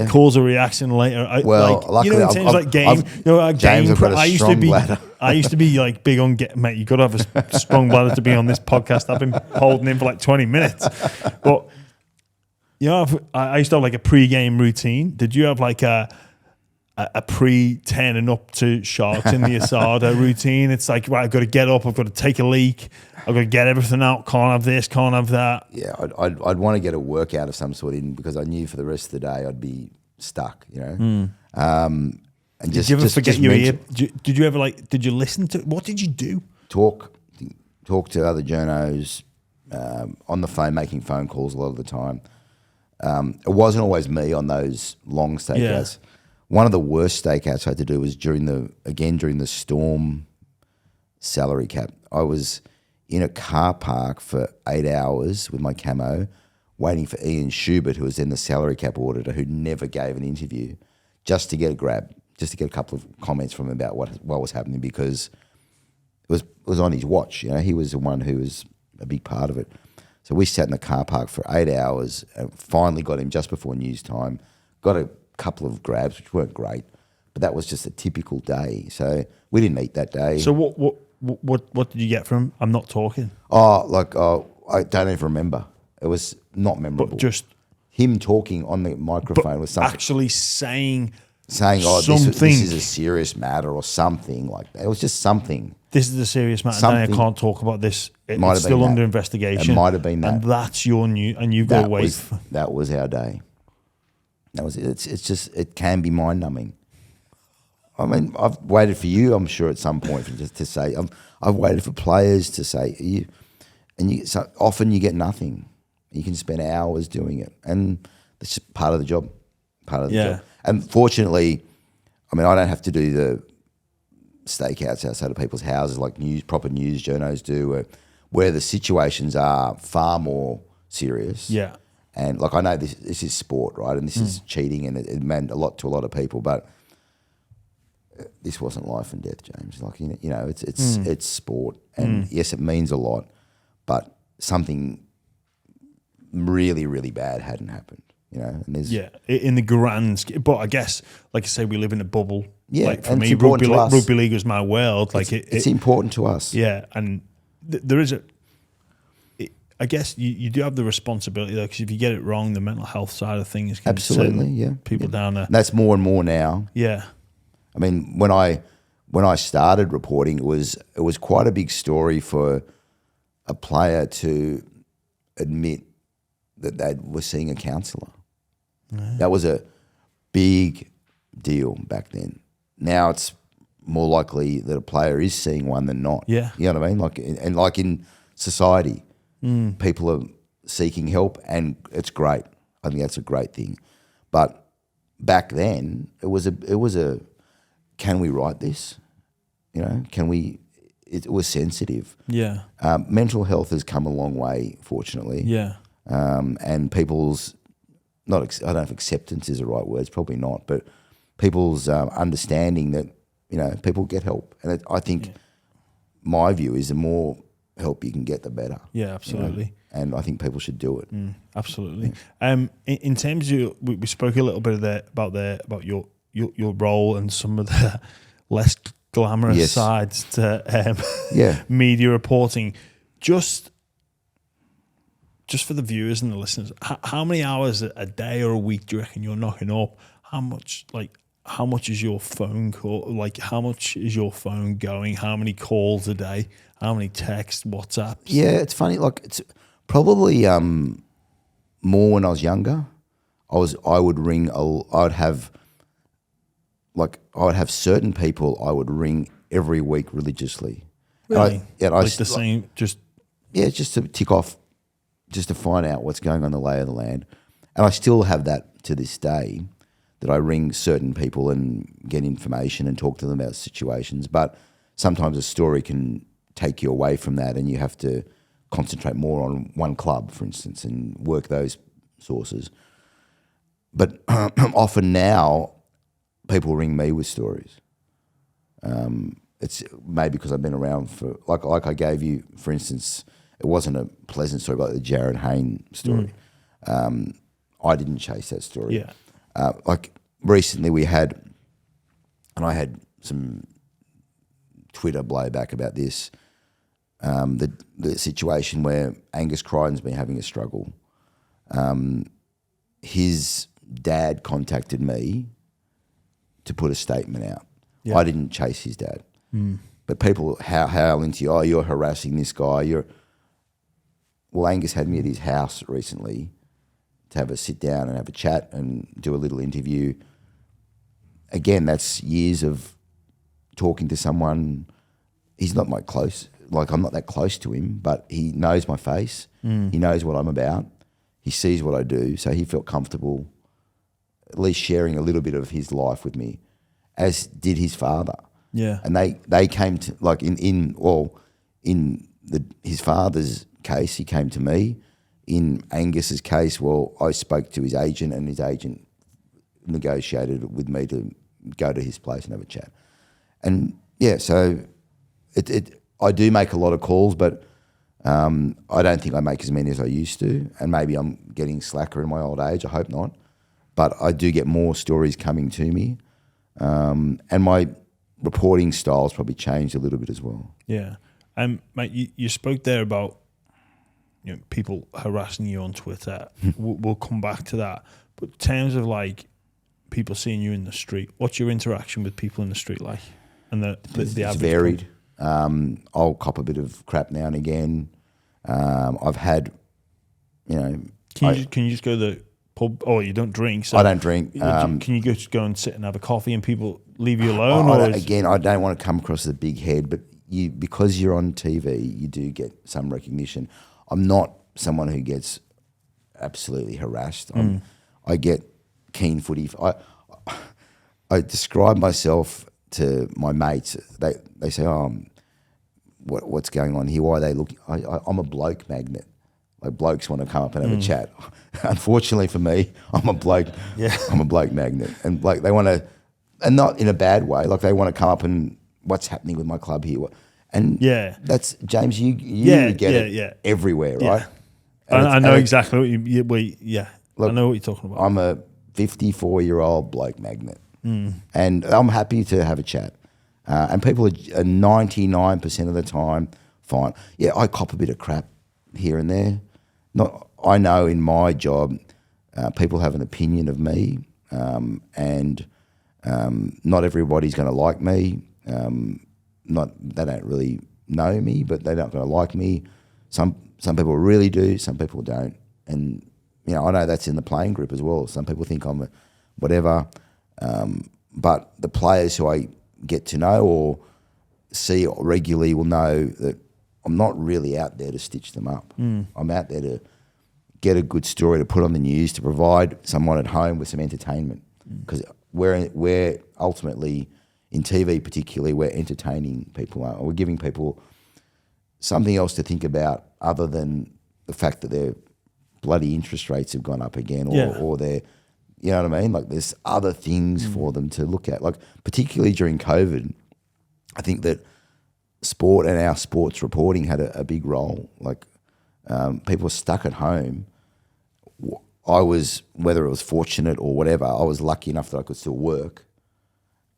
cause a reaction later. Luckily, I used to be like big on mate, you got to have a strong bladder to be on this podcast. I've been holding in for like 20 minutes. But, I used to have like a pre-game routine. Did you have like a pre-turning up to Sharks in the Asada routine? It's like, right, I've got to get up, I've got to take a leak, I've got to get everything out, can't have this, can't have that. Yeah, I'd want to get a workout of some sort in because I knew for the rest of the day I'd be stuck, And did you ever forget your ear? Did you ever did you listen to, what did you do? Talk to other journos on the phone, making phone calls a lot of the time. It wasn't always me on those long stakeouts. Yeah. One of the worst stakeouts I had to do was during the Storm salary cap. I was in a car park for 8 hours with my camo, waiting for Ian Schubert, who was then the salary cap auditor, who never gave an interview, just to get a grab, just to get a couple of comments from him about what was happening, because it was on his watch. He was the one who was a big part of it. So we sat in the car park for 8 hours and finally got him just before news time, got a couple of grabs, which weren't great, but that was just a typical day. So we didn't eat that day. So what did you get from him? I'm not talking. I don't even remember. It was not memorable. But just him talking on the microphone was something. Actually saying something. This is a serious matter or something like that. It was just something. This is a serious matter. I can't talk about this. It's still under investigation. It might have been that. And that's your new, and you go away. That was our day. That was it. It's just, it can be mind numbing. I mean, I've waited for you, I'm sure, at some point to say, I've waited for players to say, so often you get nothing. You can spend hours doing it, and it's just part of the job. Job. And fortunately, I mean, I don't have to do the stakeouts outside of people's houses like proper news journos do, where the situations are far more serious. Yeah. And I know this is sport, right? And this is cheating, and it meant a lot to a lot of people, but this wasn't life and death, James. It's sport, and yes, it means a lot, but something really, really bad hadn't happened. And in the grand scheme. But I guess, like I say, we live in a bubble. Yeah, like for me, rugby league was my world. It's important to us. Yeah, and there is I guess you do have the responsibility though, because if you get it wrong, the mental health side of things can send people down there. And that's more and more now. Yeah, I mean, when I started reporting, it was quite a big story for a player to admit that they were seeing a counsellor. Yeah. That was a big deal back then. Now it's more likely that a player is seeing one than not. Yeah, you know what I mean. Like in society, people are seeking help, and it's great. I think that's a great thing. But back then, it was a. Can we write this? Can we? It was sensitive. Yeah. Mental health has come a long way, fortunately. Yeah. And people's I don't know if acceptance is the right word. It's probably not, but people's understanding that, people get help. And I think my view is the more help you can get, the better. Yeah, absolutely. And I think people should do it. Absolutely. In terms of, we spoke a little bit about your role and some of the less glamorous sides to media reporting. Just for the viewers and the listeners, how many hours a day or a week do you reckon you're knocking up? How much is your phone call? Like, how much is your phone going? How many calls a day? How many texts, WhatsApps? Yeah, it's funny. Like, it's probably more when I was younger. I would ring. I would have certain people I would ring every week religiously. Really? Same. Just to tick off, just to find out what's going on the lay of the land, and I still have that to this day. That I ring certain people and get information and talk to them about situations. But sometimes a story can take you away from that and you have to concentrate more on one club, for instance, and work those sources. But often now, people ring me with stories. It's maybe because I've been around for, like I gave you, for instance, it wasn't a pleasant story, like the Jared Hayne story. I didn't chase that story. Yeah. Like recently I had some Twitter blowback about this, the situation where Angus Crichton's been having a struggle. His dad contacted me to put a statement out. Yeah. I didn't chase his dad. But people howl into you, you're harassing this guy. Well, Angus had me at his house recently to have a sit down and have a chat and do a little interview. Again, that's years of talking to someone. He's not I'm not that close to him, but he knows my face. He knows what I'm about. He sees what I do, so he felt comfortable at least sharing a little bit of his life with me, as did his father. Yeah. And they came to, like his father's case, he came to me. In Angus's case, I spoke to his agent and his agent negotiated with me to go to his place and have a chat. And so I do make a lot of calls, but I don't think I make as many as I used to. And maybe I'm getting slacker in my old age. I hope not. But I do get more stories coming to me. And my reporting style's probably changed a little bit as well. Yeah. Mate, you spoke there about people harassing you on Twitter. We'll come back to that. But in terms of like people seeing you in the street, what's your interaction with people in the street like? And the it's average varied. I'll cop a bit of crap now and again. I've had, Can you just go to the pub? Oh, you don't drink. So I don't drink. Can you just go and sit and have a coffee and people leave you alone? I don't want to come across as a big head, but because you're on TV, you do get some recognition. I'm not someone who gets absolutely harassed. I get keen footy. I describe myself to my mates. They say, what's going on here? Why are they looking? I'm a bloke magnet. Like blokes want to come up and have a chat. Unfortunately for me, I'm a bloke. Yeah. I'm a bloke magnet, and like they want to, and not in a bad way. Like they want to come up and what's happening with my club here. And that's James. You get it everywhere, right? I know exactly what you. Look, I know what you're talking about. I'm a 54-year-old bloke magnet, and I'm happy to have a chat. And people are 99% of the time fine. Yeah, I cop a bit of crap here and there. I know in my job, people have an opinion of me, and not everybody's going to like me. They don't really know me, but they're not going to like me. Some people really do, some people don't. And, I know that's in the playing group as well. Some people think I'm a whatever. But the players who I get to know or see regularly will know that I'm not really out there to stitch them up. I'm out there to get a good story to put on the news, to provide someone at home with some entertainment. Because we're ultimately, in TV particularly, we're entertaining people. We're giving people something else to think about other than the fact that their bloody interest rates have gone up again, or You know what I mean? Like there's other things for them to look at. Like particularly during COVID, I think that sport and our sports reporting had a big role. Like people were stuck at home. I was, whether it was fortunate or whatever, I was lucky enough that I could still work,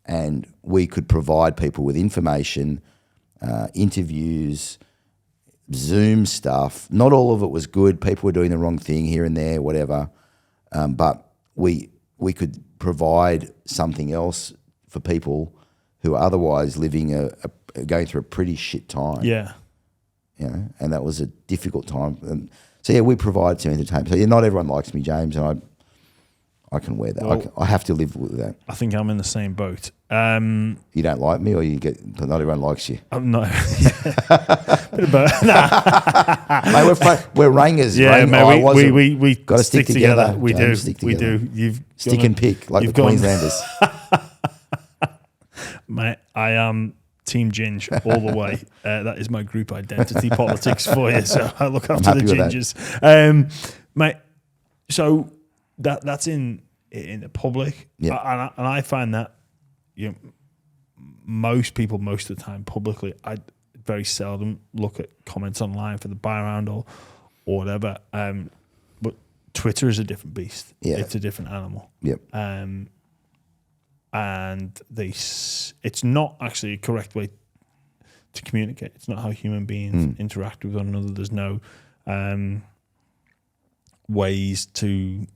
and we could provide people with information, interviews, Zoom stuff. Not all of it was good. People were doing the wrong thing here and there, whatever. But we could provide something else for people who are otherwise living going through a pretty shit time. Yeah. You know, and that was a difficult time. And so, yeah, we provide some entertainment. So, yeah, not everyone likes me, James, and I can wear that. Well, I have to live with that. I think I'm in the same boat. You don't like me, or but not everyone likes you. I'm not. Bit of both. Nah. Mate, we're Rangers. Yeah, mate, we got to stick together. We do. Stick together. We do. You've stick and pick like the Queenslanders. Mate, I am Team Ginge all the way. That is my group identity politics for you. So I look after the Gingers. Mate, so that's in the public. Yeah. And I find that most people, most of the time publicly, I very seldom look at comments online for the buy around or whatever. But Twitter is a different beast. Yeah. It's a different animal. Yep. And it's not actually a correct way to communicate. It's not how human beings interact with one another. There's no ways to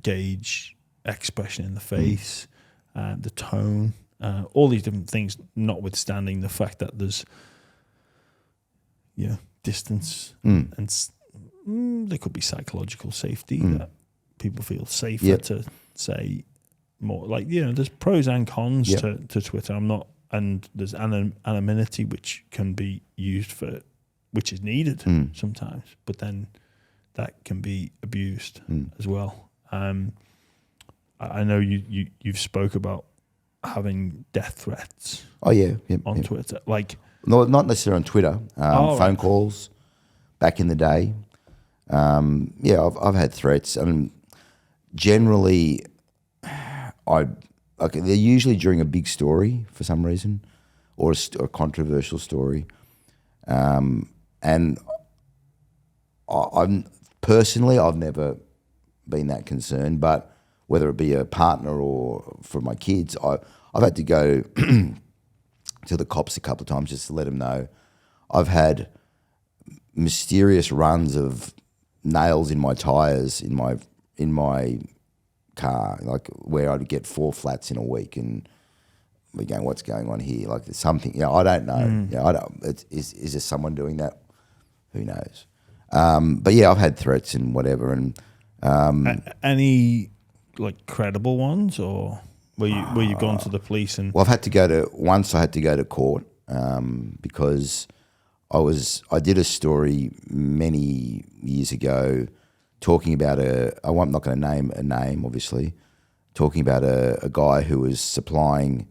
gauge expression in the face, the tone, all these different things, notwithstanding the fact that there's distance and there could be psychological safety that people feel safer to say more. Like, there's pros and cons to Twitter. And there's anonymity, which can be used which is needed sometimes, but then that can be abused as well. I know you've spoke about having death threats. Oh yeah, on Twitter. Like, no, not necessarily on Twitter. Phone calls back in the day. I've had threats, and generally, they're usually during a big story for some reason, or a controversial story. And I'm personally, I've never been that concerned, but whether it be a partner or for my kids, I've had to go to the cops a couple of times just to let them know. I've had mysterious runs of nails in my tires in my car, like where I'd get 4 flats in a week, and we're going, what's going on here? Like there's something, I don't know. I don't. Is there someone doing that? Who knows? But yeah, I've had threats and whatever, and any like credible ones, or where you've gone to the police and? Well, I had to go to court because I did a story many years ago talking about I'm not going to name a name, obviously, talking about a guy who was supplying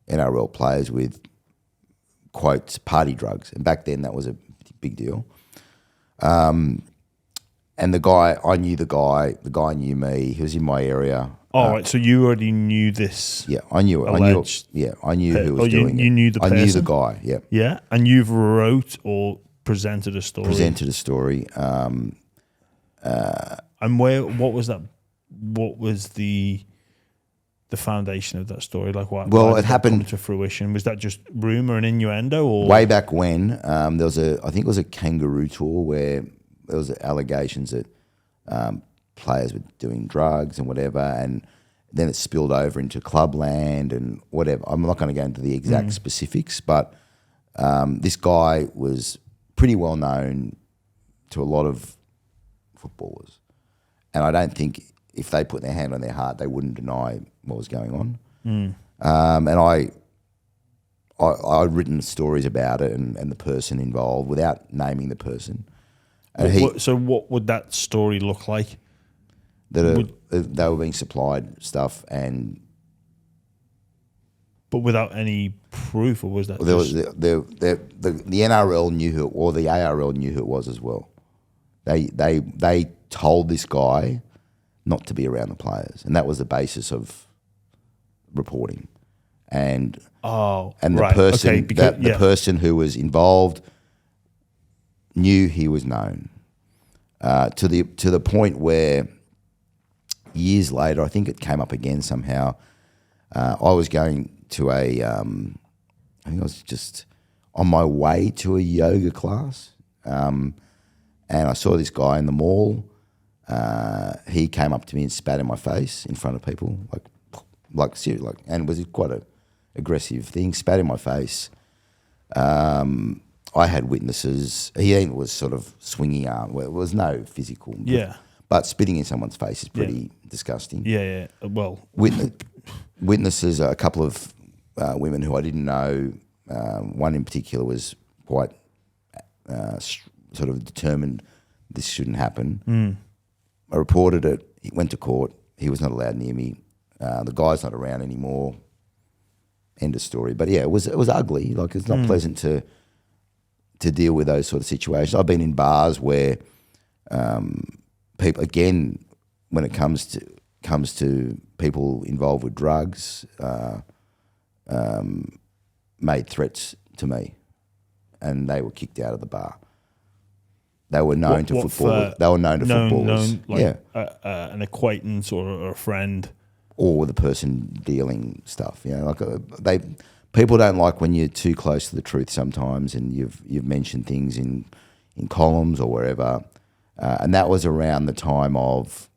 NRL players with, quotes, party drugs. And back then that was a big deal. And the guy knew me, he was in my area. Oh, right, so you already knew this? Yeah, I knew it. I knew who was doing it. You knew the person? I knew the guy, yeah. Yeah, and you've wrote or presented a story? Presented a story. And what was that? What was the foundation of that story? Like, why it did happened come to fruition. Was that just rumor and innuendo, or way back when? There was I think it was a kangaroo tour where there was allegations that players were doing drugs and whatever, and then it spilled over into clubland and whatever. I'm not going to go into the exact specifics, but this guy was pretty well known to a lot of footballers, and I don't think if they put their hand on their heart, they wouldn't deny what was going on. And I'd written stories about it and the person involved without naming the person. And so what would that story look like? That they were being supplied stuff, but without any proof, or was that? Well, the NRL knew who, or the ARL knew who it was as well. They told this guy not to be around the players, and that was the basis of reporting. And the person the person who was involved knew he was known to the point where years later, I think it came up again somehow. I was going to I think I was just on my way to a yoga class, and I saw this guy in the mall. He came up to me and spat in my face in front of people, like seriously, and it was quite a aggressive thing. Spat in my face. I had witnesses. He was sort of swinging arm. Well, it was no physical. Yeah. But spitting in someone's face is pretty disgusting. Yeah. Well, witnesses, a couple of women who I didn't know. One in particular was quite sort of determined this shouldn't happen. I reported it. He went to court. He was not allowed near me. The guy's not around anymore. End of story. But yeah, it was ugly. Like, it's not pleasant to deal with those sort of situations. I've been in bars where people, again, when it comes to people involved with drugs, made threats to me, and they were kicked out of the bar. They were known to footballers. They were known to footballers. An acquaintance or a friend, or the person dealing stuff. People don't like when you're too close to the truth sometimes, and you've mentioned things in columns or wherever, and that was around the time of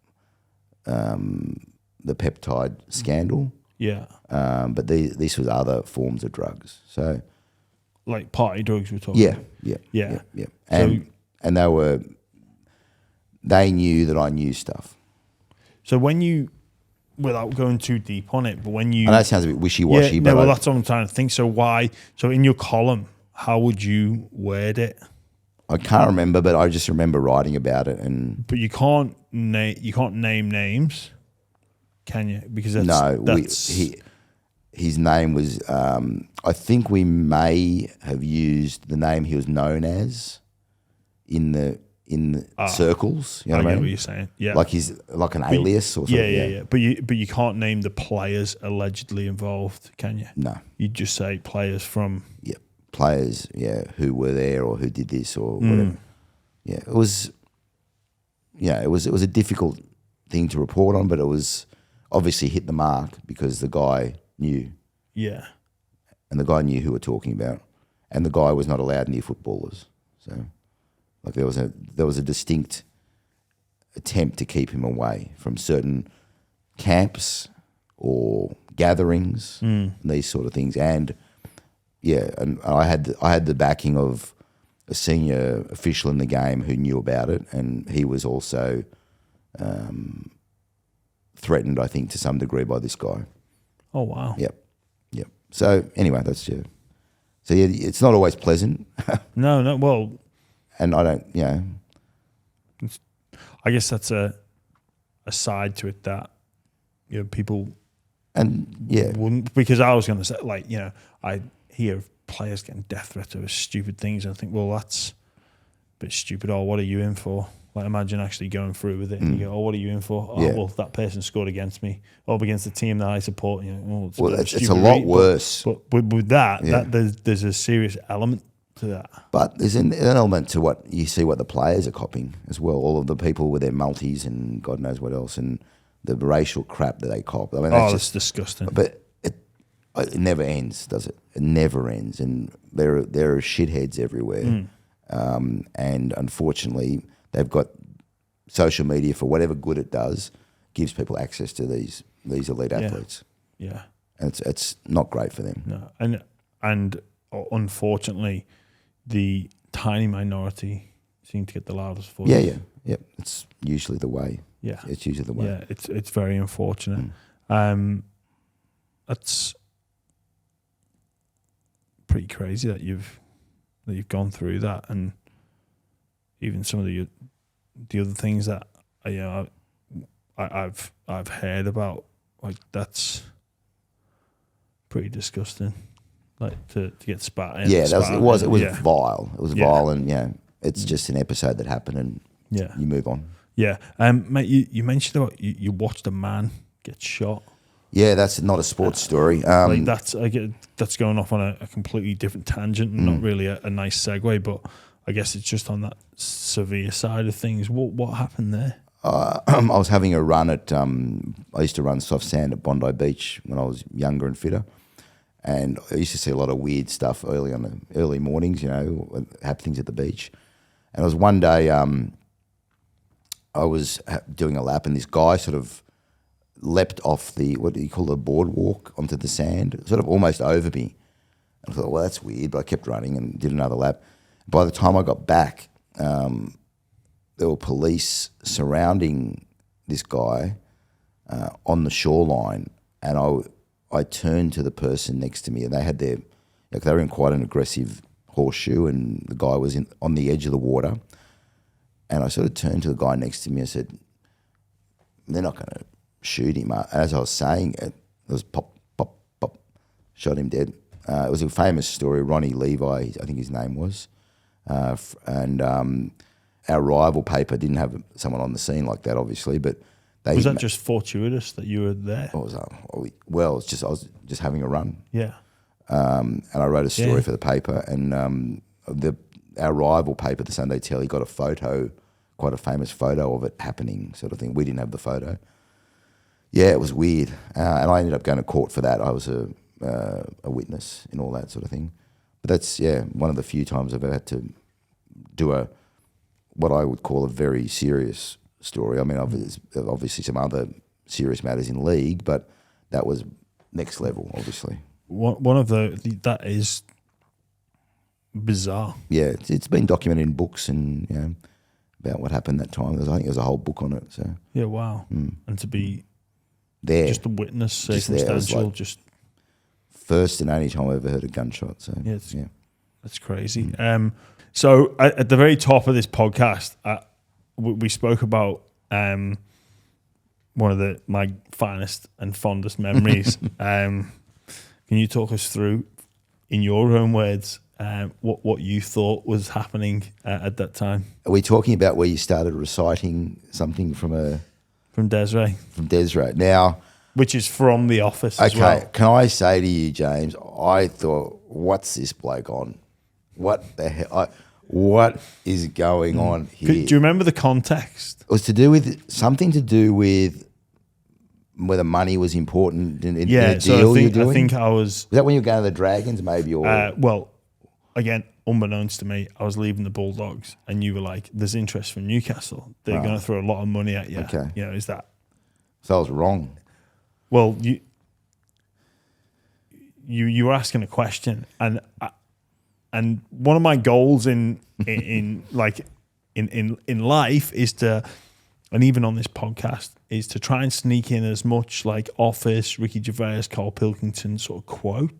the peptide scandal. Yeah. But this was other forms of drugs. So, like party drugs we're talking. Yeah. And they knew that I knew stuff. So when you, without going too deep on it, but when you, I know it sounds a bit wishy-washy, yeah, but no, well, that's what I'm trying to think. So in your column, how would you word it? I can't remember, but I just remember writing about it. But you can't name names, can you? Because his name was. I think we may have used the name he was known as in the circles. You know what I mean? What you're saying. Yeah, like he's like an alias or something. Yeah. But you can't name the players allegedly involved, can you? No. You just say players from. Yeah, players. Yeah, who were there or who did this or whatever. Yeah, it was. Yeah, it was a difficult thing to report on, but it was obviously hit the mark because the guy knew. Yeah. And the guy knew who we're talking about, and the guy was not allowed near footballers. So, like, there was a distinct attempt to keep him away from certain camps or gatherings and these sort of things. And yeah, and I had the backing of a senior official in the game who knew about it, and he was also threatened, I think, to some degree by this guy. Oh wow. Yep. So anyway, that's So yeah, it's not always pleasant. No. Well, and I don't. I guess that's a side to it that people. And yeah, wouldn't, because I was going to say, I hear of players getting death threats over stupid things, and I think, well, that's a bit stupid. Oh, what are you in for? Like, imagine actually going through with it, and you go, "Oh, what are you in for?" Oh, well, that person scored against me, or against the team that I support. It's a lot worse. But with that, there's a serious element to that. But there's an element to what you see, what the players are copying as well. All of the people with their multis and God knows what else, and the racial crap that they cop. I mean, that's disgusting. But it never ends, does it? It never ends, and there are shitheads everywhere. And unfortunately, they've got social media for whatever good it does, gives people access to these elite athletes. Yeah, and it's not great for them. No, and unfortunately, the tiny minority seem to get the loudest voice. Yeah. It's usually the way. Yeah, it's usually the way. Yeah, it's very unfortunate. That's pretty crazy that you've gone through that, and even some of the other things that I've heard about, like, that's pretty disgusting. Like to get spat in. Yeah, it was yeah. vile. It was vile, and it's just an episode that happened, and you move on. Yeah. Mate, you mentioned about you watched a man get shot. Yeah, that's not a sports story. Like that's going off on a completely different tangent and not really a nice segue, but I guess it's just on that severe side of things. What happened there? I was having a run at, I used to run soft sand at Bondi Beach when I was younger and fitter. And I used to see a lot of weird stuff early mornings, happenings at the beach. And it was one day I was doing a lap and this guy sort of leapt off what do you call the boardwalk onto the sand, sort of almost over me. I thought, well, that's weird, but I kept running and did another lap. By the time I got back, there were police surrounding this guy on the shoreline, and I turned to the person next to me, and they had they were in quite an aggressive horseshoe, and the guy was on the edge of the water, and I sort of turned to the guy next to me and said, they're not going to shoot him. As I was saying it, it was pop, pop, pop, shot him dead. It was a famous story. Roni, Levi, I think his name was, and our rival paper didn't have someone on the scene like that, obviously, but was that just fortuitous that you were there? I was just having a run. Yeah. And I wrote a story for the paper, and our rival paper, the Sunday Telly, got a photo, quite a famous photo of it happening, sort of thing. We didn't have the photo. Yeah, it was weird, and I ended up going to court for that. I was a witness in all that sort of thing. But that's one of the few times I've ever had to do what I would call a very serious story. I mean, obviously some other serious matters in league, but that was next level, obviously. One of that is bizarre. Yeah, it's been documented in books and about what happened that time. I think there's a whole book on it. So yeah, wow. And to be there, just a witness, circumstantial, just first and only time I ever heard a gunshot. So that's crazy. So at the very top of this podcast, we spoke about one of my finest and fondest memories. Can you talk us through, in your own words, what you thought was happening at that time? Are we talking about where you started reciting something from Desiree? From Desiree. Now, which is from The Office as well. Okay, can I say to you, James, I thought, what's this bloke on? What the hell? What is going on here? Do you remember the context? It was something to do with whether money was important in a deal you're doing? I think I was... Was that when you were going to the Dragons, maybe? Or well, again, unbeknownst to me, I was leaving the Bulldogs, and you were like, there's interest from Newcastle. They're going to throw a lot of money at you. Okay. Is that... So I was wrong. Well, you were asking a question, and one of my goals in life is to, and even on this podcast, is to try and sneak in as much like Office, Ricky Gervais, Carl Pilkington sort of quotes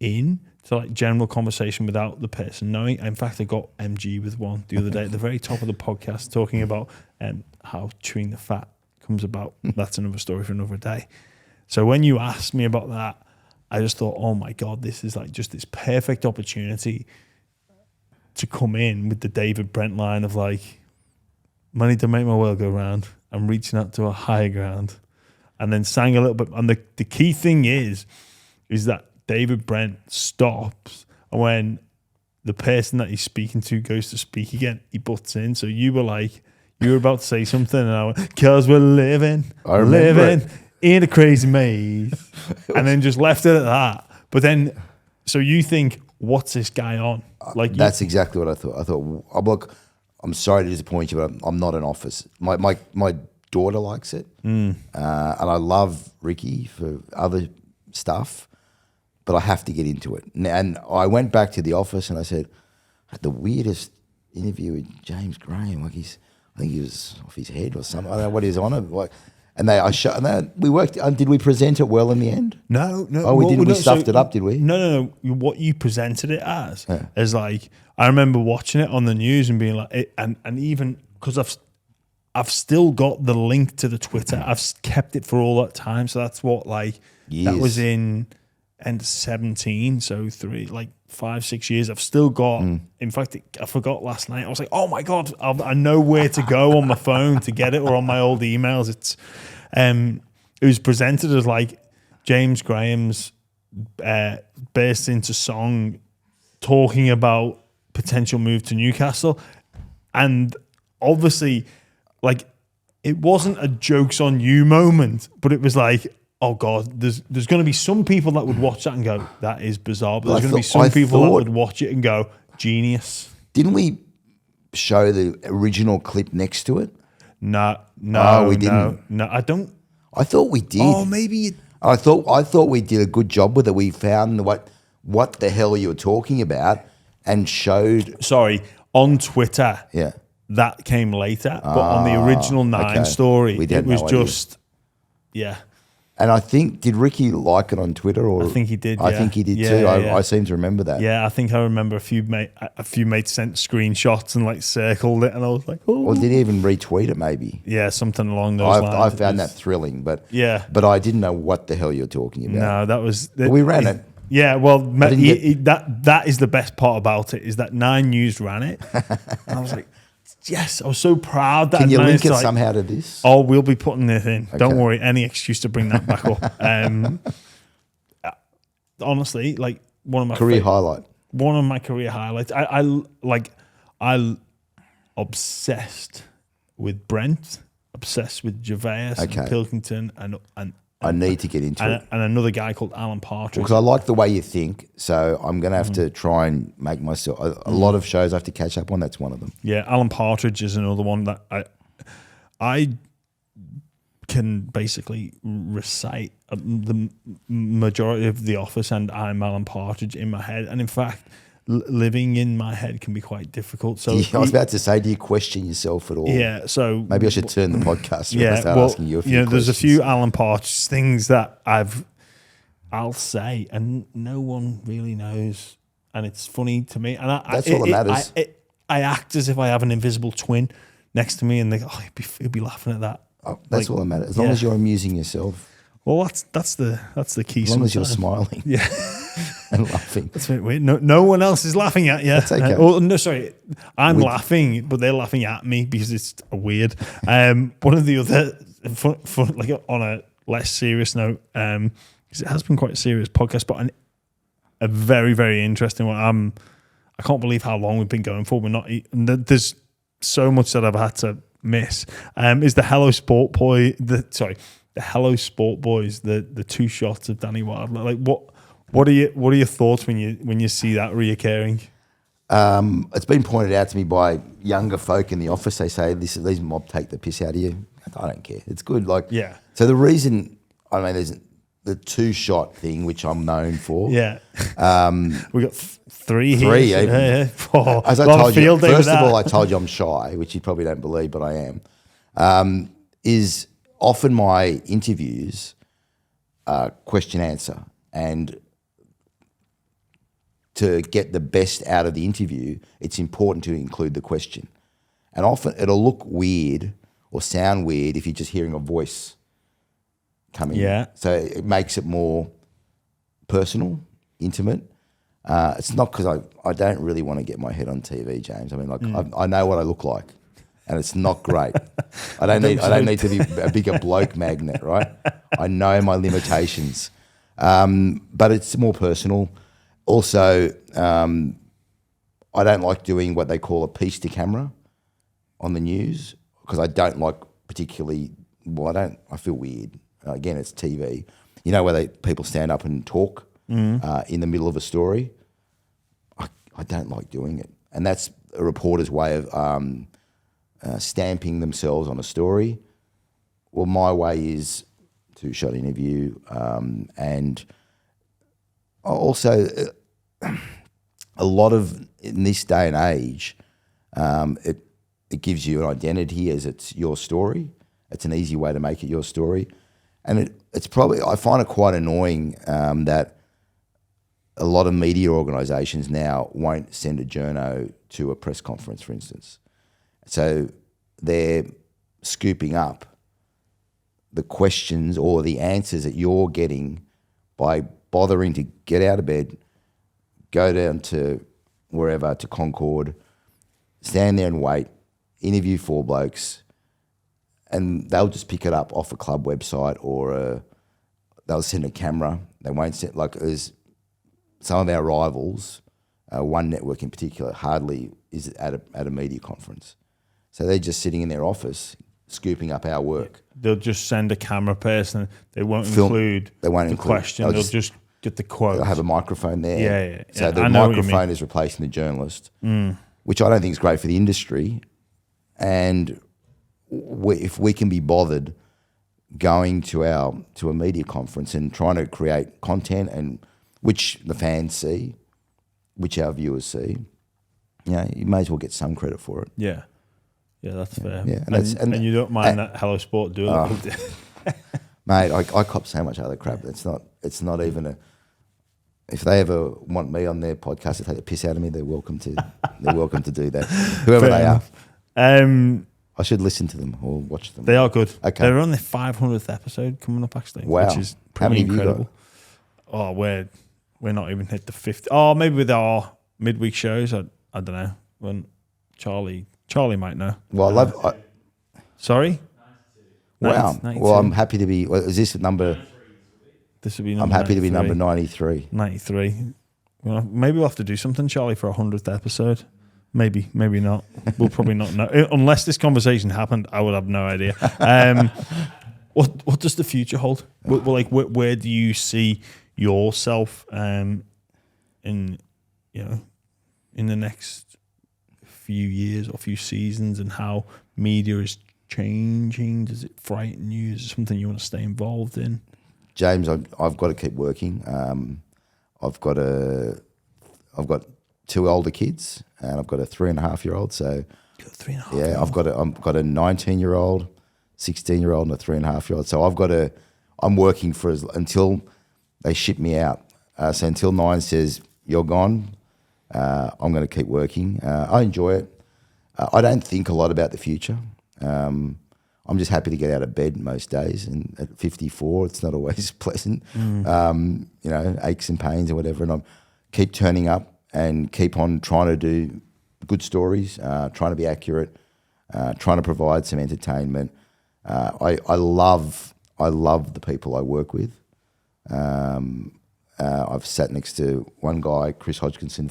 in to like general conversation without the person knowing. In fact, I got MG with one the other day at the very top of the podcast talking about how chewing the fat comes about. That's another story for another day. So when you asked me about that, I just thought, oh my God, this is like just this perfect opportunity to come in with the David Brent line of like, money to make my world go round. I'm reaching out to a higher ground. And then sang a little bit. And the key thing is that David Brent stops, and when the person that he's speaking to goes to speak again, he butts in. So you were about to say something, and I went, because we're living in a crazy maze. And then just left it at that. But then, so you think, what's this guy on? Like that's exactly what I thought. I thought, look, I'm sorry to disappoint you, but I'm not an Office. My daughter likes it, and I love Ricky for other stuff, but I have to get into it. And I went back to The Office, and I said, I had the weirdest interview with James Graham. Like I think he was off his head or something. I don't know what he was on it. Like, we worked. Did we present it well in the end? No. Oh, we didn't. We stuffed it up, did we? No. What you presented it as is like, I remember watching it on the news and being like, and even because I've still got the link to the Twitter. I've kept it for all that time. So that's what that was in end of 17, so 5-6 years. I've still got. In fact, I forgot last night. I was like, oh my god, I know where to go on my phone to get it, or on my old emails. It was presented as like James Graham's burst into song, talking about potential move to Newcastle, and obviously, like, it wasn't a jokes on you moment, but it was like, oh god, there's going to be some people that would watch that and go, that is bizarre, but there's going to be some people that would watch it and go, genius. Didn't we show the original clip next to it? No, we didn't. No, I don't. I thought we did. Oh, maybe. I thought we did a good job with it. We found what the hell you were talking about and showed. Sorry, on Twitter. Yeah. That came later, but on the original 9 story, it was just, yeah. And I think, did Ricky like it on Twitter? Or I think he did. I think he did too. I seem to remember that. Yeah, I think I remember a few mates sent screenshots and like circled it, and I was like, oh. Or did he even retweet it? Maybe. Yeah, something along those lines. I found that thrilling, but I didn't know what the hell you're talking about. No, that was. We ran it. Yeah, well, that is the best part about it, is that 9 News ran it, and I was like, yes, I was so proud that. Can you link it somehow to this? Oh, we'll be putting this in. Okay. Don't worry, any excuse to bring that back up. Honestly, like one of my career highlight. One of my career highlights. I obsessed with Brent, obsessed with Gervais and Pilkington, and I need to get into it. And another guy called Alan Partridge. Because I like the way you think, so I'm going to have to try and make myself... A lot of shows I have to catch up on, that's one of them. Yeah, Alan Partridge is another one that I can basically recite the majority of The Office and I'm Alan Partridge in my head. And in fact, living in my head can be quite difficult. So I was about to say, do you question yourself at all? Yeah, so maybe I should turn the podcast around and start asking you a few questions. There's a few Alan Partridge things that I'll say and no one really knows, and it's funny to me. And that's all that matters. I act as if I have an invisible twin next to me, and they go, he'll be laughing at that. Oh, that's all that matters. As long as you're amusing yourself. Well, that's the key. As long as you're smiling. Yeah. And laughing. That's a bit weird. No one else is laughing at you. That's okay. No, sorry. I'm laughing, but they're laughing at me because it's weird. One of the other, like on a less serious note, because it has been quite a serious podcast, but a very, very interesting one. I can't believe how long we've been going for. There's so much that I've had to miss. Is the Hello Sport Boy, the Hello Sport Boys, the 2 shots of Danny Weidler. Like what are your thoughts when you see that reoccurring? It's been pointed out to me by younger folk in the office. They say these mob take the piss out of you. I don't care. It's good. So the reason, there's the 2-shot thing, which I'm known for. Yeah. We got 3 here. 3 even. As I told you, first of all, I told you I'm shy, which you probably don't believe, but I am. Is often my interviews question answer, and to get the best out of the interview, it's important to include the question. And often it'll look weird or sound weird if you're just hearing a voice coming. Yeah. So it makes it more personal, intimate. It's not because I don't really want to get my head on TV, James. I know what I look like, and it's not great. I don't need to be a bigger bloke magnet, right? I know my limitations, but it's more personal. Also, I don't like doing what they call a piece to camera on the news, because I don't like particularly. Well, I feel weird. Again, it's TV. You know, where people stand up and talk in the middle of a story. I don't like doing it, and that's a reporter's way of stamping themselves on a story. Well, my way is 2-shot interview, and also a lot of, in this day and age, it gives you an identity as it's your story. It's an easy way to make it your story, and it's probably, I find it quite annoying that a lot of media organisations now won't send a journo to a press conference, for instance. So they're scooping up the questions or the answers that you're getting by bothering to get out of bed, go down to wherever, to Concord, stand there and wait, interview 4 blokes, and they'll just pick it up off a club website or they'll send a camera. They won't send, like, there's some of our rivals, one network in particular, hardly is at a media conference. So they're just sitting in their office scooping up our work. They'll just send a camera person. They won't include the question. They'll just get the quote. They'll have a microphone there. Yeah. So the microphone is replacing the journalist, which I don't think is great for the industry. And if we can be bothered going to a media conference and trying to create content and which the fans see, which our viewers see, you may as well get some credit for it. Yeah. Yeah, that's fair. Yeah, and you don't mind that Hello Sport do it, mate. I cop so much other crap. It's not even a. If they ever want me on their podcast to take the piss out of me, they're welcome to. They're welcome to do that. Whoever fair they enough. are. I should listen to them or watch them. They are good. Okay. They're on their 500th episode coming up actually, wow. which is pretty incredible. Oh, we're not even hit the 50. Oh, maybe with our midweek shows. I don't know when Charlie might know. Well, Sorry? Wow. 92. Well, I'm happy to be. Is this number? This would be number I'm happy 93. to be number 93. 93. Well, maybe we'll have to do something, Charlie, for 100th episode. Maybe not. We'll probably not know. Unless this conversation happened, I would have no idea. What does the future hold? Where do you see yourself in the next few years or few seasons, and how media is changing? Does it frighten you? Is it something you want to stay involved in? James, I've got to keep working. I've got 2 older kids, and I've got a 3.5-year-old. So, yeah, I've got a 19-year-old, 16-year-old, and a 3.5-year-old. So I'm working until they ship me out. So until 9 says you're gone, I'm going to keep working. I enjoy it. I don't think a lot about the future. I'm just happy to get out of bed most days, and at 54, it's not always pleasant. Aches and pains or whatever, and I keep turning up and keep on trying to do good stories, trying to be accurate, trying to provide some entertainment. I love the people I work with. I've sat next to one guy, Chris Hodgkinson,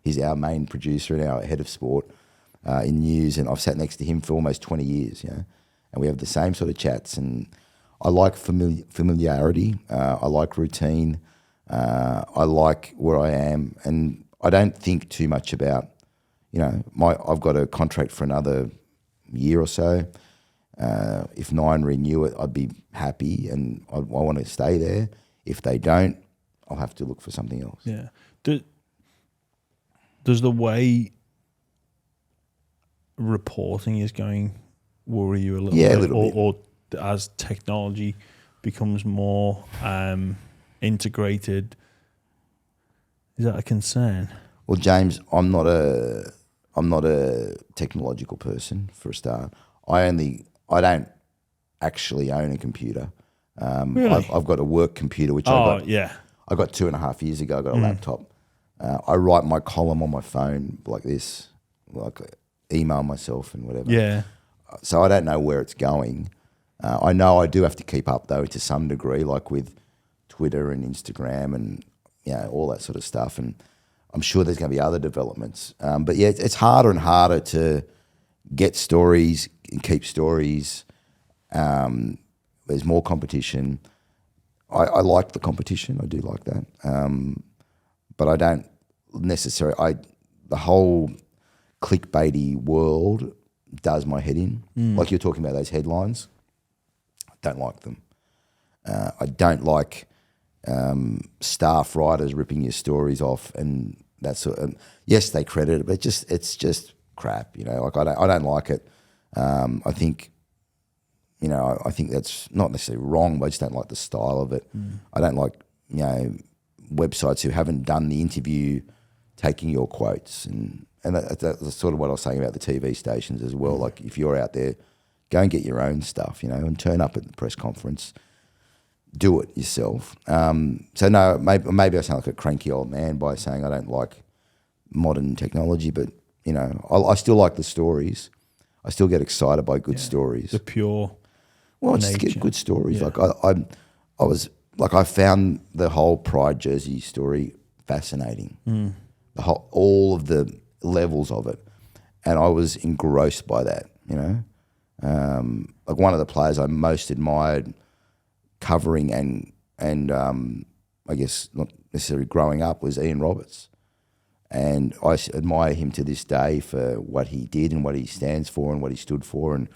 he's our main producer and our head of sport in news, and I've sat next to him for almost 20 years, and we have the same sort of chats, and I like familiarity, I like routine, I like where I am, and I don't think too much about, I've got a contract for another year or so. If 9 renew it, I'd be happy, and I want to stay there. If they don't, I'll have to look for something else. Yeah. Does the way reporting is going worry you a little bit? Yeah, a little bit. Or as technology becomes more integrated, is that a concern? Well, James, I'm not a technological person for a start. I don't actually own a computer. Really? I've got a work computer, which I got 2.5 years ago. I got a laptop. I write my column on my phone like this, like email myself and whatever. Yeah. So I don't know where it's going. I know I do have to keep up though to some degree, like with Twitter and Instagram and all that sort of stuff. And I'm sure there's going to be other developments. But yeah, it's harder and harder to get stories and keep stories. There's more competition. I like the competition. I do like that. But I don't necessarily. The whole clickbaity world does my head in. Like you're talking about those headlines. I don't like them. I don't like staff writers ripping your stories off and that sort of. Yes, they credit it, but it's just crap. Like I don't like it. I think. I think that's not necessarily wrong, but I just don't like the style of it. I don't like, websites who haven't done the interview taking your quotes. And that's sort of what I was saying about the TV stations as well. Like if you're out there, go and get your own stuff, and turn up at the press conference. do it yourself. So no, maybe I sound like a cranky old man by saying I don't like modern technology, but you know, I still like the stories. I still get excited by good stories. The pure. Well, just get good stories. Like I found the whole Pride jersey story fascinating. All of the levels of it, and I was engrossed by that. You know, like one of the players I most admired covering and I guess not necessarily growing up was Ian Roberts. And I admire him to this day for what he did and what he stands for and what he stood for and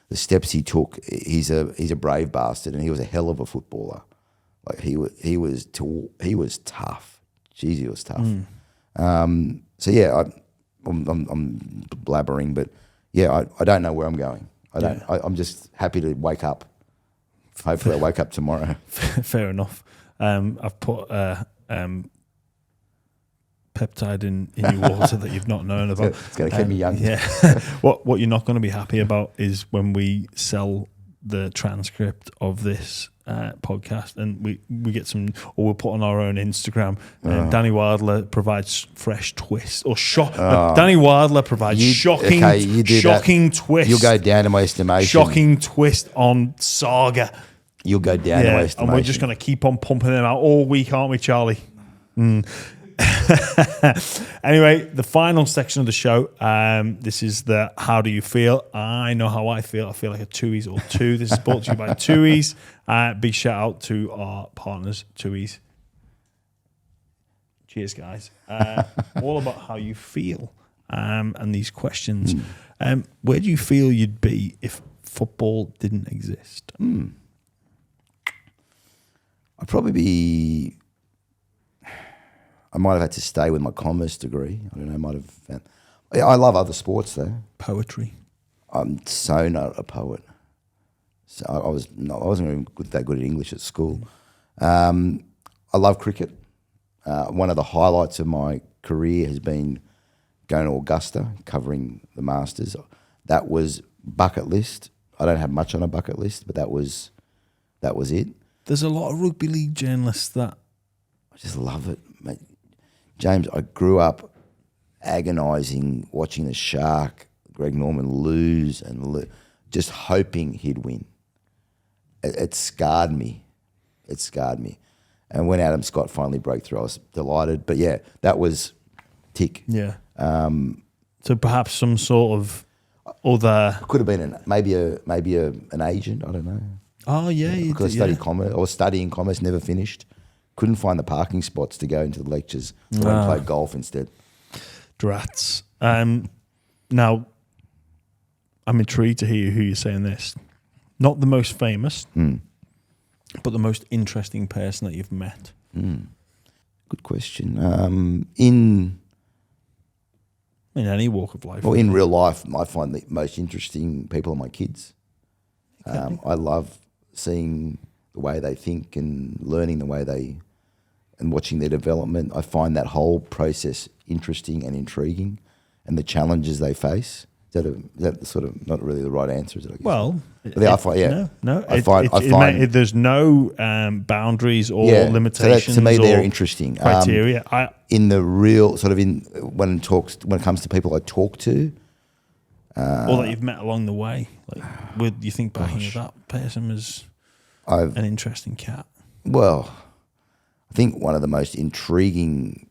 the steps he took. He's a brave bastard, and he was a hell of a footballer. Like he was tough. Jeez, he was tough. So yeah, I'm blabbering, but yeah, I don't know where I'm going. I'm just happy to wake up. Hopefully, I wake up tomorrow. Fair enough. I've put peptide in your water that you've not known about. It's going to keep me young. Yeah. What you're not going to be happy about is when we sell the transcript of this podcast and we get some, or we'll put on our own Instagram. Danny Weidler provides fresh twist or Danny Weidler provides shocking twist. You'll go down to my estimation. Shocking twist on Saga. You'll go down to my estimation. And we're just going to keep on pumping them out all week, aren't we, Charlie? Anyway, the final section of the show. This is the how do you feel? I know how I feel. I feel like a Tooheys or two. This is brought to you by Tooheys. Big shout out to our partners, Tooheys. Cheers, guys. All about how you feel and these questions. Where do you feel you'd be if football didn't exist? I'd probably be. I might have had to stay with my commerce degree. I don't know. Might have. Found, I love other sports though. Poetry. I'm so not a poet. So I wasn't even that good at English at school. I love cricket. One of the highlights of my career has been going to Augusta, covering the Masters. That was bucket list. I don't have much on a bucket list, but that was it. There's a lot of rugby league journalists that I just love it, mate. James, I grew up agonising watching the Shark, Greg Norman, lose and just hoping he'd win. It scarred me. It scarred me. And when Adam Scott finally broke through, I was delighted. But yeah, that was tick. Yeah. So perhaps some sort of other. Could have been maybe an agent. I don't know. Oh yeah, because I studied commerce. I was studying commerce, never finished. Couldn't find the parking spots to go into the lectures. So I played golf instead. Drats. Now, I'm intrigued to hear who you're saying this. Not the most famous, but the most interesting person that you've met. Good question. In any walk of life. Well, in real life, I find the most interesting people are my kids. Okay. I love seeing the way they think and learning the way and watching their development. I find that whole process interesting and intriguing, and the challenges they face. Is that sort of not really the right answer? Is it? I guess? Well, no. I find there's no boundaries or limitations. So to me, they're interesting criteria. In the real sort of when it comes to people I talk to, or that you've met along the way. Like, you think back and that person was an interesting cat. Well, I think one of the most interesting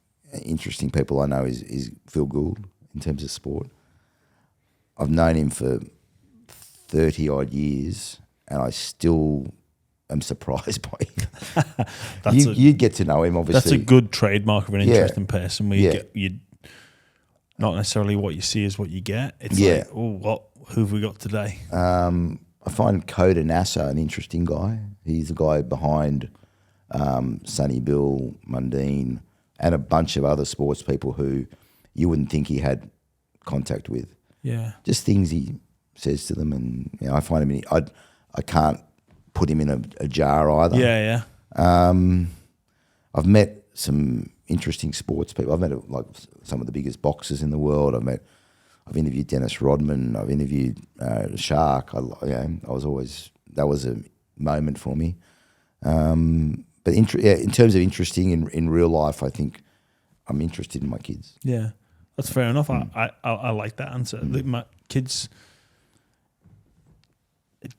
people I know is Phil Gould in terms of sport. I've known him for 30 odd years, and I still am surprised by him. You'd get to know him, obviously. That's a good trademark of an interesting person. Where you not necessarily what you see is what you get. It's like, who have we got today? I find Coda Nasser an interesting guy. He's the guy behind Sonny Bill, Mundine, and a bunch of other sports people who you wouldn't think he had contact with. Yeah, just things he says to them, and I find him. I can't put him in a jar either. Yeah. I've met some interesting sports people. I've met like some of the biggest boxers in the world. I've interviewed Dennis Rodman. I've interviewed Shark. That was a moment for me. But in terms of interesting in real life, I think I'm interested in my kids. Yeah, that's fair enough. I like that answer. My kids, it's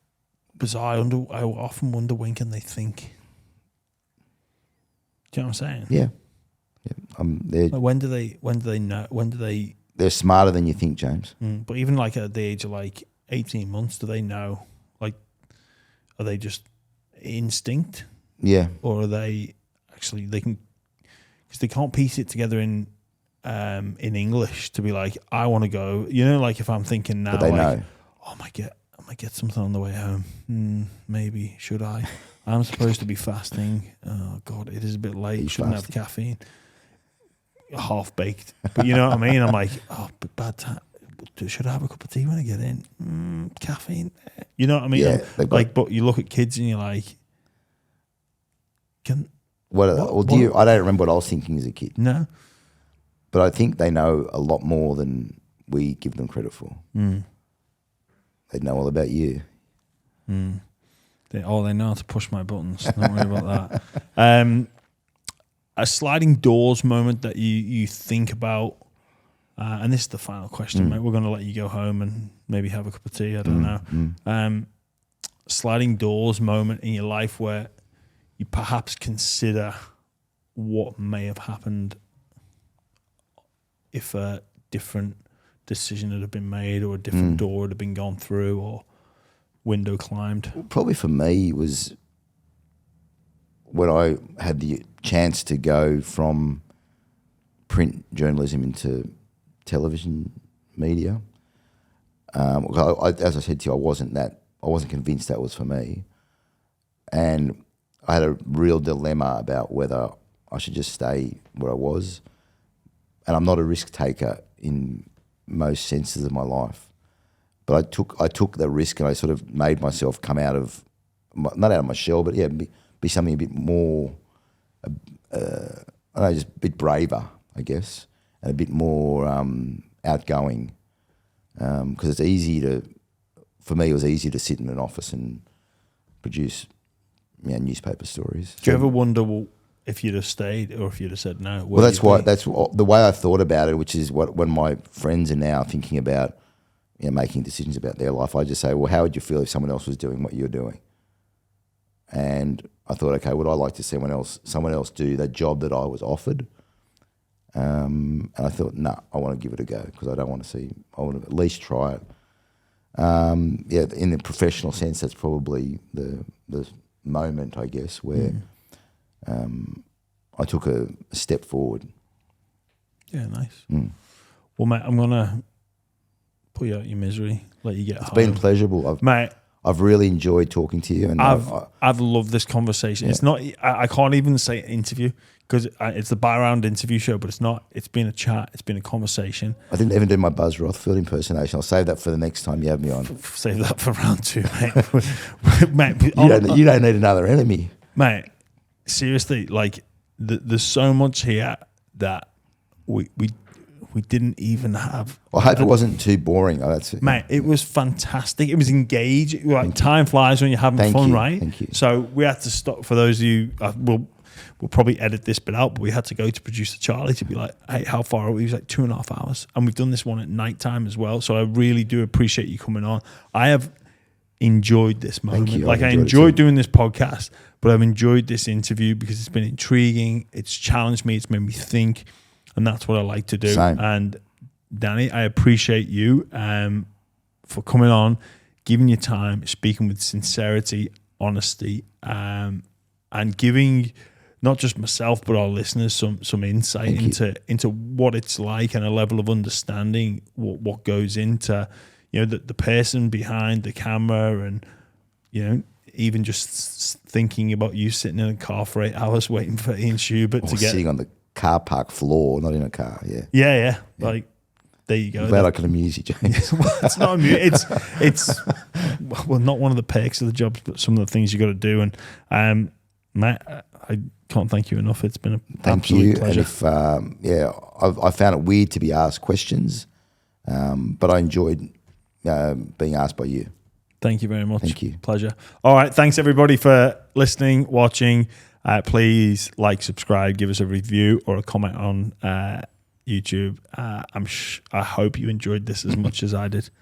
bizarre. I often wonder when can they think. Do you know what I'm saying? Yeah. Like when do they know? When do they? They're smarter than you think, James. But even like at the age of like 18 months, do they know? Like, are they just instinct? Yeah. Or are they actually they can? Because they can't piece it together in English to be like, I want to go. You know, like if I'm thinking now, But they like, know. oh, I might get something on the way home. Maybe should I? I'm supposed to be fasting. Oh God, it is a bit late. Shouldn't have caffeine. Half baked, but you know what I mean. I'm like, oh, but bad time. Should I have a cup of tea when I get in? Caffeine. You know what I mean? Yeah, like, but you look at kids and you're like, I don't remember what I was thinking as a kid. No, but I think they know a lot more than we give them credit for. They know all about you. They know how to push my buttons. Don't worry about that. A sliding doors moment that you think about, and this is the final question, mate. We're going to let you go home and maybe have a cup of tea. I don't know. Sliding doors moment in your life where you perhaps consider what may have happened if a different decision had been made or a different door had been gone through or window climbed. Probably for me was when I had the chance to go from print journalism into television media. As I said to you, I wasn't convinced that was for me, and I had a real dilemma about whether I should just stay where I was. And I'm not a risk taker in most senses of my life, but I took the risk, and I sort of made myself come not out of my shell, but yeah, be something a bit more, just a bit braver, I guess, and a bit more outgoing. Because for me, it was easy to sit in an office and produce newspaper stories. Do you ever wonder if you'd have stayed or if you'd have said no? Well, that's the way I thought about it, which is when my friends are now thinking about making decisions about their life. I just say, well, how would you feel if someone else was doing what you're doing? And I thought, okay, would I like to see someone else do that job that I was offered? And I thought, I want to give it a go because I want to at least try it. In the professional sense, that's probably the moment, I guess, where I took a step forward. Yeah, nice. Well, mate, I'm going to put you out your misery, let you get home. It's been pleasurable. Mate, I've really enjoyed talking to you. And I've loved this conversation. Yeah. It's not, I can't even say interview because it's the by-round interview show, but it's not. It's been a chat. It's been a conversation. I didn't even do my Buzz Rothfield impersonation. I'll save that for the next time you have me on. Save that for round 2, mate. Mate, you don't need another enemy. Mate, seriously, like there's so much here that we didn't even have. I hope it wasn't too boring. Mate, it was fantastic. It was engaging. Like time flies when you're having fun, right? Thank you. So we had to stop. For those of you, we'll probably edit this bit out, but we had to go to producer Charlie to be like, hey, how far are we? He was like 2.5 hours. And we've done this one at night time as well. So I really do appreciate you coming on. I have enjoyed this moment. Thank you. Like I enjoyed doing this podcast, but I've enjoyed this interview because it's been intriguing. It's challenged me. It's made me think. And that's what I like to do. Same. And Danny, I appreciate you for coming on, giving your time, speaking with sincerity, honesty, and giving not just myself but our listeners some insight into what it's like and a level of understanding what goes into the person behind the camera, and even just thinking about you sitting in a car for 8 hours waiting for Ian Schubert to get sitting on the car park floor, not in a car. Yeah. Like there you go. I'm glad I can amuse you, James. Well, it's not it's not one of the perks of the jobs, but some of the things you got to do. And Matt, I can't thank you enough. It's been a absolute pleasure. And if I found it weird to be asked questions, but I enjoyed being asked by you. Thank you very much. Thank you. Pleasure. All right. Thanks everybody for listening, watching. Please like, subscribe, give us a review or a comment on YouTube. I hope you enjoyed this as much as I did.